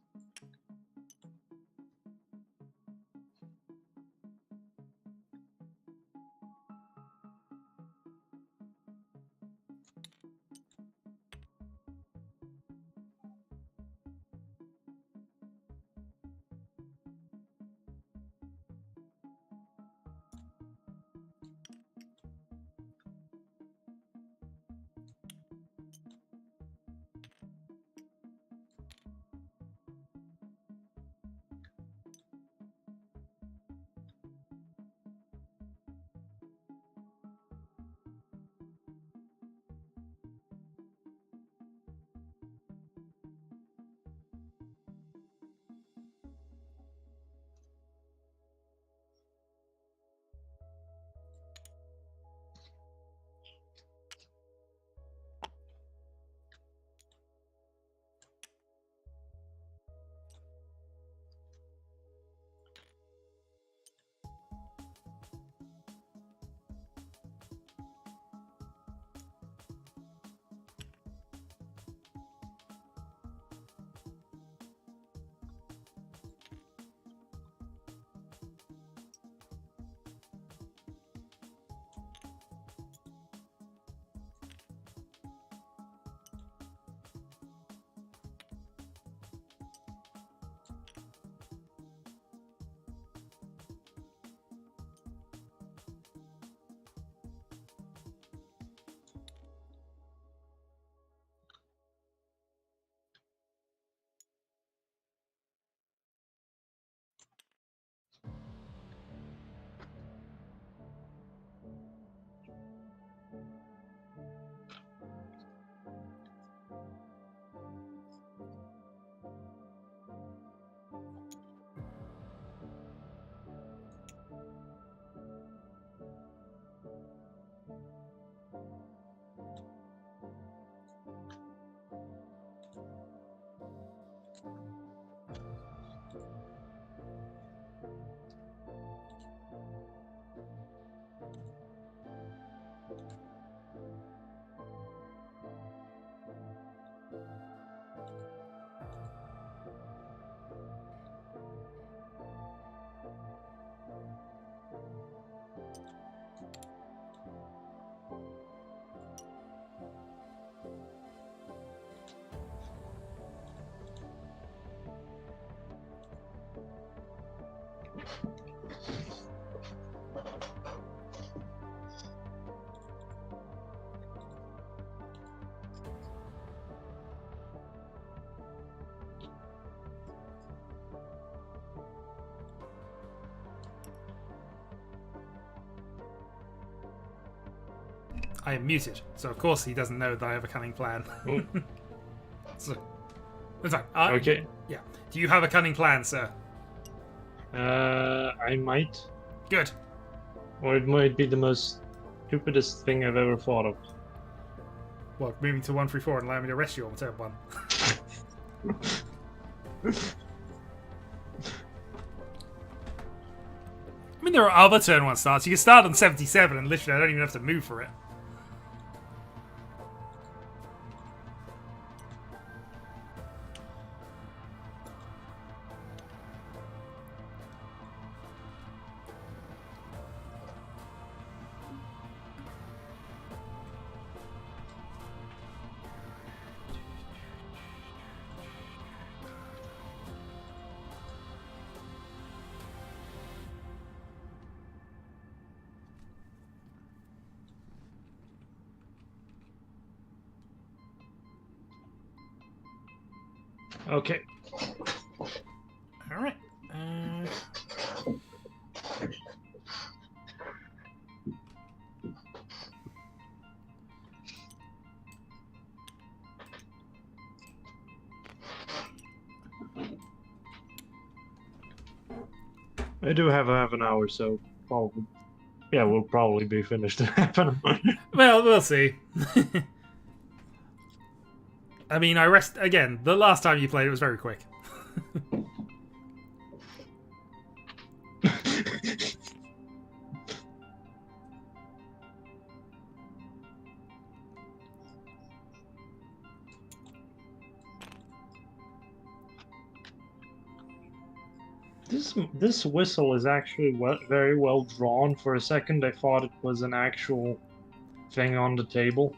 I am muted, so of course he doesn't know that I have a cunning plan. So, that's fine. Okay. Yeah. Do you have a cunning plan, sir? I might. Good. Or it might be the most stupidest thing I've ever thought of. Well, moving to 134 and allowing me to arrest you on turn 1. I mean, there are other turn 1 starts. You can start on 77 and literally I don't even have to move for it. Okay. All right. I do have half an hour, so probably. Yeah, we'll probably be finished in half an hour. Well, we'll see. I mean, I rest again. The last time you played, it was very quick. This whistle is actually very well drawn. For a second, I thought it was an actual thing on the table.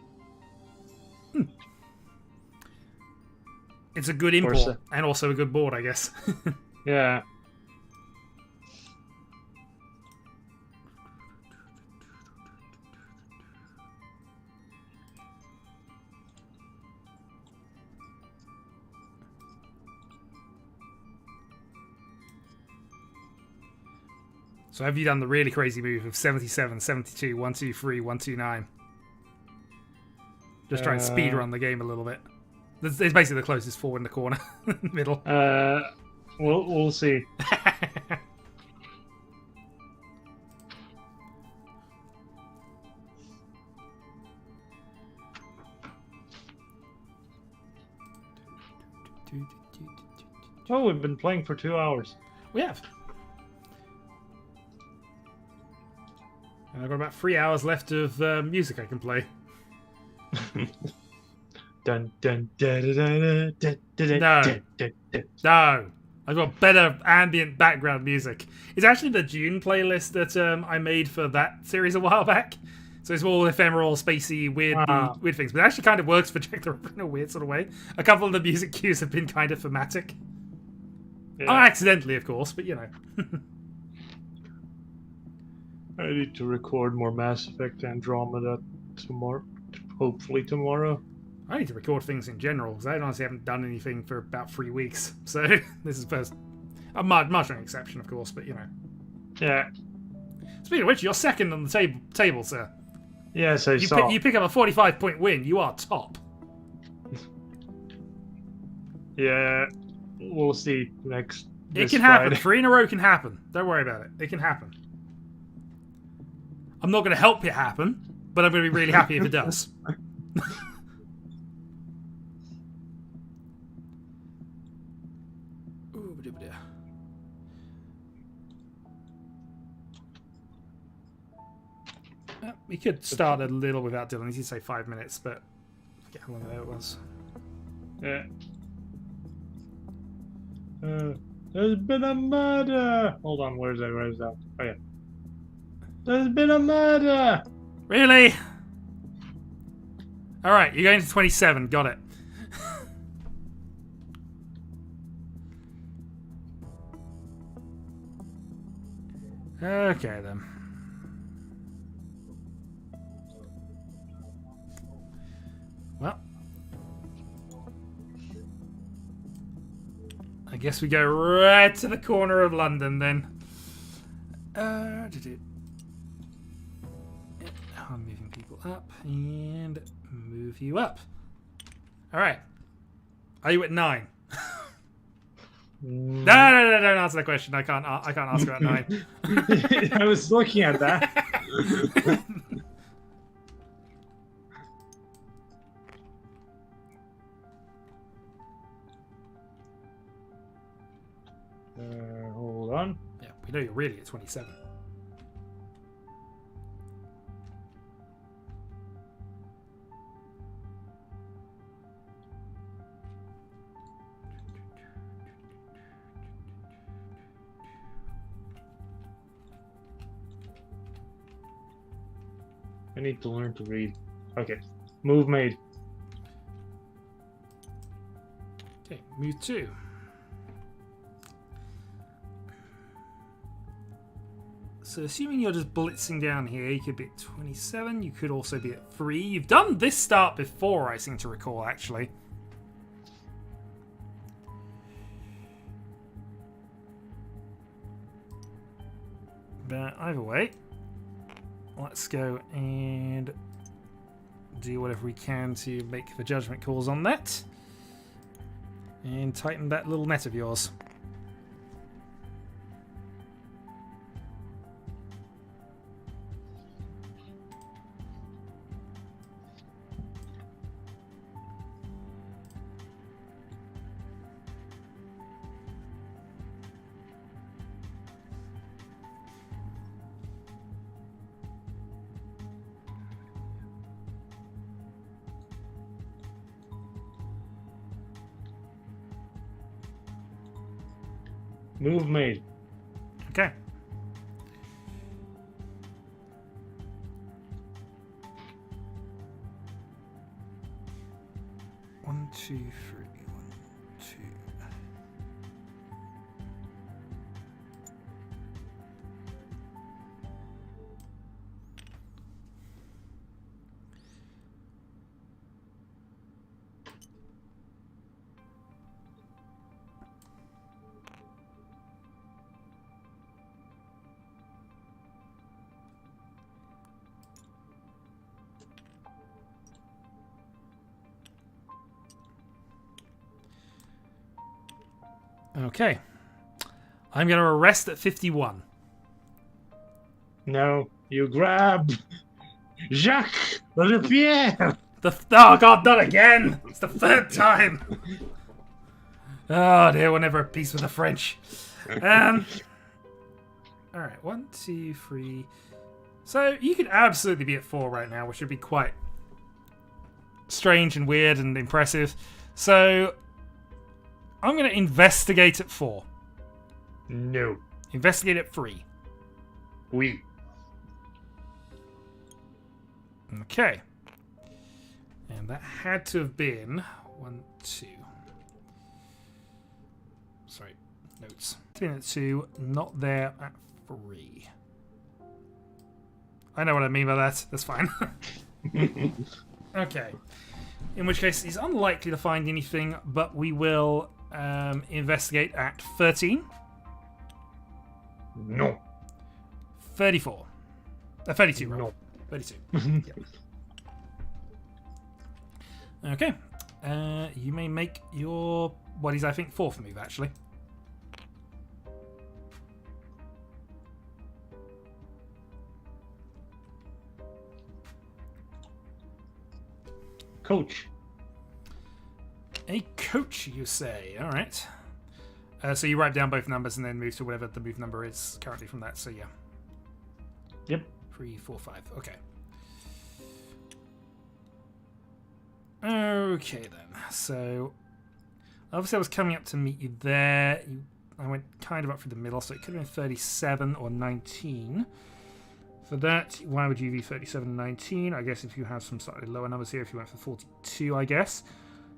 It's a good import and also a good board, I guess. Yeah. So have you done the really crazy move of 77, 72, 123, 129? Just try and speed run the game a little bit. It's basically the closest four in the corner, middle. We'll see. Oh, we've been playing for 2 hours. We have. And I've got about 3 hours left of music I can play. Dun, dun, dun, dun, dun, dun, dun, No. dun, dun, dun. No. I've got better ambient background music. It's actually the June playlist that I made for that series a while back. So it's all ephemeral, spacey, weird things. But it actually kind of works for Jack the Ripper in a weird sort of way. A couple of the music cues have been kind of thematic. Yeah. Accidentally, of course, but you know. I need to record more Mass Effect Andromeda tomorrow. Hopefully tomorrow. I need to record things in general, because I honestly haven't done anything for about 3 weeks. So this is first. A marginal exception, of course, but you know. Yeah. Speaking of which, you're second on the table, sir. Yes, I saw. You pick up a 45-point win. You are top. Yeah. We'll see next. It this can happen. Friday. 3 in a row can happen. Don't worry about it. It can happen. I'm not going to help it happen, but I'm going to be really happy if it does. We could start a little without Dylan. He did say 5 minutes, but I forget how long ago it was. Yeah. There's been a murder. Hold on, where's that? Oh yeah. There's been a murder. Really? All right, you're going to 27. Got it. Okay then. Well, I guess we go right to the corner of London then. I'm moving people. up and move you up. All right. Are you at 9? No, don't answer that question. I can't ask about 9. I was looking at that. Hold on. Yeah, we know you're really at 27. I need to learn to read. Okay. Move made. Okay, move 2. So assuming you're just blitzing down here, you could be at 27. You could also be at 3. You've done this start before, I seem to recall, actually. But either way, let's go and do whatever we can to make the judgment calls on that. And tighten that little net of yours. Move made. Okay. One, two, three. 1, 2. Okay. I'm going to arrest at 51. No, you grab Jacques Repierre. Oh, God, not again! It's the 3rd time! Oh, dear, we're never at peace with the French. Alright, 1, 2, 3. So, you could absolutely be at 4 right now, which would be quite strange and weird and impressive. So, I'm going to investigate at 4. No. Investigate at 3. Oui. Okay. And that had to have been 1, 2. Sorry, notes. It's been at 2, not there at 3. I know what I mean by that. That's fine. Okay. In which case, he's unlikely to find anything, but we will investigate at 13. No. 34. 32, right? No. 32. Yep. Okay. You may make your, what is, I think, 4th move, actually. Coach. A coach, you say. All right. So you write down both numbers and then move to whatever the move number is currently from that. So yeah. Yep. 3, 4, 5. Okay. Okay then. So obviously I was coming up to meet you there. I went kind of up through the middle, so it could have been 37 or 19. For that, why would you be 37 and 19? I guess if you have some slightly lower numbers here, if you went for 42, I guess.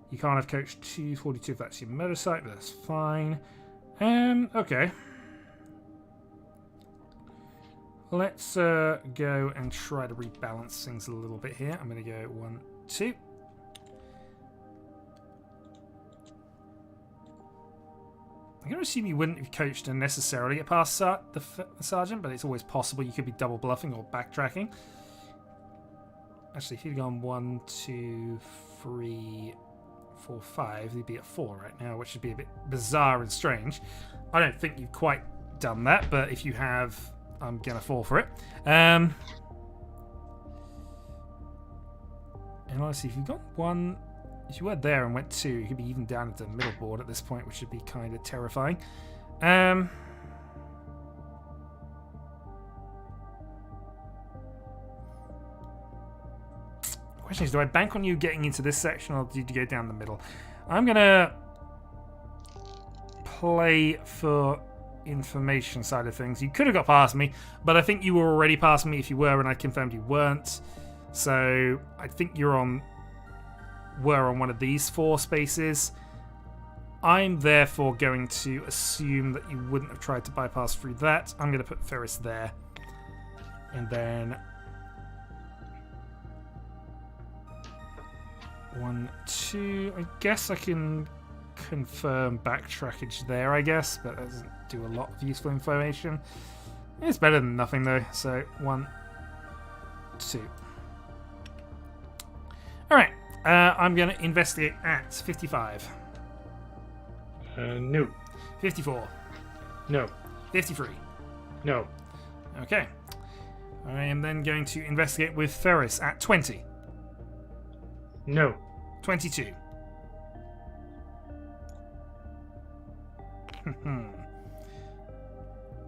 You can't have coach 242 if that's your motorcycle, but that's fine. Okay. Let's go and try to rebalance things a little bit here. I'm going to go 1, 2. I'm going to assume you wouldn't have coached and necessarily get past the sergeant, but it's always possible you could be double bluffing or backtracking. Actually, if you'd gone 1, 2, 3, 4, 5, you'd be at 4 right now, which would be a bit bizarre and strange. I don't think you've quite done that, but if you have, I'm gonna fall for it. And honestly, if you've got 1, if you were there and went 2, you could be even down at the middle board at this point, which would be kind of terrifying. The question is, do I bank on you getting into this section, or do you go down the middle? I'm gonna play for information side of things. You could have got past me, but I think you were already past me if you were, and I confirmed you weren't. So I think were on one of these 4 spaces. I'm therefore going to assume that you wouldn't have tried to bypass through that. I'm going to put Ferris there. And then 1, 2. I guess I can confirm backtrackage there, I guess, but that doesn't do a lot of useful information. It's better than nothing, though. So 1, 2. Alright, I'm going to investigate at 55. No. 54. No. 53. No. Okay. I am then going to investigate with Ferris at 20. No. 22.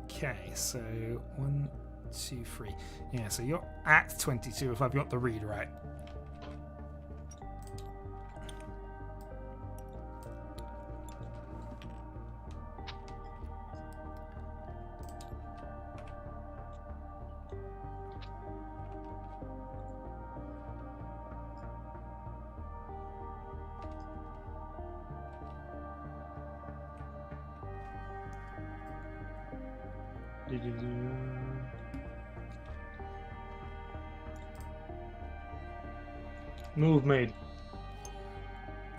Okay, so 1, 2, 3. Yeah, so you're at 22 if I've got the read right. Move made.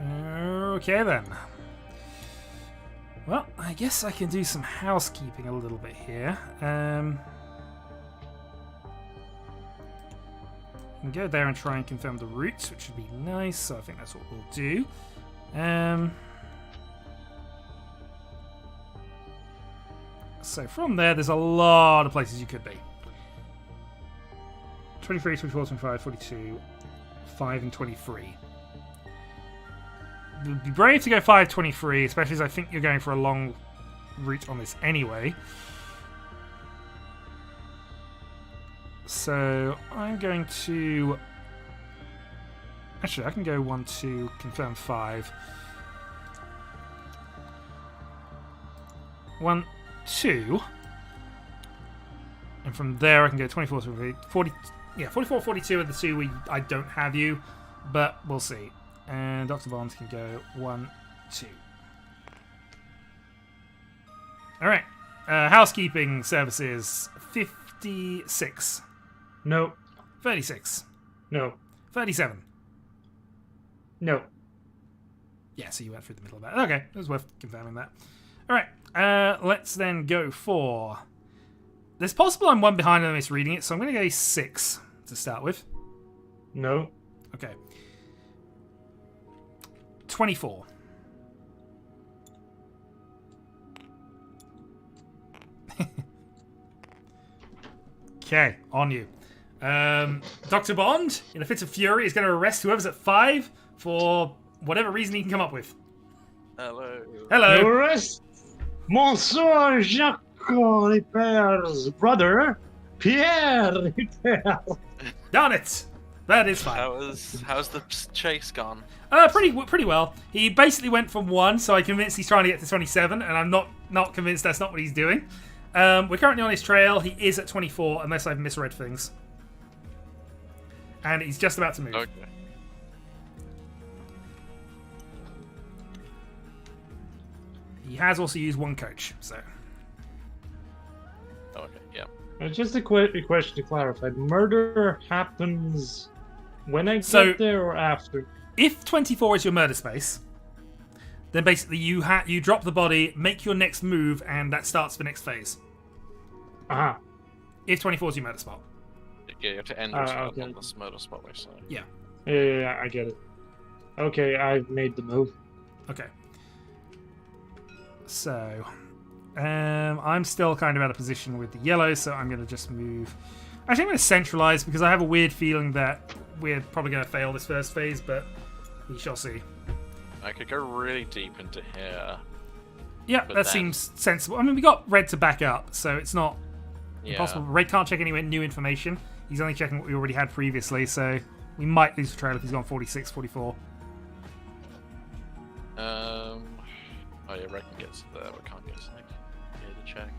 Okay then. Well, I guess I can do some housekeeping a little bit here. I can go there and try and confirm the routes, which would be nice, so I think that's what we'll do. So from there's a lot of places you could be. 23, 24, 25, 42, 5 and 23. It would be brave to go 5, 23, especially as I think you're going for a long route on this anyway. So I'm going to... Actually, I can go 1, 2, confirm 5. 1, 2. And from there I can go 24, 40... Yeah, 44, 42 are the 2 I don't have you, but we'll see. And Dr. Bonds can go 1, 2. Alright. Housekeeping services, 56. No. 36. No. 37. No. Yeah, so you went through the middle of that. Okay, it was worth confirming that. Alright, let's then go for... There's possible I'm one behind and I'm misreading it, so I'm going to go 6 to start with. No. Okay. 24. Okay, on you. Dr. Bond, in a fit of fury, is going to arrest whoever's at 5 for whatever reason he can come up with. Hello. Hello. You arrest Monsieur Jacques Ripper's brother, Pierre Ripper. Darn it. That is fine. How's the chase gone? Pretty well. He basically went from 1, so I'm convinced he's trying to get to 27, and I'm not convinced that's not what he's doing. We're currently on his trail. He is at 24, unless I've misread things. And he's just about to move. Okay. He has also used 1 coach, so... Okay, yeah. Just a question to clarify. Murder happens when I get there or after? If 24 is your murder space, then basically you drop the body, make your next move, and that starts the next phase. Uh-huh. If 24 is your murder spot. Yeah, you have to end your turn okay. on this murder spotlight. So. Yeah, I get it. Okay, I've made the move. Okay. So, I'm still kind of out of position with the yellow, so I'm going to just move. Actually, I'm going to centralize because I have a weird feeling that we're probably going to fail this first phase, but we shall see. I could go really deep into here. Yeah, that seems sensible. I mean, we got red to back up, so it's not impossible. Red can't check any new information. He's only checking what we already had previously, so we might lose the trail if he's gone 46, 44. Oh yeah, red can get to there, but can't get to like here to check.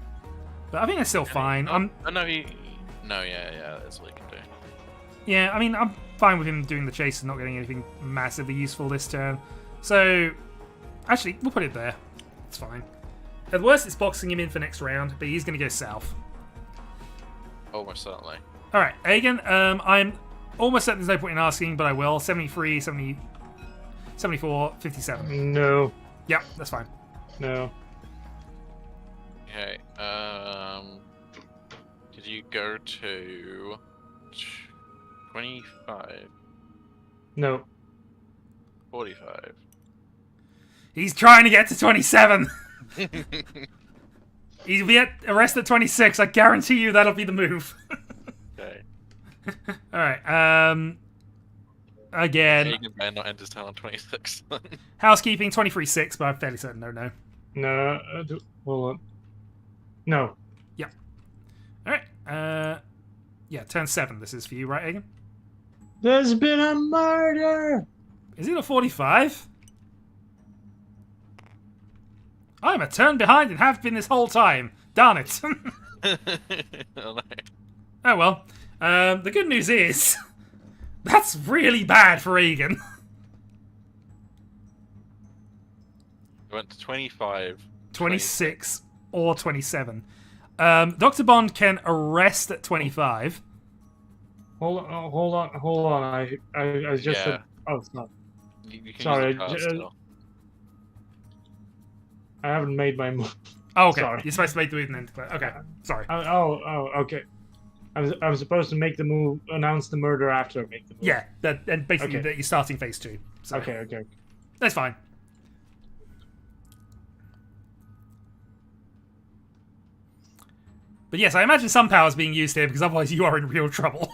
But I think that's still fine. No, yeah, that's what he can do. Yeah, I mean, I'm fine with him doing the chase and not getting anything massively useful this turn. So, actually, we'll put it there. It's fine. At worst, it's boxing him in for next round, but he's going to go south. Almost certainly. Alright, Aegon, I'm almost certain there's no point in asking, but I will. 73, 70, 74, 57. No. Yep, that's fine. No. Okay, did you go to 25? No. 45. He's trying to get to 27! He'll be arrested at 26. I guarantee you that'll be the move. Okay. Alright, again. Aegon may not end his turn on 26. Housekeeping, 23-6, but I'm fairly certain no. No. Hold on. No. Yep. Alright, yeah, turn 7 this is for you, right, Aegon? There's been a murder! Is it a 45? I'm a turn behind and have been this whole time. Darn it. Oh well. The good news is, that's really bad for Aegon. Went to 25. 26 or 27. Dr. Bond can arrest at 25. Hold on. I just said. Oh, it's not. You can Sorry. use the card still. I haven't made my move. Oh, okay. Sorry. You're supposed to make the move and then declare. Okay, sorry. Okay. I was supposed to make the move, announce the murder after I make the move. Yeah, and basically Okay. that you're starting phase 2. So Okay. that's fine. But yes, I imagine some power's being used here because otherwise you are in real trouble.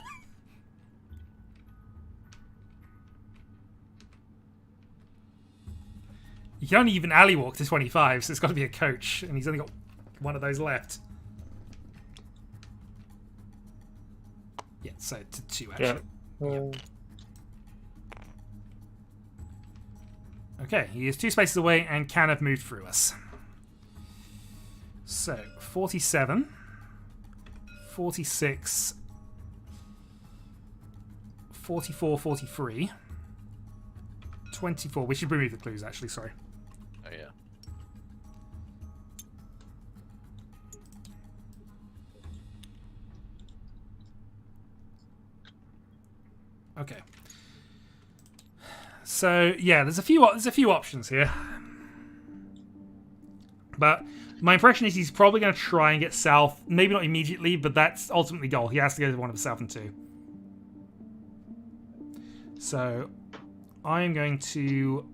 You can only even alley walk to 25, so it's got to be a coach, and he's only got one of those left. Yeah, so to 2 actually. Yeah. Okay, he is 2 spaces away and can have moved through us. So, 47, 46, 44, 43, 24. We should remove the clues, actually, sorry. Oh, yeah. Okay. So yeah, there's a few options here, but my impression is he's probably going to try and get south. Maybe not immediately, but that's ultimately the goal. He has to go to one of the south and 2. So I'm going to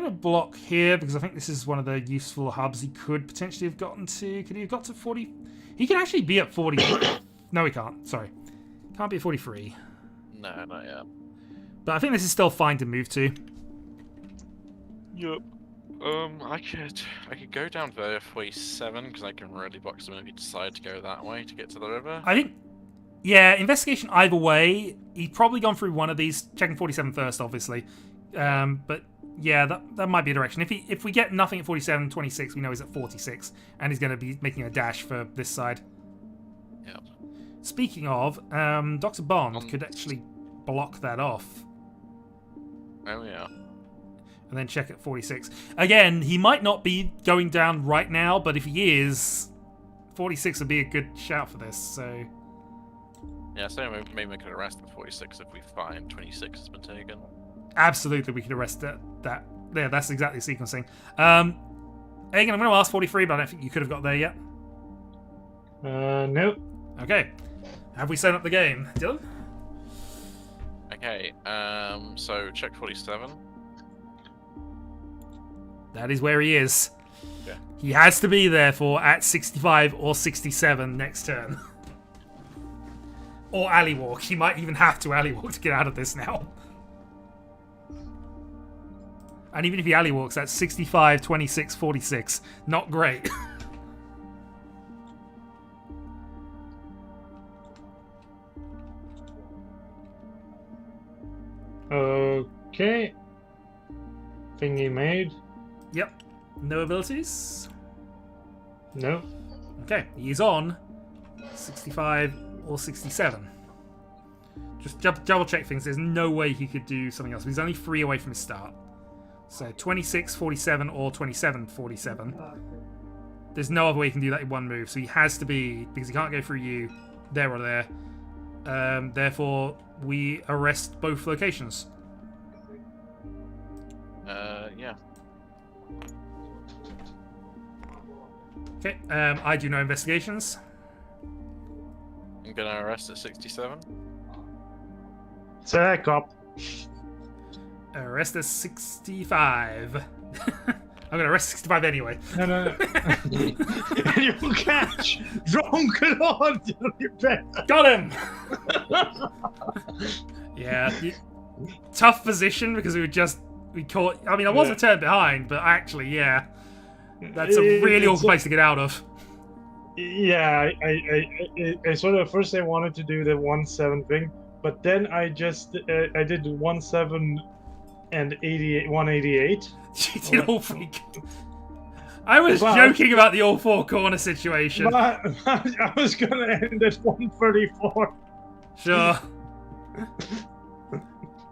block here because I think this is one of the useful hubs he could potentially have gotten to. Could he have got to 40? He can actually be at 40. No, he can't. Sorry. Can't be at 43. No, not yet. But I think this is still fine to move to. Yep. I could go down there 47 because I can really box him if he decide to go that way to get to the river. I think, yeah, investigation either way. He's probably gone through one of these, checking 47 first, obviously. But yeah, that might be a direction. If we get nothing at 47, 26, we know he's at 46, and he's going to be making a dash for this side. Yep. Speaking of, Dr. Bond could actually block that off. Oh yeah. And then check at 46. Again, he might not be going down right now, but if he is, 46 would be a good shout for this, so... Yeah, so maybe we could arrest at 46 if we find 26 has been taken. Absolutely, we could arrest that. Yeah, that's exactly the sequencing. Aegon, I'm going to ask 43, but I don't think you could have got there yet. Nope. Okay. Have we set up the game, Dylan? Okay, so check 47. That is where he is. Yeah. He has to be there for at 65 or 67 next turn. Or alley walk. He might even have to alley walk to get out of this now. And even if he alley walks, that's 65, 26, 46. Not great. Okay. Thingy made. Yep. No abilities. No. Okay, he's on 65 or 67. Just double check things. There's no way he could do something else. He's only 3 away from his start. So 26, 47 or 27, 47. There's no other way he can do that in one move. So he has to be, because he can't go through you, there or there. Therefore, we arrest both locations. Yeah. Okay, I do no investigations. I'm gonna arrest at 67. Check up. Arrest at 65. I'm gonna arrest 65 anyway. No. And you'll catch drunk on your bed. Got him! Yeah. Tough position because we caught. I mean, I was a turn behind, but actually, yeah. That's a really awkward place to get out of. Yeah, I sort of first I wanted to do the 1-7 thing, but then I just I did 1-7 and 188. You did all three. I was joking about the all four corner situation. But I was gonna end at 134. Sure.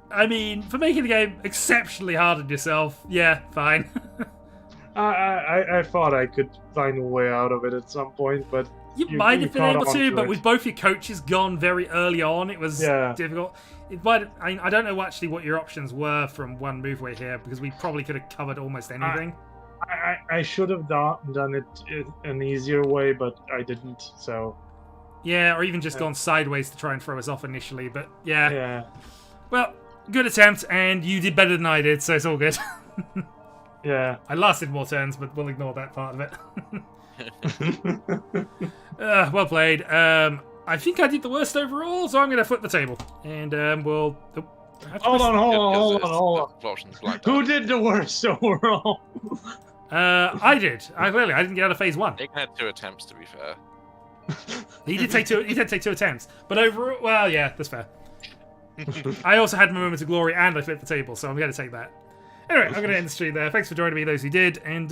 I mean, for making the game exceptionally hard on yourself, yeah, fine. I thought I could find a way out of it at some point, but you might have been able to, but it. with both your coaches gone very early on, it was difficult. It might. I don't know actually what your options were from one move away here, because we probably could have covered almost anything. I should have done it an easier way, but I didn't. So yeah, or even just gone sideways to try and throw us off initially. But yeah. Yeah. Well, good attempt, and you did better than I did, so it's all good. Yeah. I lasted more turns, but we'll ignore that part of it. Well played. I think I did the worst overall, so I'm going to flip the table. And we'll... Hold on. Options blacked Who out. did the worst overall? I did. I didn't get out of phase 1. Nick had 2 attempts, to be fair. He did take 2 attempts. But overall... Well, yeah, that's fair. I also had my moment of glory and I flipped the table, so I'm going to take that. Anyway, I'm going to end the stream there. Thanks for joining me, those who did, and